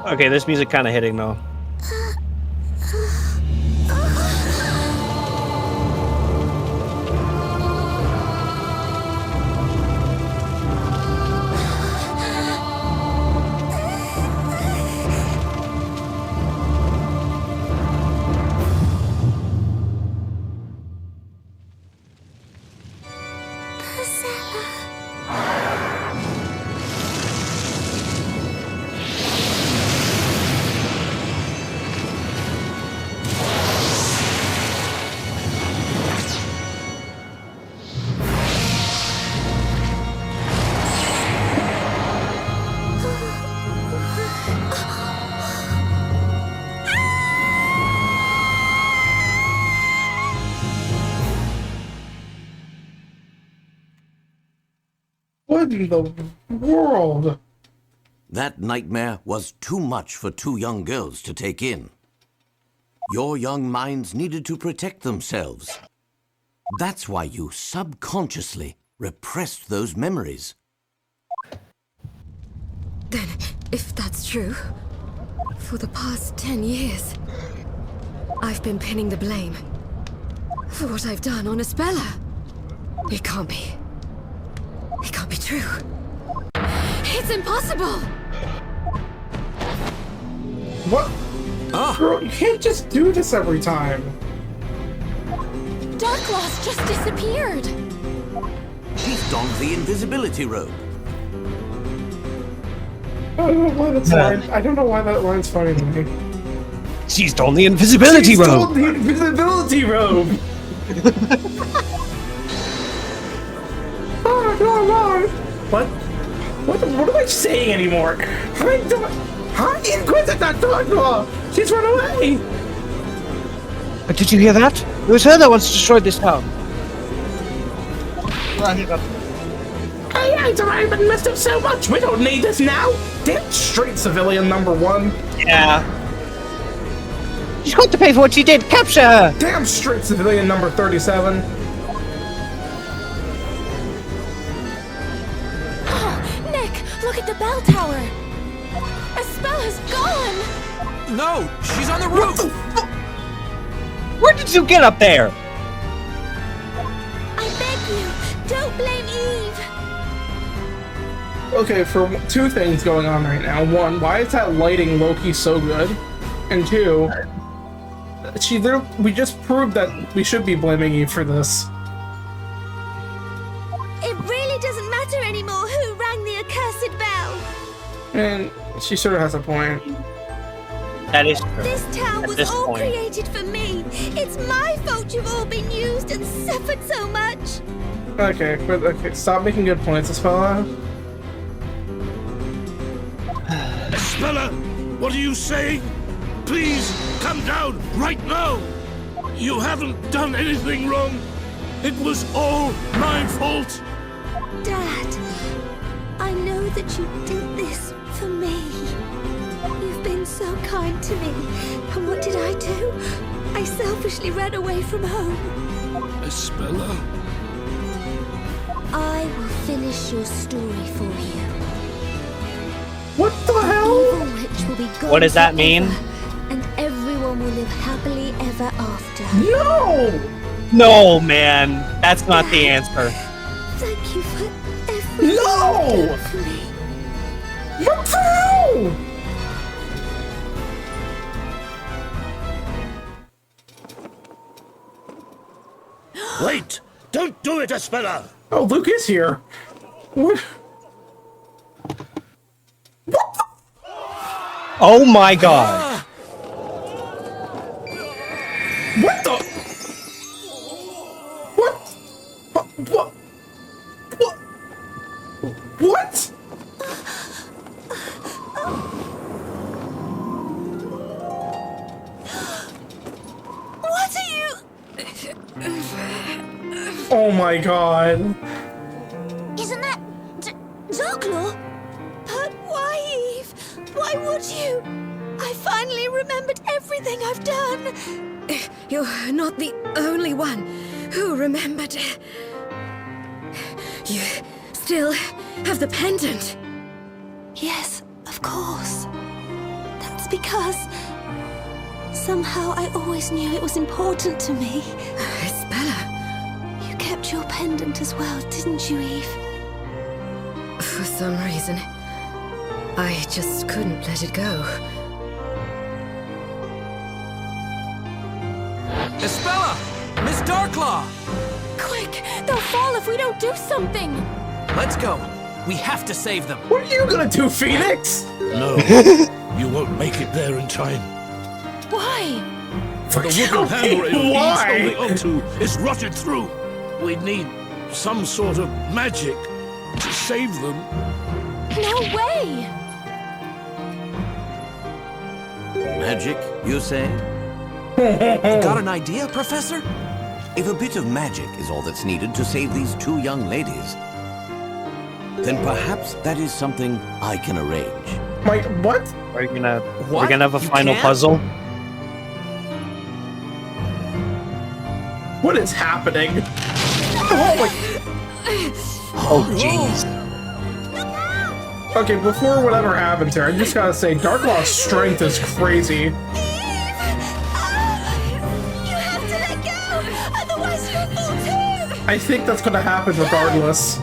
D: Okay, this music kind of hitting though.
A: What in the world?
I: That nightmare was too much for two young girls to take in. Your young minds needed to protect themselves. That's why you subconsciously repressed those memories.
H: Then, if that's true, for the past 10 years, I've been pinning the blame for what I've done on Espella. It can't be. It can't be true. It's impossible!
A: What? Girl, you can't just do this every time.
H: Darkloss just disappeared!
I: She's donned the invisibility robe.
A: I don't know why that's I don't know why that line's funny to me.
B: She's donned the invisibility robe.
A: Stole the invisibility robe. Oh, come on. What am I saying anymore? Hi, Inquisitor Darklaw! She's run away!
B: But did you hear that? It was her that once destroyed this town.
A: Hey, I've been messed up so much. We don't need this now. Damn straight civilian number 1.
B: Yeah. She's got to pay for what she did. Capture her.
A: Damn straight civilian number 37.
H: Nick, look at the bell tower! Espella's gone!
C: No, she's on the roof.
B: Where did you get up there?
F: I beg you, don't blame Eve.
A: Okay, for 2 things going on right now. 1, why is that lighting Loki so good? And 2, we just proved that we should be blaming Eve for this.
F: It really doesn't matter anymore who rang the accursed bell.
A: And she sort of has a point.
B: That is true.
F: This town was
B: this
F: all
B: point.
F: created for me. It's my fault you've all been used and suffered so much.
A: Okay, stop making good points, Espella.
J: Espella, what are you saying? Please, come down right now! You haven't done anything wrong. It was all my fault.
F: Dad, I know that you did this for me. You've been so kind to me. And what did I do? I selfishly ran away from home.
J: Espella?
F: I will finish your story for you.
A: What the hell?
F: Evil Witch will be gone
D: What does that mean?
F: forever, and everyone will live happily ever after.
A: No!
D: No, man. That's not the answer.
F: Thank you for everything
A: No!
F: you've done for me.
A: What the hell?
J: Wait! Don't do it, Espella!
A: Oh, Luke is here. What? What the?
B: Oh my god.
A: What the? What? What? What? What?
F: What are you?
A: Oh my god.
F: Isn't that Darklaw? But why, Eve? Why would you? I finally remembered everything I've done.
H: You're not the only one who remembered. You still have the pendant.
F: Yes, of course. That's because somehow I always knew it was important to me.
H: Espella,
F: You kept your pendant as well, didn't you, Eve?
H: for some reason, I just couldn't let it go.
C: Espella! Miss Darklaw!
H: Quick! They'll fall if we don't do something!
C: Let's go. We have to save them.
A: What are you gonna do, Phoenix?
J: No, you won't make it there in time.
H: Why?
J: The wooden handrail Eve's
A: Why?
J: holding onto is rotted through. We need some sort of magic to save them.
H: No way!
I: Magic, you say?
C: Got an idea, Professor?
I: If a bit of magic is all that's needed to save these two young ladies, Then perhaps that is something I can arrange.
A: My what?
D: We're gonna
C: What?
D: have a
C: You
D: final
C: can't?
D: puzzle.
A: What is happening? Oh my.
D: Oh jeez.
A: Okay, before whatever happens here, I just gotta say, Darklaw's strength is crazy.
F: You have to let go, otherwise you'll fall too.
A: I think that's gonna happen regardless.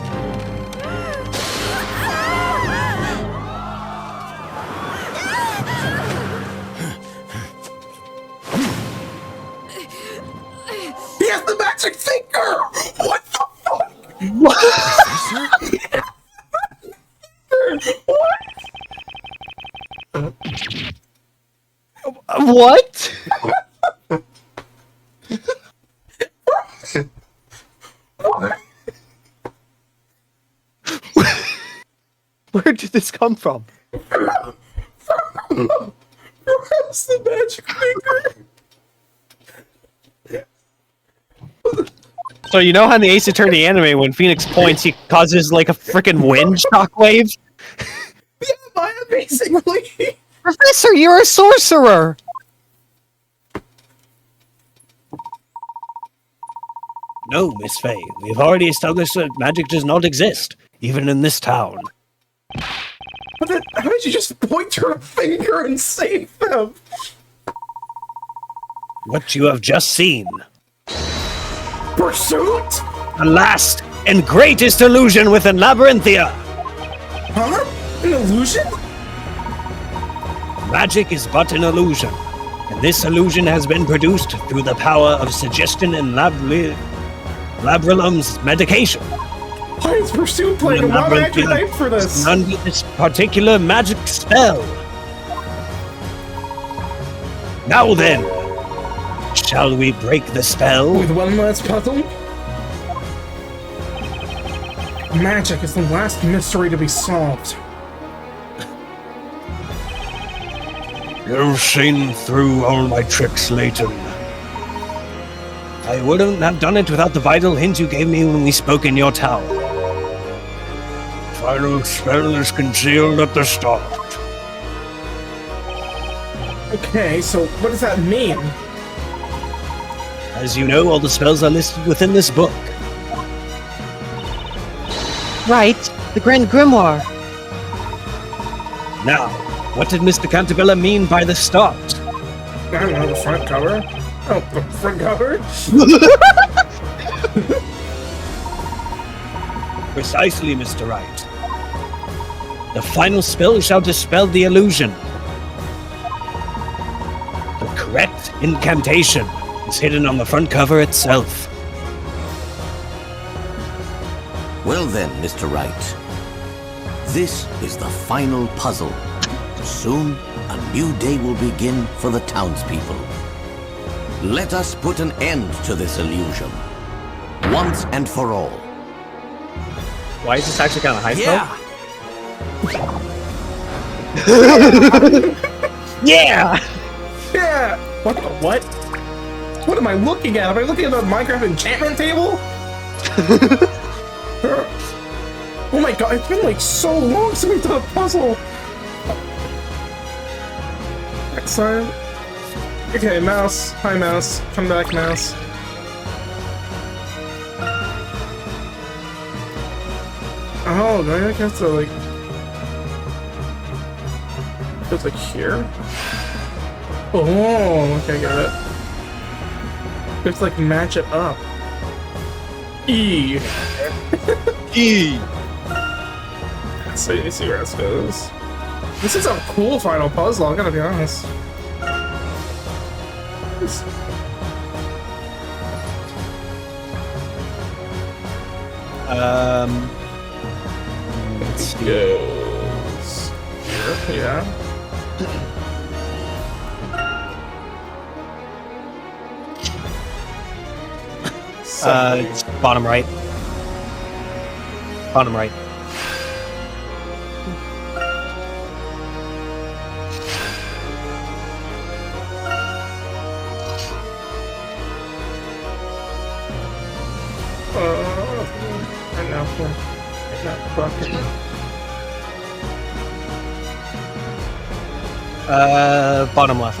A: He has the magic finger! What the fuck?
D: What? Where did this come from?
A: Where's the magic finger?
D: So you know how in the aceattorney anime, when Phoenix points, he causes like a freaking wind shockwave?
A: Yeah, Maya, basically.
D: Professor, you're a sorcerer! No, Miss Faye. We've already established that magic does not exist, even in this town.
A: But then, how did you just point your finger and save them?
B: What you have just seen.
A: Pursuit?
B: The last and greatest illusion within Labyrinthia.
A: Huh? An illusion?
B: Magic is but an illusion, and this illusion has been produced through the power of suggestion and Labrillum's medication.
A: Why is Pursuit playing? Why am I actually hyped for this?
B: Under this particular magic spell. Now then, shall we break the spell?
A: With one last puzzle? Magic is the last mystery to be solved.
B: You've seen through all my tricks, Layton. I wouldn't have done it without the vital hint you gave me when we spoke in your tower. Final spell is concealed at the start.
A: Okay, so what does that mean?
B: As you know, all the spells are listed within this book.
E: Right, the Grand Grimoire.
B: Now, what did Mr. Cantabella mean by the start?
A: I don't know, the front cover? Oh, the front cover?
B: Precisely, Mr. Wright. The final spell shall dispel the illusion. The correct incantation is hidden on the front cover itself.
I: Well then, Mr. Wright. This is the final puzzle. Soon, a new day will begin for the townspeople. Let us put an end to this illusion. Once and for all.
D: Why is this actually kind of high
C: Yeah!
B: Yeah!
A: Yeah! What the what? What am I looking at? Am I looking at the Minecraft enchantment table? Oh my god, it's been like so long since we've done a puzzle! Excellent. Okay, mouse. Hi, mouse. Come back, mouse. Oh, do I have to, like... It's like here? Oh, okay, got it. We have to, like, match it up. E.
B: E!
A: So you see where this goes. This is a cool final puzzle, I gotta be honest.
B: Let's see.
A: Goes here, yeah.
D: It's bottom right. Bottom right.
A: Right now, No, fucking.
D: Bottom left.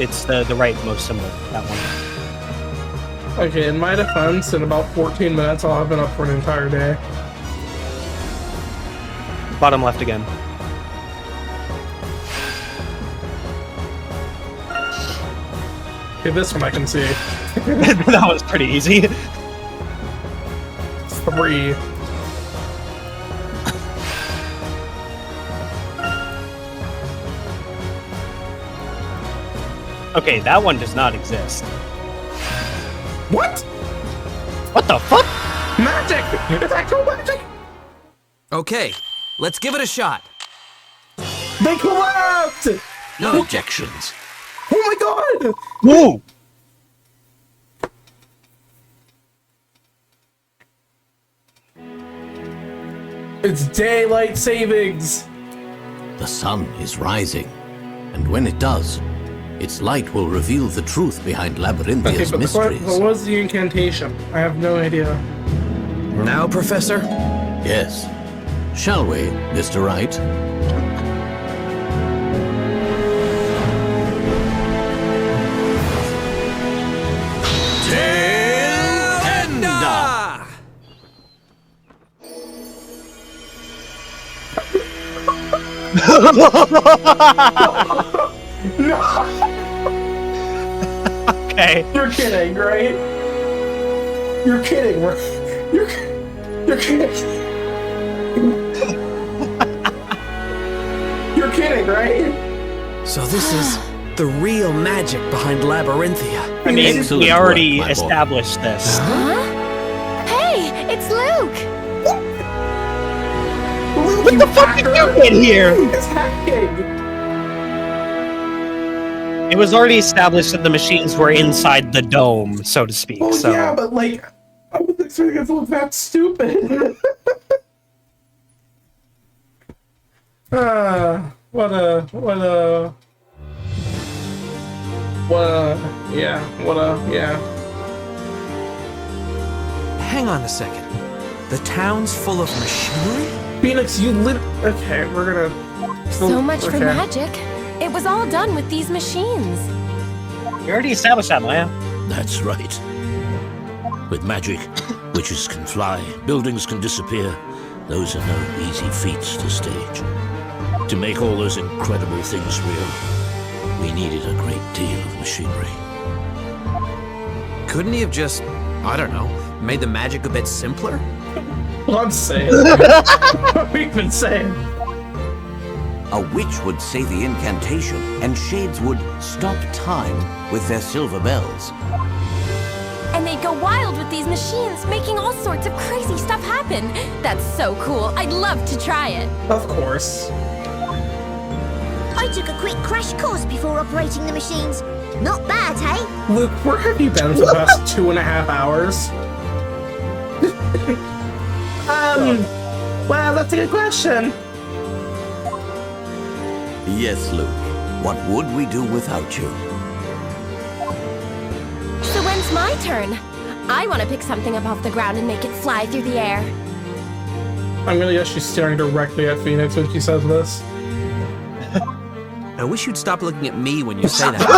D: It's the rightmost symbol, that one.
A: Okay, in my defense, in about 14 minutes, I'll have been up for an entire day.
D: Bottom left again.
A: Okay, this one I can see.
D: That was pretty easy.
A: 3.
D: Okay, that one does not exist.
A: What?
D: What the fuck?
A: Magic! It's actual magic!
C: Okay, let's give it a shot.
A: They collapsed!
I: No objections.
A: Oh my god!
D: Whoa!
A: It's daylight savings!
I: The sun is rising, and when it does, its light will reveal the truth behind Labyrinthia's
A: But
I: mysteries.
A: what was the incantation? I have no idea.
C: Now, Professor?
I: Yes. Shall we, Mr. Wright?
D: Okay.
A: You're kidding, right? You're kidding, right? You're kidding. You're kidding, right?
C: So this is the real magic behind Labyrinthia.
D: I mean,
I: Excellent
D: we already
I: work, my boy.
D: established this.
F: Huh? Hey, it's Luke!
D: What the fuck did you get here?
A: It's hacking!
D: It was already established that the machines were inside the dome, so to speak.
A: Oh
D: so
A: yeah, but like, I wasn't expecting it to look that stupid. Yeah.
C: Hang on a second. The town's full of machinery?
A: Phoenix, you okay, we're gonna...
H: So much for
A: okay.
H: magic. It was all done with these machines.
D: we already established that, Maya.
G: That's right. With magic, witches can fly, buildings can disappear. Those are no easy feats to stage. To make all those incredible things real, we needed a great deal of machinery.
C: Couldn't he have just, I don't know, made the magic a bit simpler?
A: What I'm saying. What we've been saying.
I: A witch would say the incantation, and shades would stop time with their silver bells.
H: And they'd go wild with these machines, making all sorts of crazy stuff happen. That's so cool. I'd love to try it.
A: Of course.
F: I took a quick crash course before operating the machines. Not bad, hey?
A: Luke, where have you been for the past 2.5 hours? Well, that's a good question.
I: Yes, Luke. What would we do without you?
H: So when's my turn? I want to pick something up off the ground and make it fly through the air.
A: I'm gonna guess she's staring directly at Phoenix when she says this.
C: I wish you'd stop looking at me when you say that.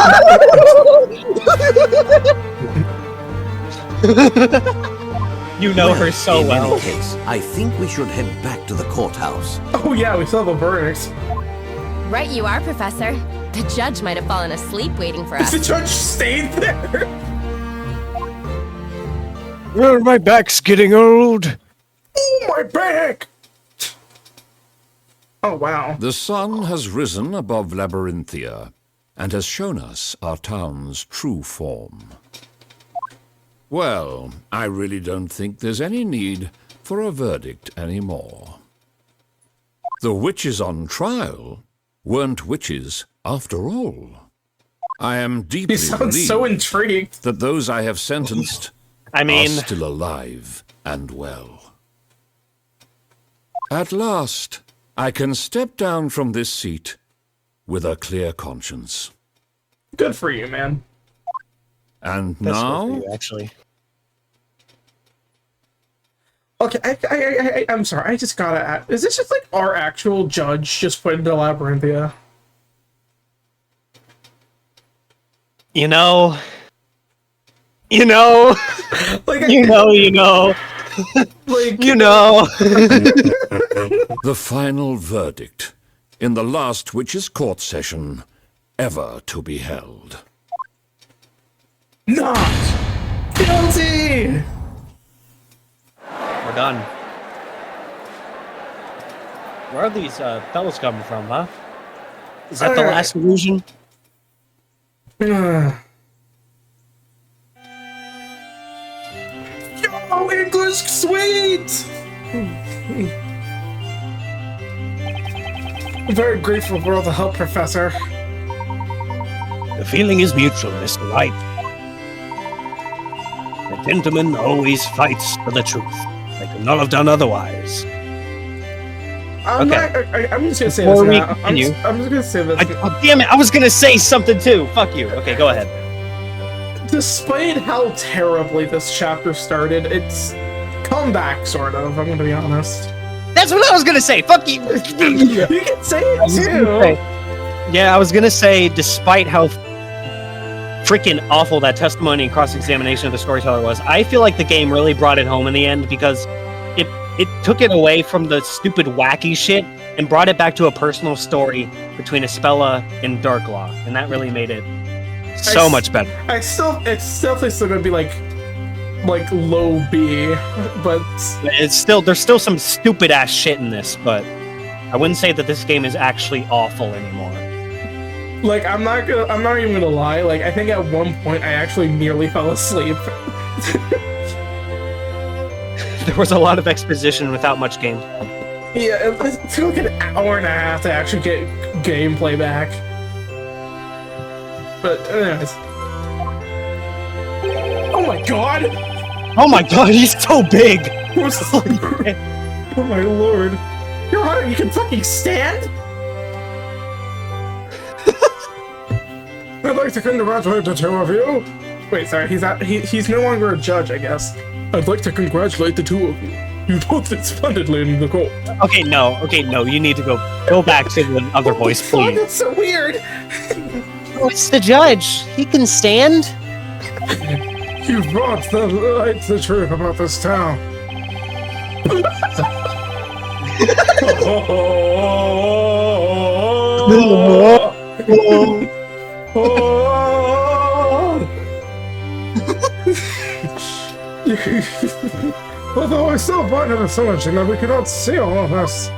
D: You know her so
I: In
D: well.
I: any case, I think we should head back to the courthouse.
A: Oh yeah, we still have a verdict.
H: Right you are, Professor. The judge might have fallen asleep waiting for us.
A: The judge stayed there.
B: Well, my back's getting old.
A: Oh, my back! Oh, wow.
J: The sun has risen above Labyrinthia and has shown us our town's true form. Well, I really don't think there's any need for a verdict anymore. The witches on trial weren't witches after all. I am deeply
A: He sounds
J: relieved
A: so intrigued.
J: that those I have sentenced
D: I mean,
J: are still alive and well. At last, I can step down from this seat with a clear conscience.
A: Good for you, man.
J: And
D: that's good for
J: now,
D: you, actually.
A: Okay, I'm sorry. I just gotta ask. Is this just like our actual judge just put into Labyrinthia?
D: You know. Like, you know.
A: Like,
D: You know.
J: The final verdict in the last witches' court session ever to be held.
A: not guilty.
D: We're done. Where are these fellas coming from, huh? Is that the last illusion?
A: Yo, English sweet! I'm very grateful for all the help, Professor.
B: The feeling is mutual, Mr. Wright. The gentleman always fights for the truth. They could not have done otherwise.
A: I'm just gonna say
D: Before
A: this
D: we
A: now.
D: continue-
A: I'm just gonna say this.
D: Oh, damn it! I was gonna say something too. Fuck you. Okay, go ahead.
A: Despite how terribly this chapter started, it's come back, sort of. I'm gonna be honest.
D: That's what I was gonna say. Fuck you.
A: You can say it too.
D: Yeah, I was gonna say, despite how freaking awful that testimony and cross-examination of the storyteller was, I feel like the game really brought it home in the end because it took it away from the stupid wacky shit and brought it back to a personal story between Espella and Darklaw, and that really made it so much better.
A: It's definitely still gonna be like low B, but
D: There's still some stupid ass shit in this, but I wouldn't say that this game is actually awful anymore.
A: like I'm not even gonna lie. Like I think at one point I actually nearly fell asleep.
D: There was a lot of exposition without much game.
A: Yeah, it took an hour and a half to actually get gameplay back. But anyways. Oh my god!
D: Oh my god, he's so big!
A: Oh my lord. Your Honor, you can fucking stand? I'd like to congratulate the two of you. Wait, sorry, he's no longer a judge, I guess. I'd like to congratulate the two of you. You both did splendidly in the court.
D: Okay, no, you need to go back to the other voice,
A: Oh,
D: please.
A: that's so weird!
E: Oh, it's the judge. He can stand.
A: You brought the light to the truth about this town. Although I still find it astonishing that we cannot see all of this.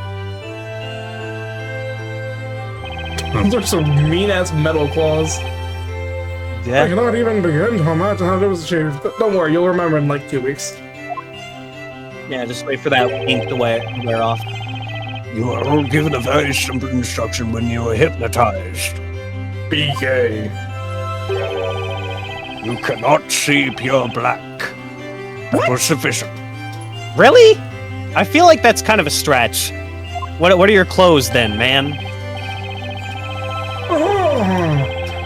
A: Those are some mean-ass metal claws. I
D: Yeah.
A: cannot even begin to imagine how it was achieved. Don't worry, you'll remember in like 2 weeks.
D: Yeah, just wait for that ink to wear off.
B: You are all given a very simple instruction when you are hypnotized.
A: BK.
B: You cannot see pure black. That was sufficient.
D: Really? I feel like that's kind of a stretch. What are your clothes then, man?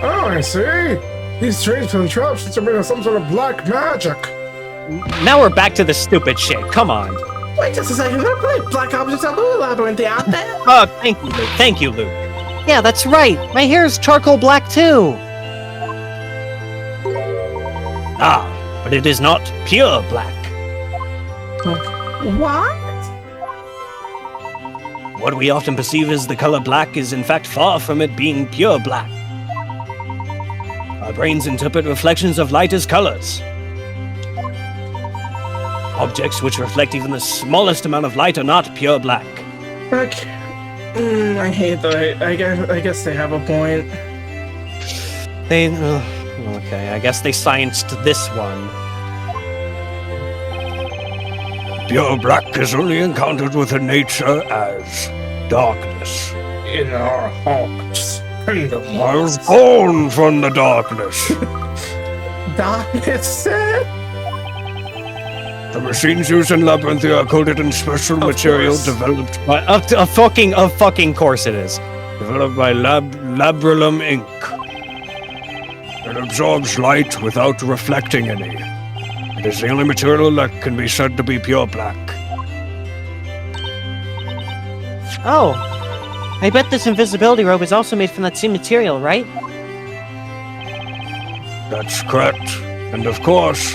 A: Oh, I see. These strange contraptions are made of some sort of black magic.
D: Now we're back to the stupid shit. Come on.
A: Wait just a second, there are plenty of black objects all over the labyrinth out there.
D: Oh, thank you, Luke. Thank you, Luke.
E: Yeah, that's right. My hair's charcoal black too.
B: Ah, but it is not pure black.
A: What?
B: What we often perceive as the color black is in fact far from it being pure black. Our brains interpret reflections of light as colors. Objects which reflect even the smallest amount of light are not pure black.
A: Okay. I hate that. I guess they have a point.
D: Okay, I guess they scienced this one.
B: Pure black is only encountered within nature as darkness.
A: In our hearts. Kingdom
B: I was born from the darkness.
A: Darkness, sir?
B: The machines used in Labyrinthia are coated in special material
A: course.
B: developed
D: But of fucking course it is.
B: by Labrillum ink. It absorbs light without reflecting any. It is the only material that can be said to be pure black.
E: Oh. I bet this invisibility robe is also made from that same material, right?
B: That's correct. And of course,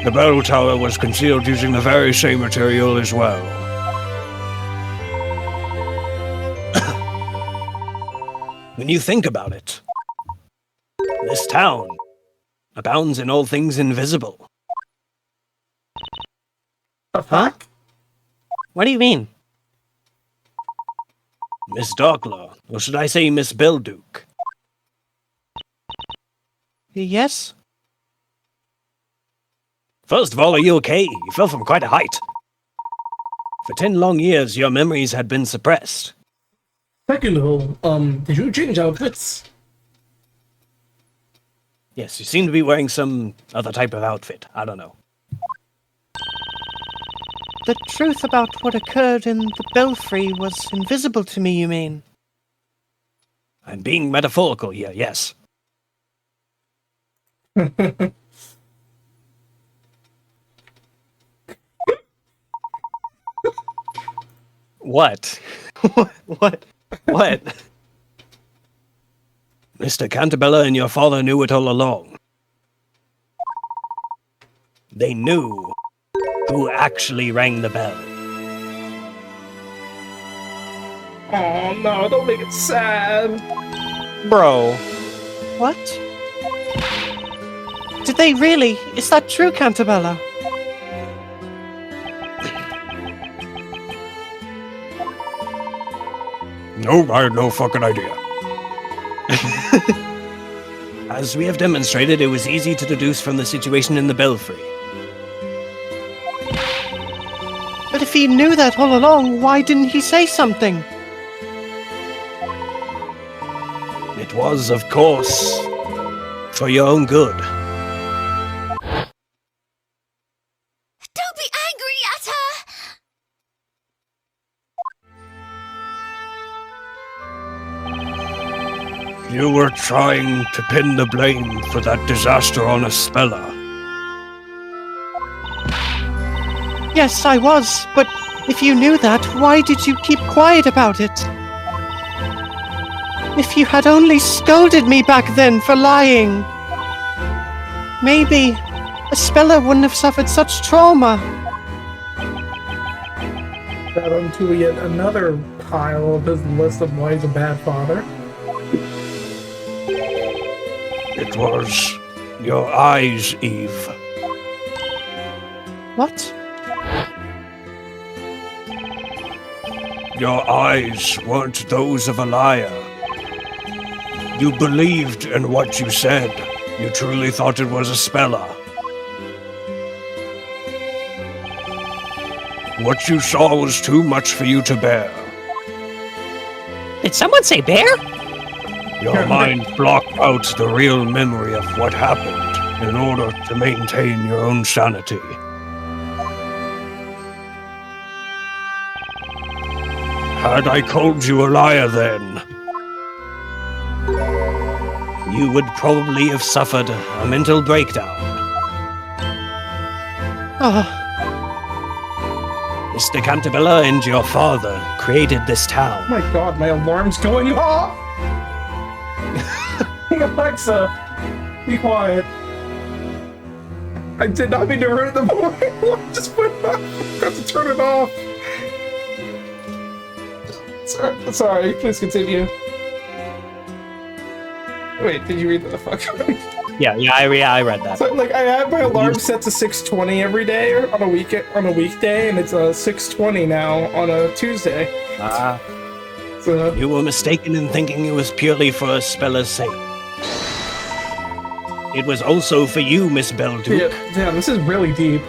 B: the bell tower was concealed using the very same material as well. When you think about it, this town abounds in all things invisible.
E: Huh? What do you mean?
B: Miss Darklaw, or should I say Miss Belduke?
E: Yes?
B: First of all, are you okay? You fell from quite a height. For 10 long years, your memories had been suppressed.
A: Second of all, did you change outfits?
B: Yes, you seem to be wearing some other type of outfit. I don't know.
E: The truth about what occurred in the belfry was invisible to me, you mean?
B: I'm being metaphorical here, yes.
D: What? What? What?
B: Mr. Cantabella and your father knew it all along. They knew who actually rang the bell.
A: Oh no, don't make it sad.
D: Bro.
E: What? Did they really? Is that true, Cantabella?
B: No, I had no fucking idea. As we have demonstrated, it was easy to deduce from the situation in the belfry.
E: But if he knew that all along, why didn't he say something?
B: It was, of course, for your own good.
F: Don't be angry at her!
B: You were trying to pin the blame for that disaster on a speller.
E: Yes, I was, but if you knew that, why did you keep quiet about it? If you had only scolded me back then for lying, maybe a speller wouldn't have suffered such trauma.
A: That onto yet another pile of his list of why he's a bad father.
B: It was your eyes, Eve.
E: What?
B: Your eyes weren't those of a liar. You believed in what you said. You truly thought it was a speller. What you saw was too much for you to bear.
D: Did someone say bear?
B: Your mind blocked out the real memory of what happened in order to maintain your own sanity. Had I called you a liar then, you would probably have suffered a mental breakdown. Mr. Cantabella and your father created this town.
A: Oh my god, my alarm's going off! Alexa, be quiet. I did not mean to hurt the boy. Just put it off. I got to turn it off. Sorry, please continue. Wait, did you read the fuck?
D: Yeah, I read that.
A: So, like, I have my alarm set to 6:20 every day on a weekday, and it's 6:20 now on a Tuesday. So
B: You were mistaken in thinking it was purely for a speller's sake. It was also for you, Miss Belduke.
A: yeah, this is really deep.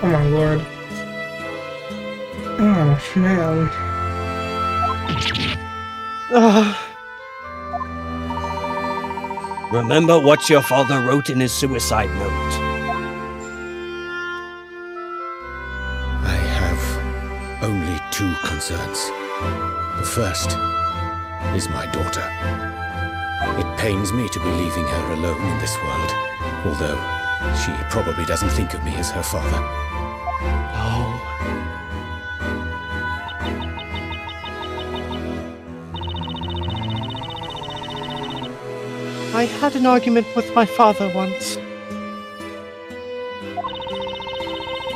A: Oh my lord. Oh man.
B: Remember what your father wrote in his suicide note.
K: I have only two concerns. The first is my daughter. It pains me to be leaving her alone in this world, although she probably doesn't think of me as her father.
E: I had an argument with my father once.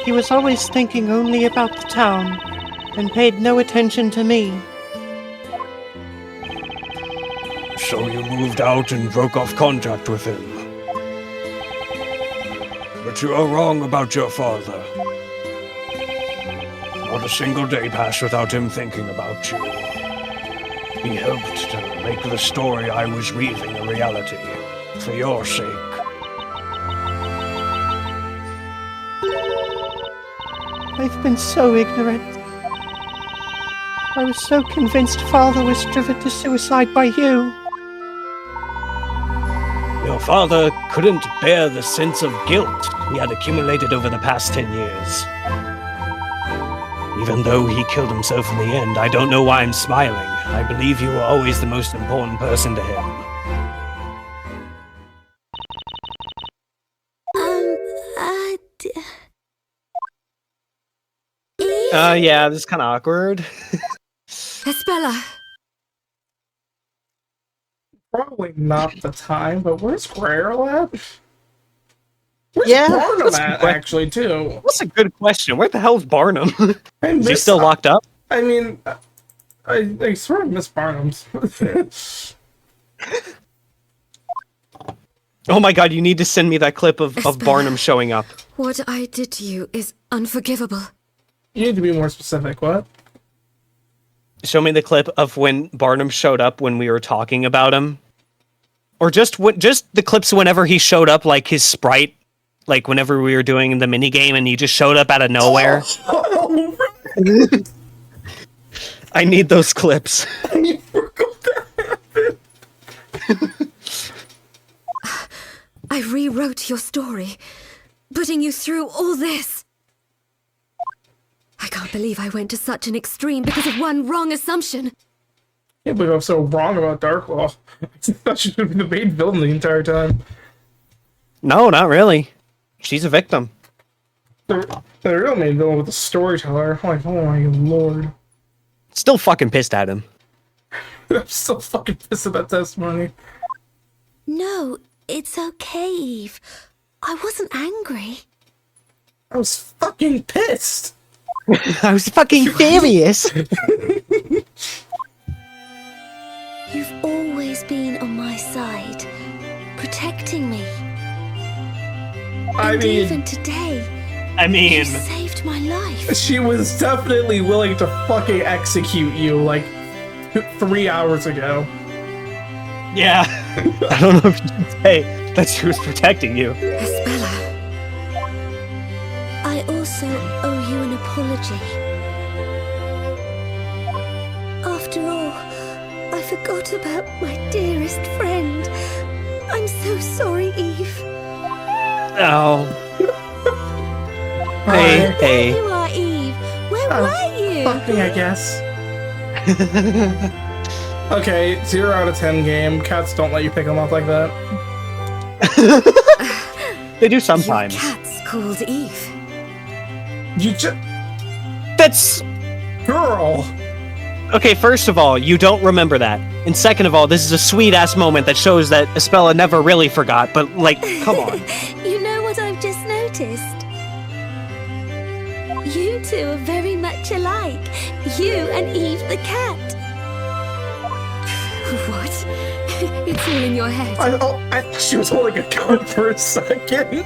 E: He was always thinking only about the town, and paid no attention to me.
B: So you moved out and broke off contact with him. But you are wrong about your father. Not a single day passed without him thinking about you. He helped to make the story I was weaving a reality, for your sake.
E: I've been so ignorant. I was so convinced Father was driven to suicide by you.
B: Your father couldn't bear the sense of guilt he had accumulated over the past 10 years. Even though he killed himself in the end, I don't know why I'm smiling. I believe you were always the most important person to him.
D: Yeah, this is kind of awkward.
H: Espella!
A: Probably not the time, but where's Grail at? Where's
D: Yeah,
A: Barnum
D: that's a
A: at,
D: good
A: actually, too?
D: That's a good question. Where the hell's Barnum?
A: I
D: Is he
A: miss-
D: still locked up?
A: I mean, I sort of miss Barnum's.
D: Oh my god, you need to send me that clip of Barnum showing up.
H: What I did to you is unforgivable.
A: You need to be more specific, what?
D: Show me the clip of when Barnum showed up when we were talking about him. Or just the clips whenever he showed up, like his sprite, like whenever we were doing the minigame and he just showed up out of nowhere.
A: Oh,
D: I need those clips.
A: I forgot that happened.
H: I rewrote your story, putting you through all this. I can't believe I went to such an extreme because of one wrong assumption.
A: I can't believe I'm so wrong about Darklaw. I thought she should be the main villain the entire time.
D: No, not really. She's a victim.
A: The real main villain was the storyteller. Like, oh my lord.
D: Still fucking pissed at him.
A: I'm still fucking pissed about testimony.
F: No, it's okay, Eve. I wasn't angry.
A: I was fucking pissed.
E: I was fucking furious.
F: You've always been on my side, protecting me.
A: I
F: And
A: mean,
F: even today,
D: I mean,
F: you saved my life.
A: she was definitely willing to fucking execute you like 3 hours ago.
D: yeah. I don't know if you can say that she was protecting you.
H: Espella,
F: I also owe you an apology. After all, I forgot about my dearest friend. I'm so sorry, Eve.
D: Oh.
A: Hey,
D: hey.
F: There you are, Eve. Where were you?
A: Fuck me, I guess. Okay, 0 out of 10 game. Cats don't let you pick them up like that.
D: They do
H: your
D: sometimes.
H: cat's called Eve.
A: You just...
D: That's...
A: Girl!
D: Okay, first of all, you don't remember that. And second of all, this is a sweet-ass moment that shows that Espella never really forgot, but, like, come on.
F: You know what I've just noticed? You two are very much alike. You and Eve the cat.
H: What? It's all in your head.
A: I thought she was holding a gun for a second.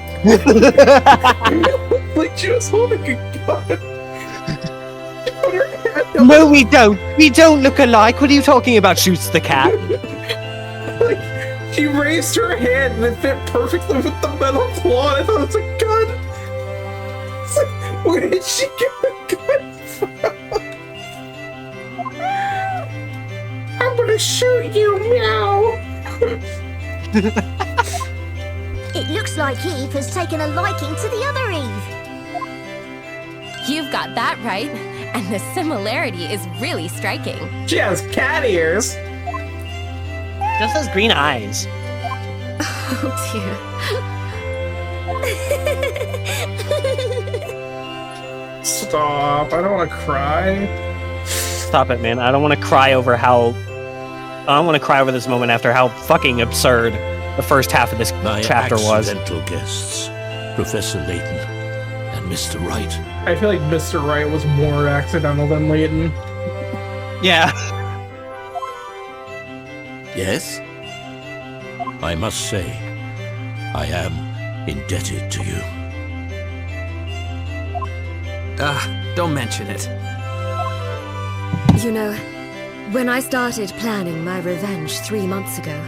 A: Like she was holding a gun. She put her hand up.
D: No, we don't. We don't look alike. What are you talking about, Shoots the cat?
A: Like, she raised her hand and it fit perfectly with the metal claw. I thought it was a gun. It's like, where did she get the gun from? I'm gonna shoot you, meow.
F: It looks like Eve has taken a liking to the other Eve.
L: You've got that right, and the similarity is really striking.
A: She has cat ears.
D: Just has green eyes.
H: Oh dear.
A: Stop. I don't want to cry.
D: Stop it, man. I don't want to cry over how... I don't want to cry over this moment after how fucking absurd the first half of this
G: My
D: chapter was.
G: accidental guests, Professor Layton and Mr. Wright.
A: I feel like Mr. Wright was more accidental than Layton.
D: Yeah.
I: Yes?
G: I must say, I am indebted to you.
C: Don't mention it.
H: You know, when I started planning my revenge 3 months ago,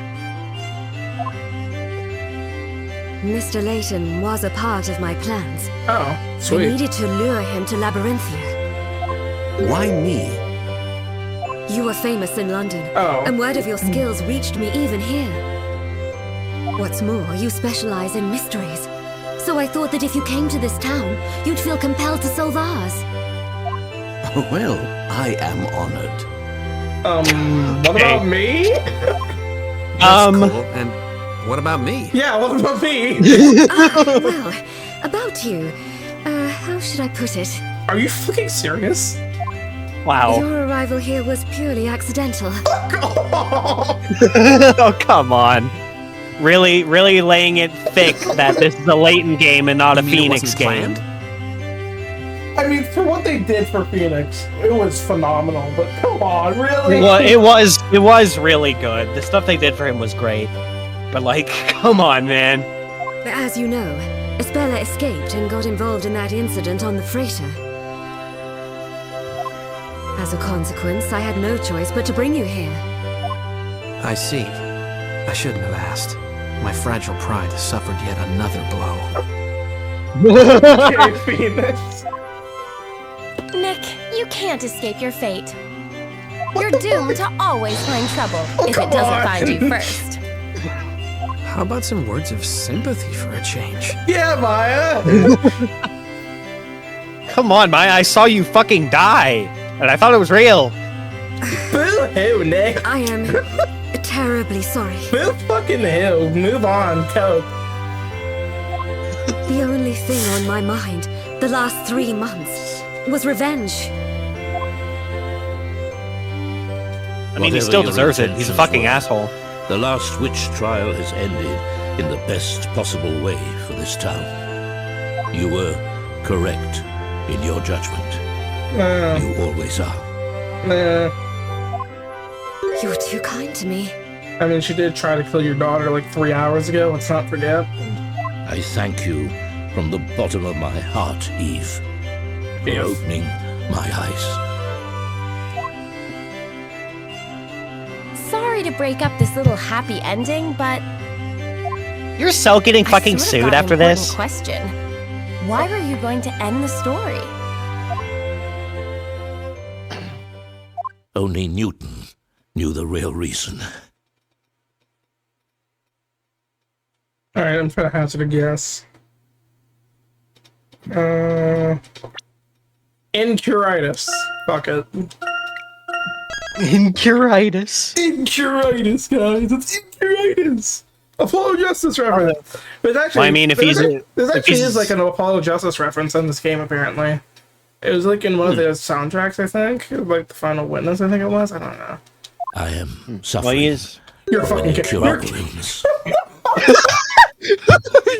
H: Mr. Layton was a part of my plans.
A: Oh,
H: I
A: sweet.
H: needed to lure him to Labyrinthia.
I: Why me?
H: You were famous in London,
A: Oh.
H: and word of your skills reached me even here. What's more, you specialize in mysteries. So I thought that if you came to this town, you'd feel compelled to solve ours.
I: Well, I am honored.
A: What about me?
C: That's cool. And what about me?
A: Yeah, what about me?
H: Well, about you. How should I put it?
A: Are you fucking serious?
D: Wow.
H: Your arrival here was purely accidental.
D: Oh, come on. Really laying it thick that this is a Layton game and not a
C: You mean it
D: Phoenix
C: wasn't
D: game.
C: planned?
A: I mean, for what they did for Phoenix, it was phenomenal, but come on, really?
D: Well, it was really good. The stuff they did for him was great. But like, come on, man.
H: As you know, Espella escaped and got involved in that incident on the freighter. As a consequence, I had no choice but to bring you here.
C: I see. I shouldn't have asked. My fragile pride suffered yet another blow.
A: Okay, Phoenix.
L: Nick, you can't escape your fate. You're doomed to always find trouble if it doesn't find you first.
C: How about some words of sympathy for a change?
A: Yeah, Maya.
D: Come on, Maya, I saw you fucking die. And I thought it was real.
A: Boo-hoo, Nick.
H: I am terribly sorry.
A: Boo fucking who. Move on, cope.
H: The only thing on my mind the last 3 months was revenge.
D: I mean, he
G: Whatever
D: still
G: your
D: deserves it. He's a
G: intentions
D: fucking
G: were,
D: asshole.
G: The last witch trial has ended in the best possible way for this town. You were correct in your judgment. You always are.
H: You're too kind to me.
A: I mean, she did try to kill your daughter like 3 hours ago. Let's not forget.
G: I thank you from the bottom of my heart, Eve, for
A: Yes.
G: opening my eyes.
L: Sorry to break up this little happy ending, but
D: You're so getting fucking
L: I sort of
D: sued
L: got an
D: after
L: important
D: this?
L: question. Why were you going to end the story?
G: Only Newton knew the real reason.
A: Alright, I'm trying to hazard a guess. Incuritis. Fuck it.
D: Incuritis.
A: Incuritis, guys. It's Incuritis. Apollo Justice reference. But actually,
D: Well, I mean, if he's
A: there
D: if
A: actually
D: he's-
A: is like an Apollo Justice reference in this game, apparently. It was like in one of the soundtracks, I think. It was like The Final Witness, I think it was. I don't know.
G: I am
D: Well,
G: suffering
D: he is.
A: You're a
G: from
A: fucking
G: an
A: kid.
G: incurable illness.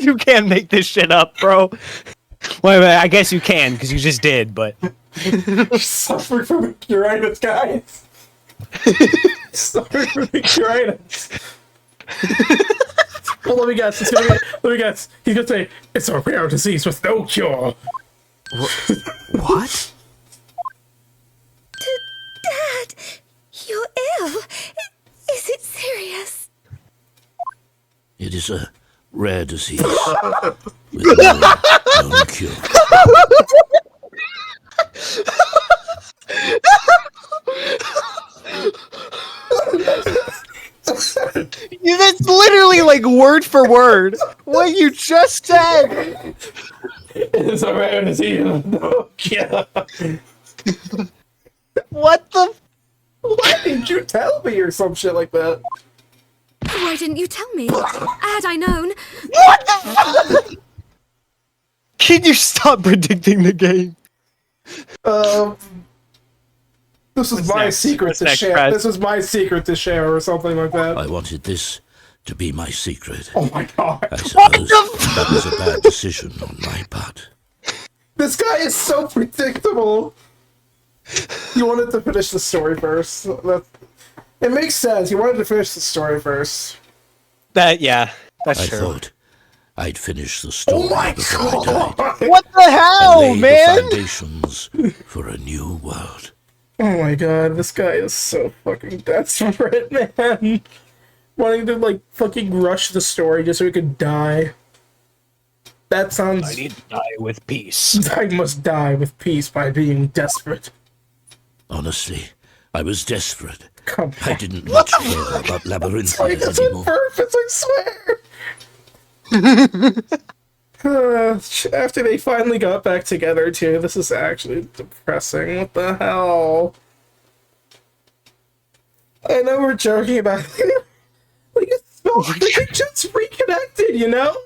D: You can't make this shit up, bro. Wait, I guess you can, because you just did, but...
A: You're suffering from Incuritis, guys. Suffering from Incuritis. Well, let me guess. Let me guess. He's gonna say it's a rare disease with no cure.
C: What?
F: Dad, you're ill. Is it serious?
G: It is a rare disease with no known cure.
D: That's literally like word for word what you just said.
A: It's a rare disease with no cure.
D: What the?
A: Why didn't you tell me or some shit like that?
H: Why didn't you tell me? Had I known.
D: What the fuck? Can you stop predicting the game?
A: This is
D: What's
A: my
D: next?
A: secret
D: What's
A: to
D: next,
A: share.
D: Brad?
A: This is my secret to share or something like that.
G: I wanted this to be my secret.
A: Oh my god.
G: I suppose that was a bad decision on my part.
A: This guy is so predictable. You wanted to finish the story first. It makes sense. You wanted to finish the story first.
D: That's
G: I
D: true.
G: thought I'd finish the story
A: Oh my
G: before I died.
E: What the hell,
G: and lay
E: man?
G: the foundations for a new world.
A: Oh my god, this guy is so fucking desperate, man. Wanting to, like, fucking rush the story just so he could die. That sounds...
B: I need to die with peace.
A: I must die with peace by being desperate.
G: Honestly, I was desperate.
A: Come
G: I
A: on.
G: didn't much care about Labyrinthia
A: It's
G: anymore.
A: on purpose, I swear! After they finally got back together, too, this is actually depressing. What the hell? I know we're joking about it. Like, it's they just reconnected, you know?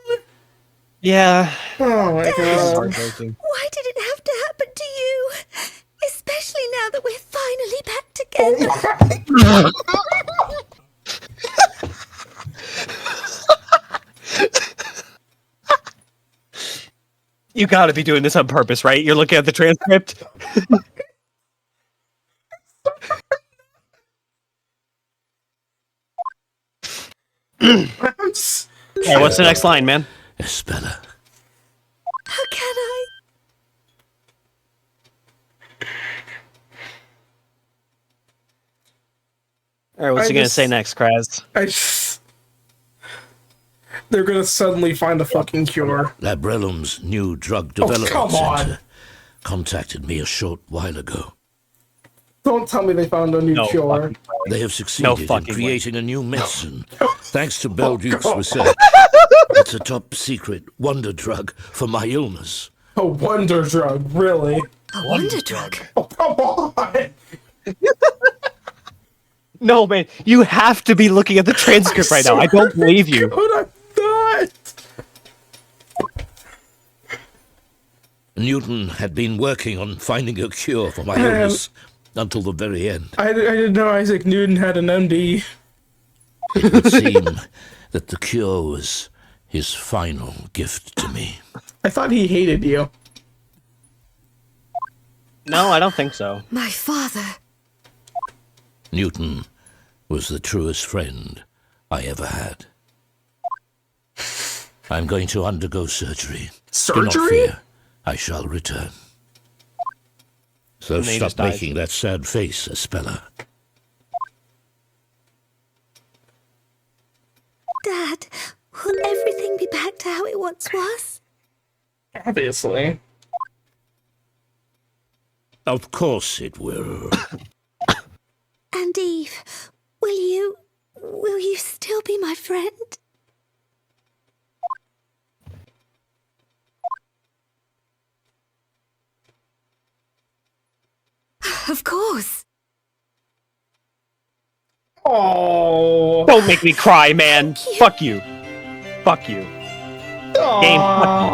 E: Yeah.
A: Oh my god.
F: Why did it have to happen to you? Especially now that we're finally back together.
D: You gotta be doing this on purpose, right? You're looking at the transcript? Hey, what's the next line, man?
G: Espella.
F: How can I?
D: Alright, what's he gonna say next, Kraz?
A: They're gonna suddenly find a fucking cure.
G: Labrellum's new drug
A: Oh,
G: development
A: come on.
G: center contacted me a short while ago.
A: Don't tell me they found a new
D: No
A: cure.
D: fucking way.
G: They have succeeded in
D: fucking way.
G: creating a new medicine, thanks to Belduke's research. It's a top secret wonder drug for my illness.
A: A wonder drug, really?
F: A wonder drug.
A: Oh, come on!
D: No, man, you have to be looking at the transcript right now. I don't believe you.
A: But I'm not!
G: Newton had been working on finding a cure for my illness until the very end.
A: I didn't know Isaac Newton had an MD.
G: It would seem that the cure was his final gift to me.
A: I thought he hated you.
D: No, I don't think so.
F: My father.
G: Newton was the truest friend I ever had. I'm going to undergo surgery. Do not
A: Surgery?
G: fear. I shall return. So
D: And then he
G: stop
D: just dies.
G: making that sad face, Espella.
F: Dad, will everything be back to how it once was?
A: Obviously.
G: Of course it will.
F: And Eve, will you still be my friend? Of course.
A: Oh.
D: Don't make me cry, man. Fuck you. Fuck you. Game.
A: Oh.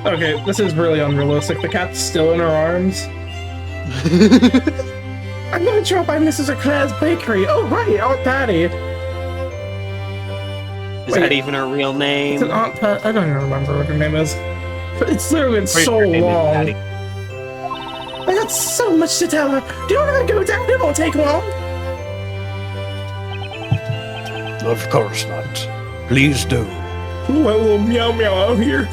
A: Okay, this is really unrealistic. The cat's still in her arms. I'm gonna drop by Mrs. Eclair's bakery. Oh, right, Aunt Patty.
D: Is that even her real
A: It's
D: name?
A: an Aunt Pat. I don't even remember what her name is. But it's literally been
D: Pretty
A: so
D: sure her name is
A: long.
D: Patty.
A: I got so much to tell her. Do you want to go down? It won't take long.
B: Of course not. Please do.
A: Ooh, a little meow meow out here.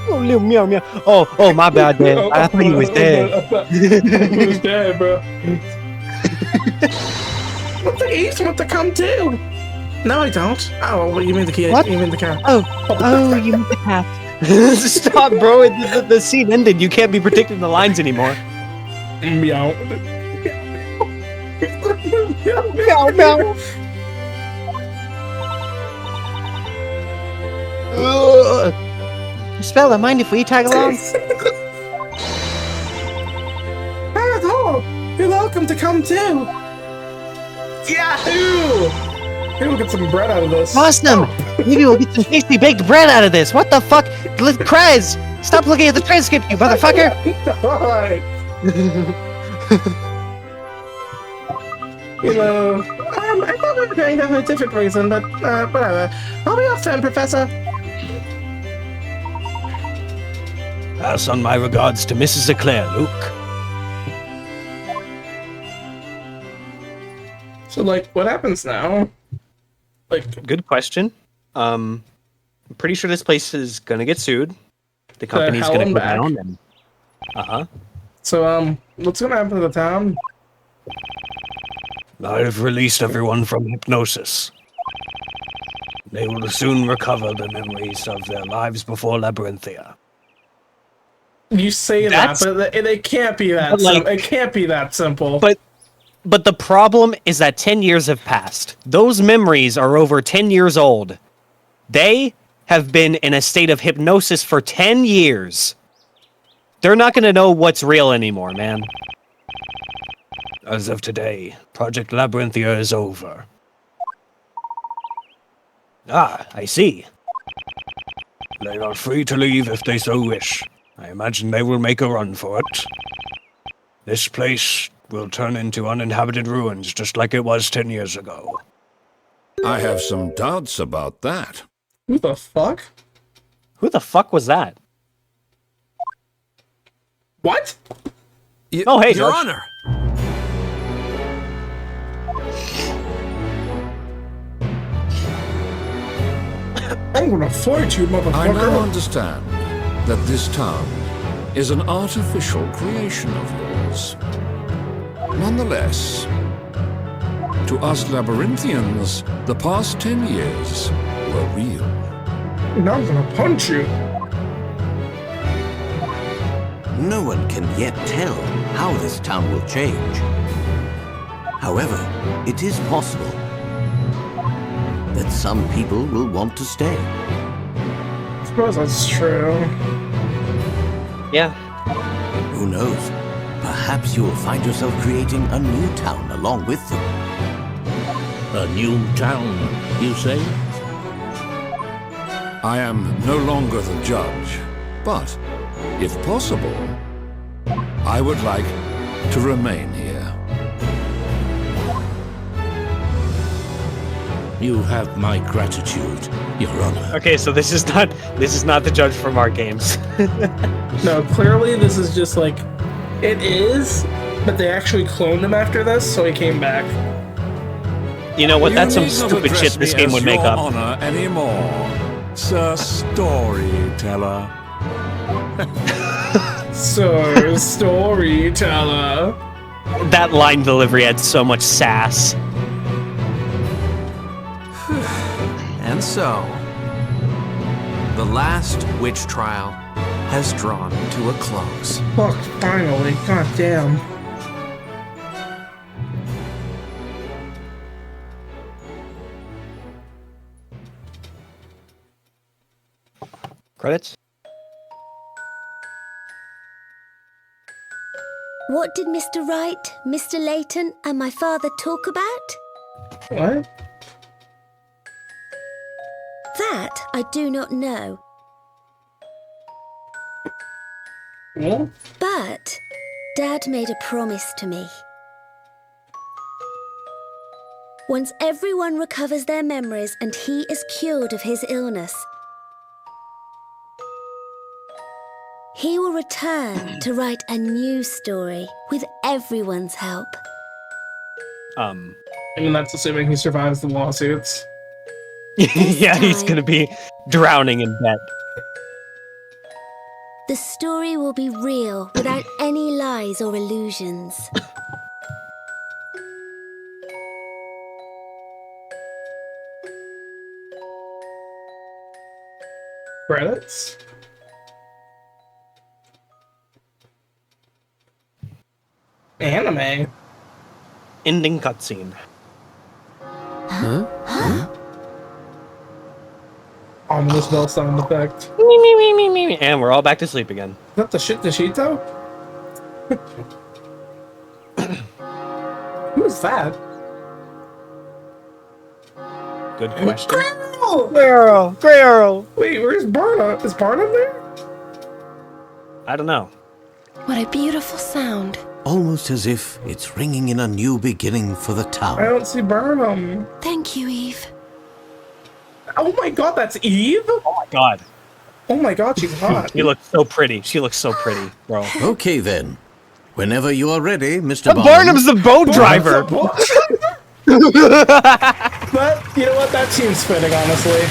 D: Oh, little meow meow. Oh, my bad, man. I thought he was dead.
A: He was dead, bro. What the Eves want to come too? No, I don't. Oh, what do you mean the kid?
E: What?
A: You mean the cat?
E: Oh, you meant the cat.
D: Stop, bro. The scene ended. You can't be predicting the lines anymore.
A: Meow.
E: Meow, meow. Spella, mind if we tag along?
A: Oh, you're welcome to come too. Yahoo! Maybe we'll get some bread out of this.
E: Awesome!
A: Oh,
E: Maybe we'll get some tasty baked bread out of this. What the fuck? Krez! Stop looking at the transcript, you motherfucker!
A: You know, I thought we were going to have a different reason, but whatever. I'll be off then, Professor.
B: Pass on my regards to Mrs. Eclair, Luke.
A: So, like, what happens now? Like,
D: Good question. I'm pretty sure this place is gonna get sued. The company's
A: hell
D: gonna
A: and
D: go
A: back.
D: down. And, uh-huh.
A: so, what's gonna happen to the town?
B: I've released everyone from hypnosis. They will soon recover the memories of their lives before Labyrinthia.
A: You say
D: That's-
A: that, but it can't be that
D: But, like-
A: simple. It can't be that simple.
D: But the problem is that 10 years have passed. Those memories are over 10 years old. They have been in a state of hypnosis for 10 years. They're not going to know what's real anymore, man.
B: As of today, Project Labyrinthia is over. Ah, I see. They are free to leave if they so wish. I imagine they will make a run for it. This place will turn into uninhabited ruins just like it was 10 years ago.
J: I have some doubts about that.
A: Who the fuck?
D: Who the fuck was that?
A: What?
D: Oh, hey,
C: Your
D: George.
C: Honor!
A: I'm gonna fight you,
J: I now
A: motherfucker.
J: understand that this town is an artificial creation of yours. Nonetheless, to us Labyrinthians, the past 10 years were real.
A: Now I'm gonna punch you.
I: No one can yet tell how this town will change. However, it is possible that some people will want to stay.
A: I suppose that's true.
D: Yeah.
I: Who knows? Perhaps you will find yourself creating a new town along with them.
G: A new town, you say?
J: I am no longer the judge, but, if possible, I would like to remain here.
G: You have my gratitude, Your Honor.
D: Okay, so this is not the judge from our games.
A: No, clearly this is just like, it is, but they actually cloned him after this, so he came back.
D: You know what?
J: You
D: That's some
J: need not
D: stupid
J: address
D: shit this
J: me
D: game
J: as
D: would make
J: Your
D: up.
J: Honor anymore, Sir Storyteller.
A: So, storyteller.
D: That line delivery had so much sass.
C: And so, the last witch trial has drawn to a close.
A: Fuck, finally. God damn.
D: Credits?
F: What did Mr. Wright, Mr. Layton, and my father talk about?
A: What?
F: That I do not know.
A: What?
F: But Dad made a promise to me. Once everyone recovers their memories and he is cured of his illness, he will return to write a new story with everyone's help.
A: I mean, that's assuming he survives the lawsuits.
D: Yeah, he's
F: time-
D: gonna be drowning in debt.
F: The story will be real without any lies or illusions.
A: Credits? Anime?
D: Ending cutscene.
A: Ominous bell sound effect.
D: Me, me, me, me, me, me. And we're all back to sleep again.
A: Is that the shit Deshito? Who is that?
D: Good question.
E: Girl.
A: Wait, where's Barnum? Is Barnum there?
D: I don't know.
L: What a beautiful sound.
I: Almost as if it's ringing in a new beginning for the
A: I
I: town.
A: don't see Barnum.
L: Thank you, Eve.
A: Oh my god, that's Eve?
D: Oh my god.
A: Oh my god, she's hot.
D: She looks so pretty. She looks so pretty, bro.
I: Okay then. Whenever you are ready, Mr. Barnum.
D: Barnum's the boat driver.
A: But, you know what? That seems fitting, honestly.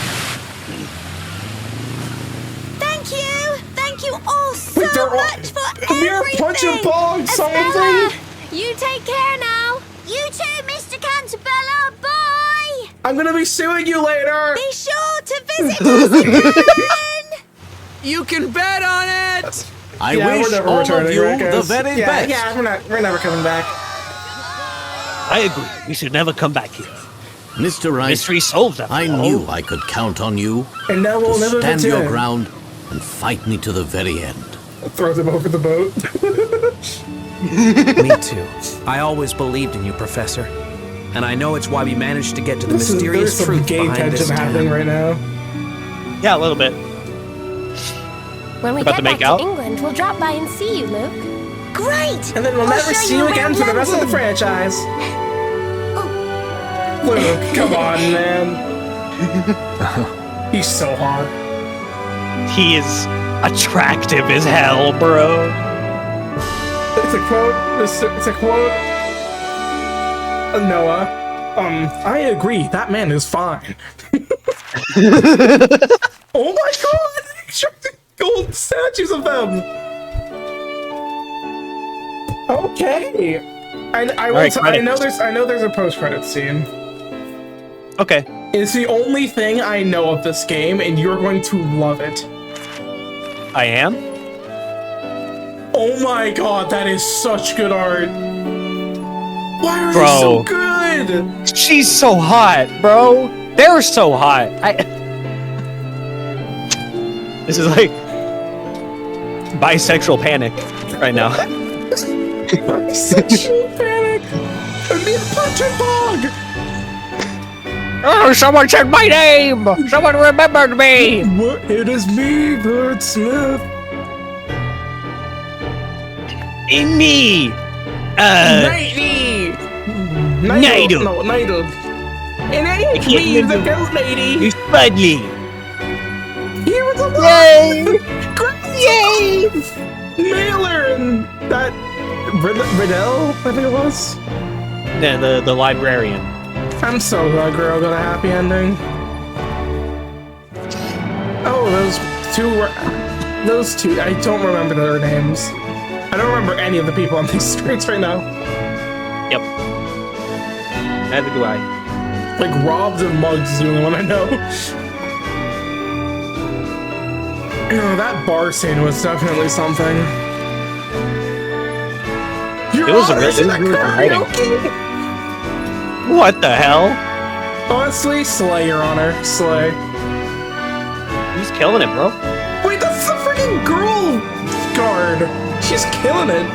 F: Thank you! Thank you all so
A: Wait, they're all-
F: much for
A: Come here,
F: everything!
A: punch a bog, something!
L: You take care now.
F: You too, Mr. Cantabella! Bye!
A: I'm gonna be suing you later!
F: Be sure to visit us again!
C: You can bet on it!
I: I
A: Yeah, we're
I: wish
A: never
I: all
A: returning,
I: of you
A: right,
I: the
A: guys?
I: very
A: yeah,
I: best.
A: Yeah, we're never coming back.
B: I agree. We should never come back here.
I: Mr. Wright,
B: Mystery solved after
I: I
B: all.
I: knew I could count on you
A: And now we'll
I: to
A: never
I: stand your
A: return.
I: ground and fight me to the very end.
A: Throws him over the boat.
C: Me too. I always believed in you, Professor. And I know it's why we managed to get to the
A: There's
C: mysterious
A: some
C: truth
A: gay
C: behind this
A: tension happening
C: town.
A: right now.
D: Yeah, a little bit.
L: When we
D: About
L: get
D: to
L: back
D: make
L: to
D: out?
L: England, we'll drop by and see you, Luke.
F: Great!
A: And then we'll
F: I'll
A: never
F: show
A: see you again
F: around
A: for the rest of the
F: London.
A: franchise. Luke, come on, man. He's so hot.
D: He is attractive as hell, bro.
A: It's a quote. It's a quote. Noah. I agree. That man is fine. Oh my god! They constructed gold statues of them. Okay. I will
D: Alright,
A: I know
D: credits.
A: there's a post-credit scene.
D: Okay.
A: It's the only thing I know of this game, and you're going to love it.
D: I am?
A: Oh my god, that is such good art. Why are they
D: Bro.
A: so good?
D: She's so hot, bro. They're so hot. This is like bisexual panic right now.
A: Sexual panic. I need a punching bog.
D: Oh, someone said my name! Someone remembered me!
A: What? It is me, Bird Smith.
D: Me!
A: Nighty.
D: Nidal.
A: No, Nidal. And I
D: can't
A: me, the
D: remember.
A: goat lady.
D: You Spudley!
A: Here was a
D: Yay!
A: Yay! Mailer and that Riddell, I think it was.
D: Yeah, the librarian.
A: I'm so glad Girl got a happy ending. Oh, those two, I don't remember their names. I don't remember any of the people on these screens right now.
D: Yep. Neither do I.
A: Like, Robs and Mugs is the only one I know. No, that bar scene was definitely something.
D: It was a really good writing. What the hell?
A: Honestly, slay, Your Honor. Slay.
D: He's killing it, bro.
A: Wait, that's the freaking girl guard. She's killing it.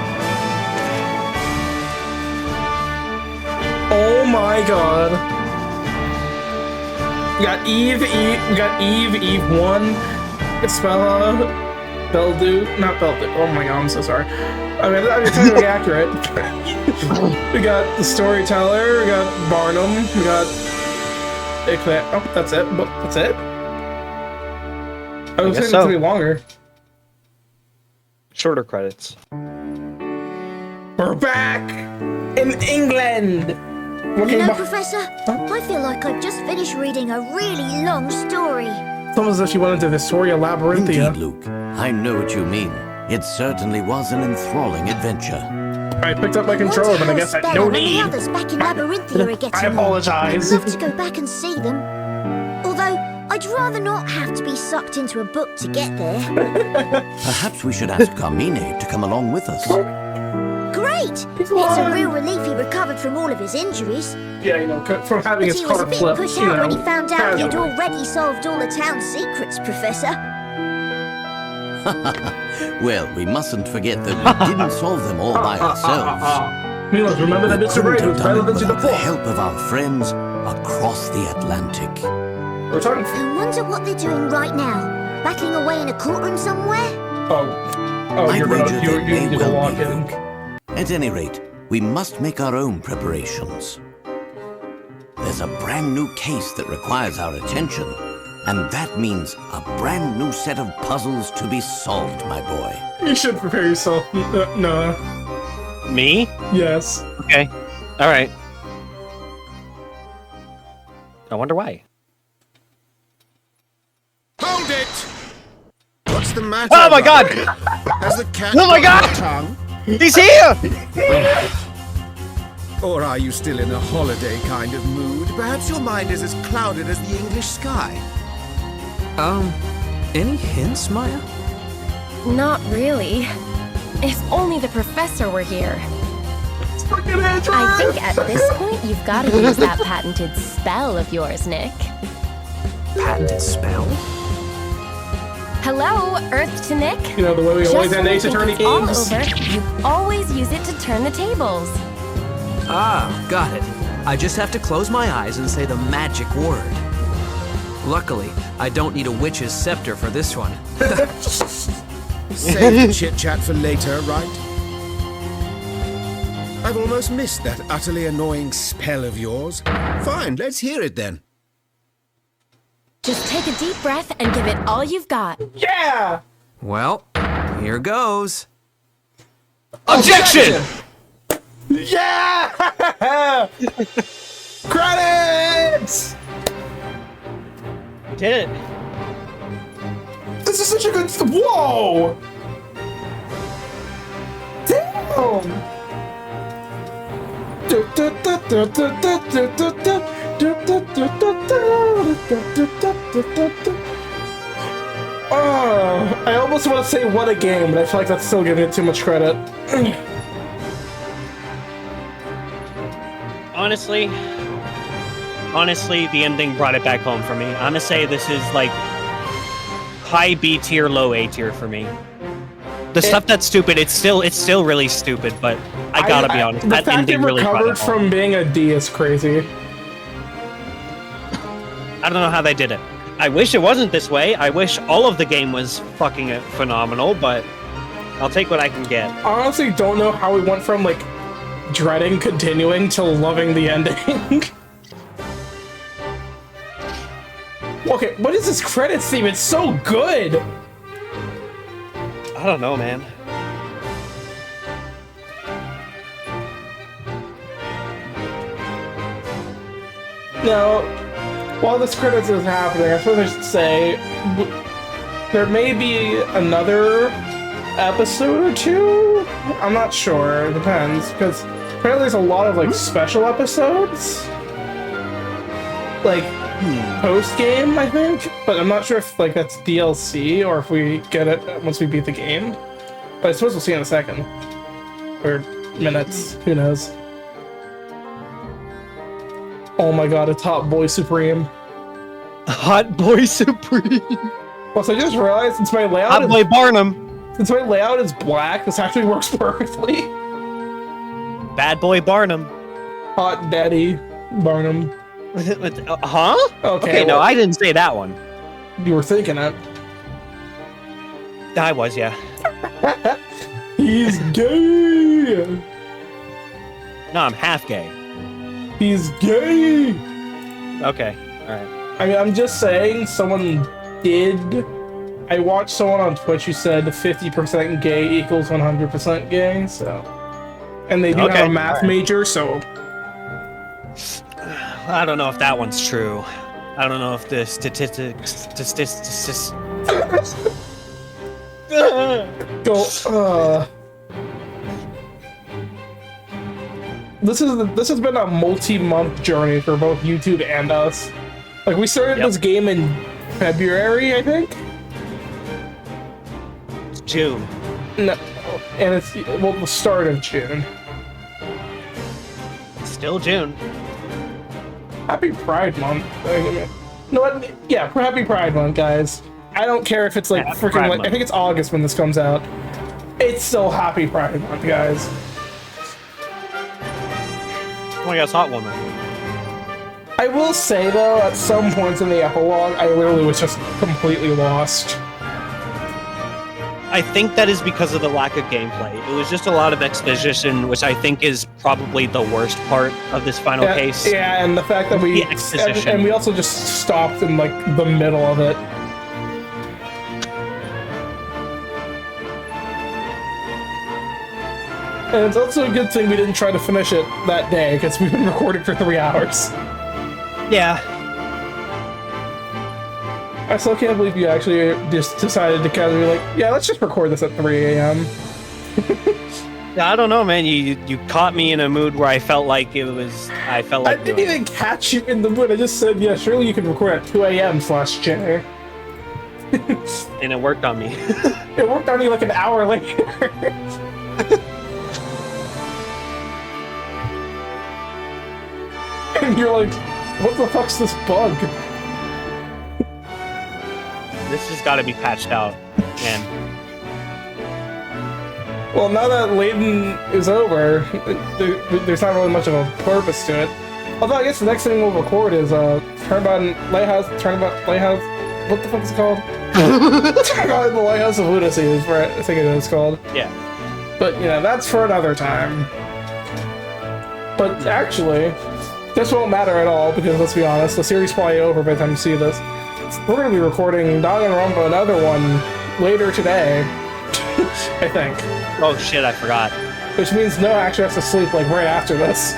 A: Oh my god. We got Eve, we got Eve 1, Isabella, Beldu, not Beldu. Oh my god, I'm so sorry. I mean, it's technically accurate. We got the storyteller, we got Barnum, we got Eclair. Oh, that's it. That's it? I was
D: guess
A: thinking
D: so.
A: it's gonna be longer.
D: Shorter credits.
A: We're back in England.
F: You know, Professor, I feel like I've just finished reading a really long story.
A: It's almost as if she went into Historia Labyrinthia.
I: Indeed, Luke. I know what you mean. It certainly was an enthralling adventure.
A: I picked up my controller, but I guess I
F: Bella
A: no
F: and the
A: need.
F: others back in Labyrinthia are getting
A: I apologize.
F: I'd love to go back and see them. Although, I'd rather not have to be sucked into a book to get there.
I: Perhaps we should ask Carmine to come along with us.
F: Great! It's a real relief he recovered from all of his injuries.
A: Yeah, you know, from having
F: But
A: his
F: he was
A: car
F: a bit
A: flipped,
F: put
A: you
F: out when
A: know.
F: he found out you'd
A: casual.
F: already solved all the town's secrets, Professor.
I: Well, we mustn't forget that we didn't solve them all by ourselves.
A: Milos, remember that
I: We
A: Mr.
I: couldn't
A: Wright
I: have
A: was
I: done
A: better
I: it
A: than you
I: without the
A: before.
I: help of our friends across the Atlantic.
A: We're talking.
F: I wonder what they're doing right now. Battling away in a courtroom somewhere?
A: Oh,
I: I'd
A: you're
I: wager
A: gonna,
I: they may
A: you're
I: well
A: gonna walk
I: be,
A: in.
I: Luke. At any rate, we must make our own preparations. There's a brand new case that requires our attention, and that means a brand new set of puzzles to be solved, my boy.
A: You should prepare yourself, Noah.
D: Me?
A: Yes.
D: Okay. All right. I wonder why.
K: Hold it! What's the matter?
D: Oh my God!
K: Has the cat
D: Oh my
K: got
D: God!
K: a tongue?
D: He's here!
K: Or are you still in a holiday kind of mood? Perhaps your mind is as clouded as the English sky.
C: Any hints, Maya?
L: Not really. If only the professor were here. I think at this point you've got to use that patented spell of yours, Nick.
C: Patented spell?
L: Hello, Earth to Nick.
A: You know, the way we always end
L: Just when
A: Aceattorney
L: you think it's all
A: games.
L: over, you always use it to turn the tables.
C: Ah, got it. I just have to close my eyes and say the magic word. Luckily, I don't need a witch's scepter for this one.
K: Save the chit-chat for later, right? I've almost missed that utterly annoying spell of yours. Fine, let's hear it then.
L: Just take a deep breath and give it all you've got.
A: Yeah!
C: Well, here goes.
D: Objection!
A: Yeah! Credits!
D: We did it.
A: This is such a good. Whoa! Damn! Oh, I almost want to say what a game, but I feel like that's still giving it too much credit.
D: Honestly, the ending brought it back home for me. I'm gonna say this is like high B tier, low A tier for me. The stuff that's stupid, it's still really stupid, but I gotta be honest,
A: The
D: that
A: fact
D: ending
A: it
D: really brought
A: recovered
D: it home.
A: from being a D is crazy.
D: I don't know how they did it. I wish it wasn't this way. I wish all of the game was fucking phenomenal, but I'll take what I can get.
A: I honestly don't know how we went from, like, dreading continuing to loving the ending. Okay, what is this credits theme? It's so good!
D: I don't know, man.
A: Now, while this credits is happening, I suppose I should say there may be another episode or two? I'm not sure, it depends, because apparently there's a lot of, like, special episodes. Like, post-game, I think, but I'm not sure if, like, that's DLC or if we get it once we beat the game. But I suppose we'll see in a second. Or minutes, who knows. Oh my god, a Top Boy Supreme.
D: Hot Boy Supreme.
A: Plus, I just realized since my layout
D: Hot Boy Barnum.
A: Since my layout is black, this actually works perfectly.
D: Bad Boy Barnum.
A: Hot Daddy Barnum.
D: Huh? Okay, no,
A: well,
D: I didn't say that one.
A: You were thinking it.
D: I was, yeah.
A: He's gay!
D: No, I'm half gay.
A: He's gay!
D: Okay, alright.
A: I mean, I'm just saying, someone did... I watched someone on Twitch who said 50% gay equals 100% gay, so... And they do have a math major, so...
D: I don't know if that one's true. I don't know if the statistics...
A: This has been a multi-month journey for both YouTube and us. Like, we started this game in February, I think?
D: It's June.
A: No, and it's, well, the start of June.
D: It's still June.
A: Happy Pride Month. No, what? Yeah, Happy Pride Month, guys. I don't care if it's like freaking like, I think it's August when this comes out. It's still Happy Pride Month, guys.
D: Oh my god, it's Hot Woman.
A: I will say, though, at some points in the epilogue, I literally was just completely lost.
D: I think that is because of the lack of gameplay. It was just a lot of exposition, which I think is probably the worst part of this final case.
A: Yeah, and the fact that we and we also just stopped in like the middle of it. And it's also a good thing we didn't try to finish it that day, because we've been recording for 3 hours.
D: Yeah.
A: I still can't believe you actually just decided to kind of be like, yeah, let's just record this at 3 a.m.
D: I don't know, man. You caught me in a mood where I felt like it was... I
A: didn't even catch you in the mood. I just said, yeah, surely you can record at 2 a.m. /J.
D: And it worked on me.
A: It worked on me like an hour later. And you're like, what the fuck's this bug?
D: This has got to be patched out, man.
A: Well, now that Layton is over, there's not really much of a purpose to it. Although I guess the next thing we'll record is Turnabout, Lighthouse. What the fuck is it called? Turnabout the Lighthouse of Lunacy is what I think it is called.
D: Yeah.
A: But you know, that's for another time. But actually, this won't matter at all because let's be honest, the series is probably over by the time you see this. We're gonna be recording Danganronpa, another one, later today. I think.
D: Oh shit, I forgot.
A: Which means Noah actually has to sleep like right after this.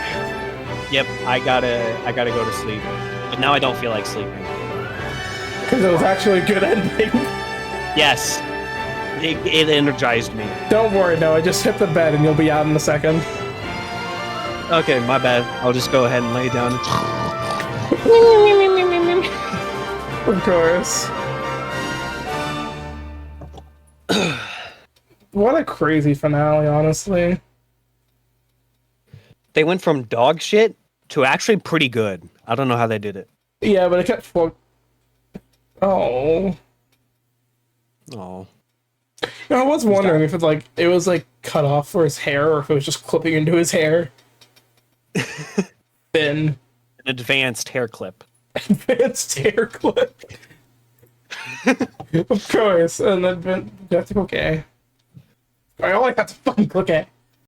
D: Yep, I gotta go to sleep. But now I don't feel like sleeping.
A: Because it was actually a good ending.
D: Yes. It energized me.
A: Don't worry, Noah, just hit the bed and you'll be out in a second.
D: Okay, my bad. I'll just go ahead and lay down.
A: Of course. What a crazy finale, honestly.
D: They went from dog shit to actually pretty good. I don't know how they did it.
A: Yeah, but it kept Oh.
D: Oh.
A: You know, I was wondering if it was cut off for his hair or if it was just clipping into his hair. Thin.
D: An advanced hair clip.
A: Advanced hair clip. Of course. And then that's okay. I only have to fucking click it.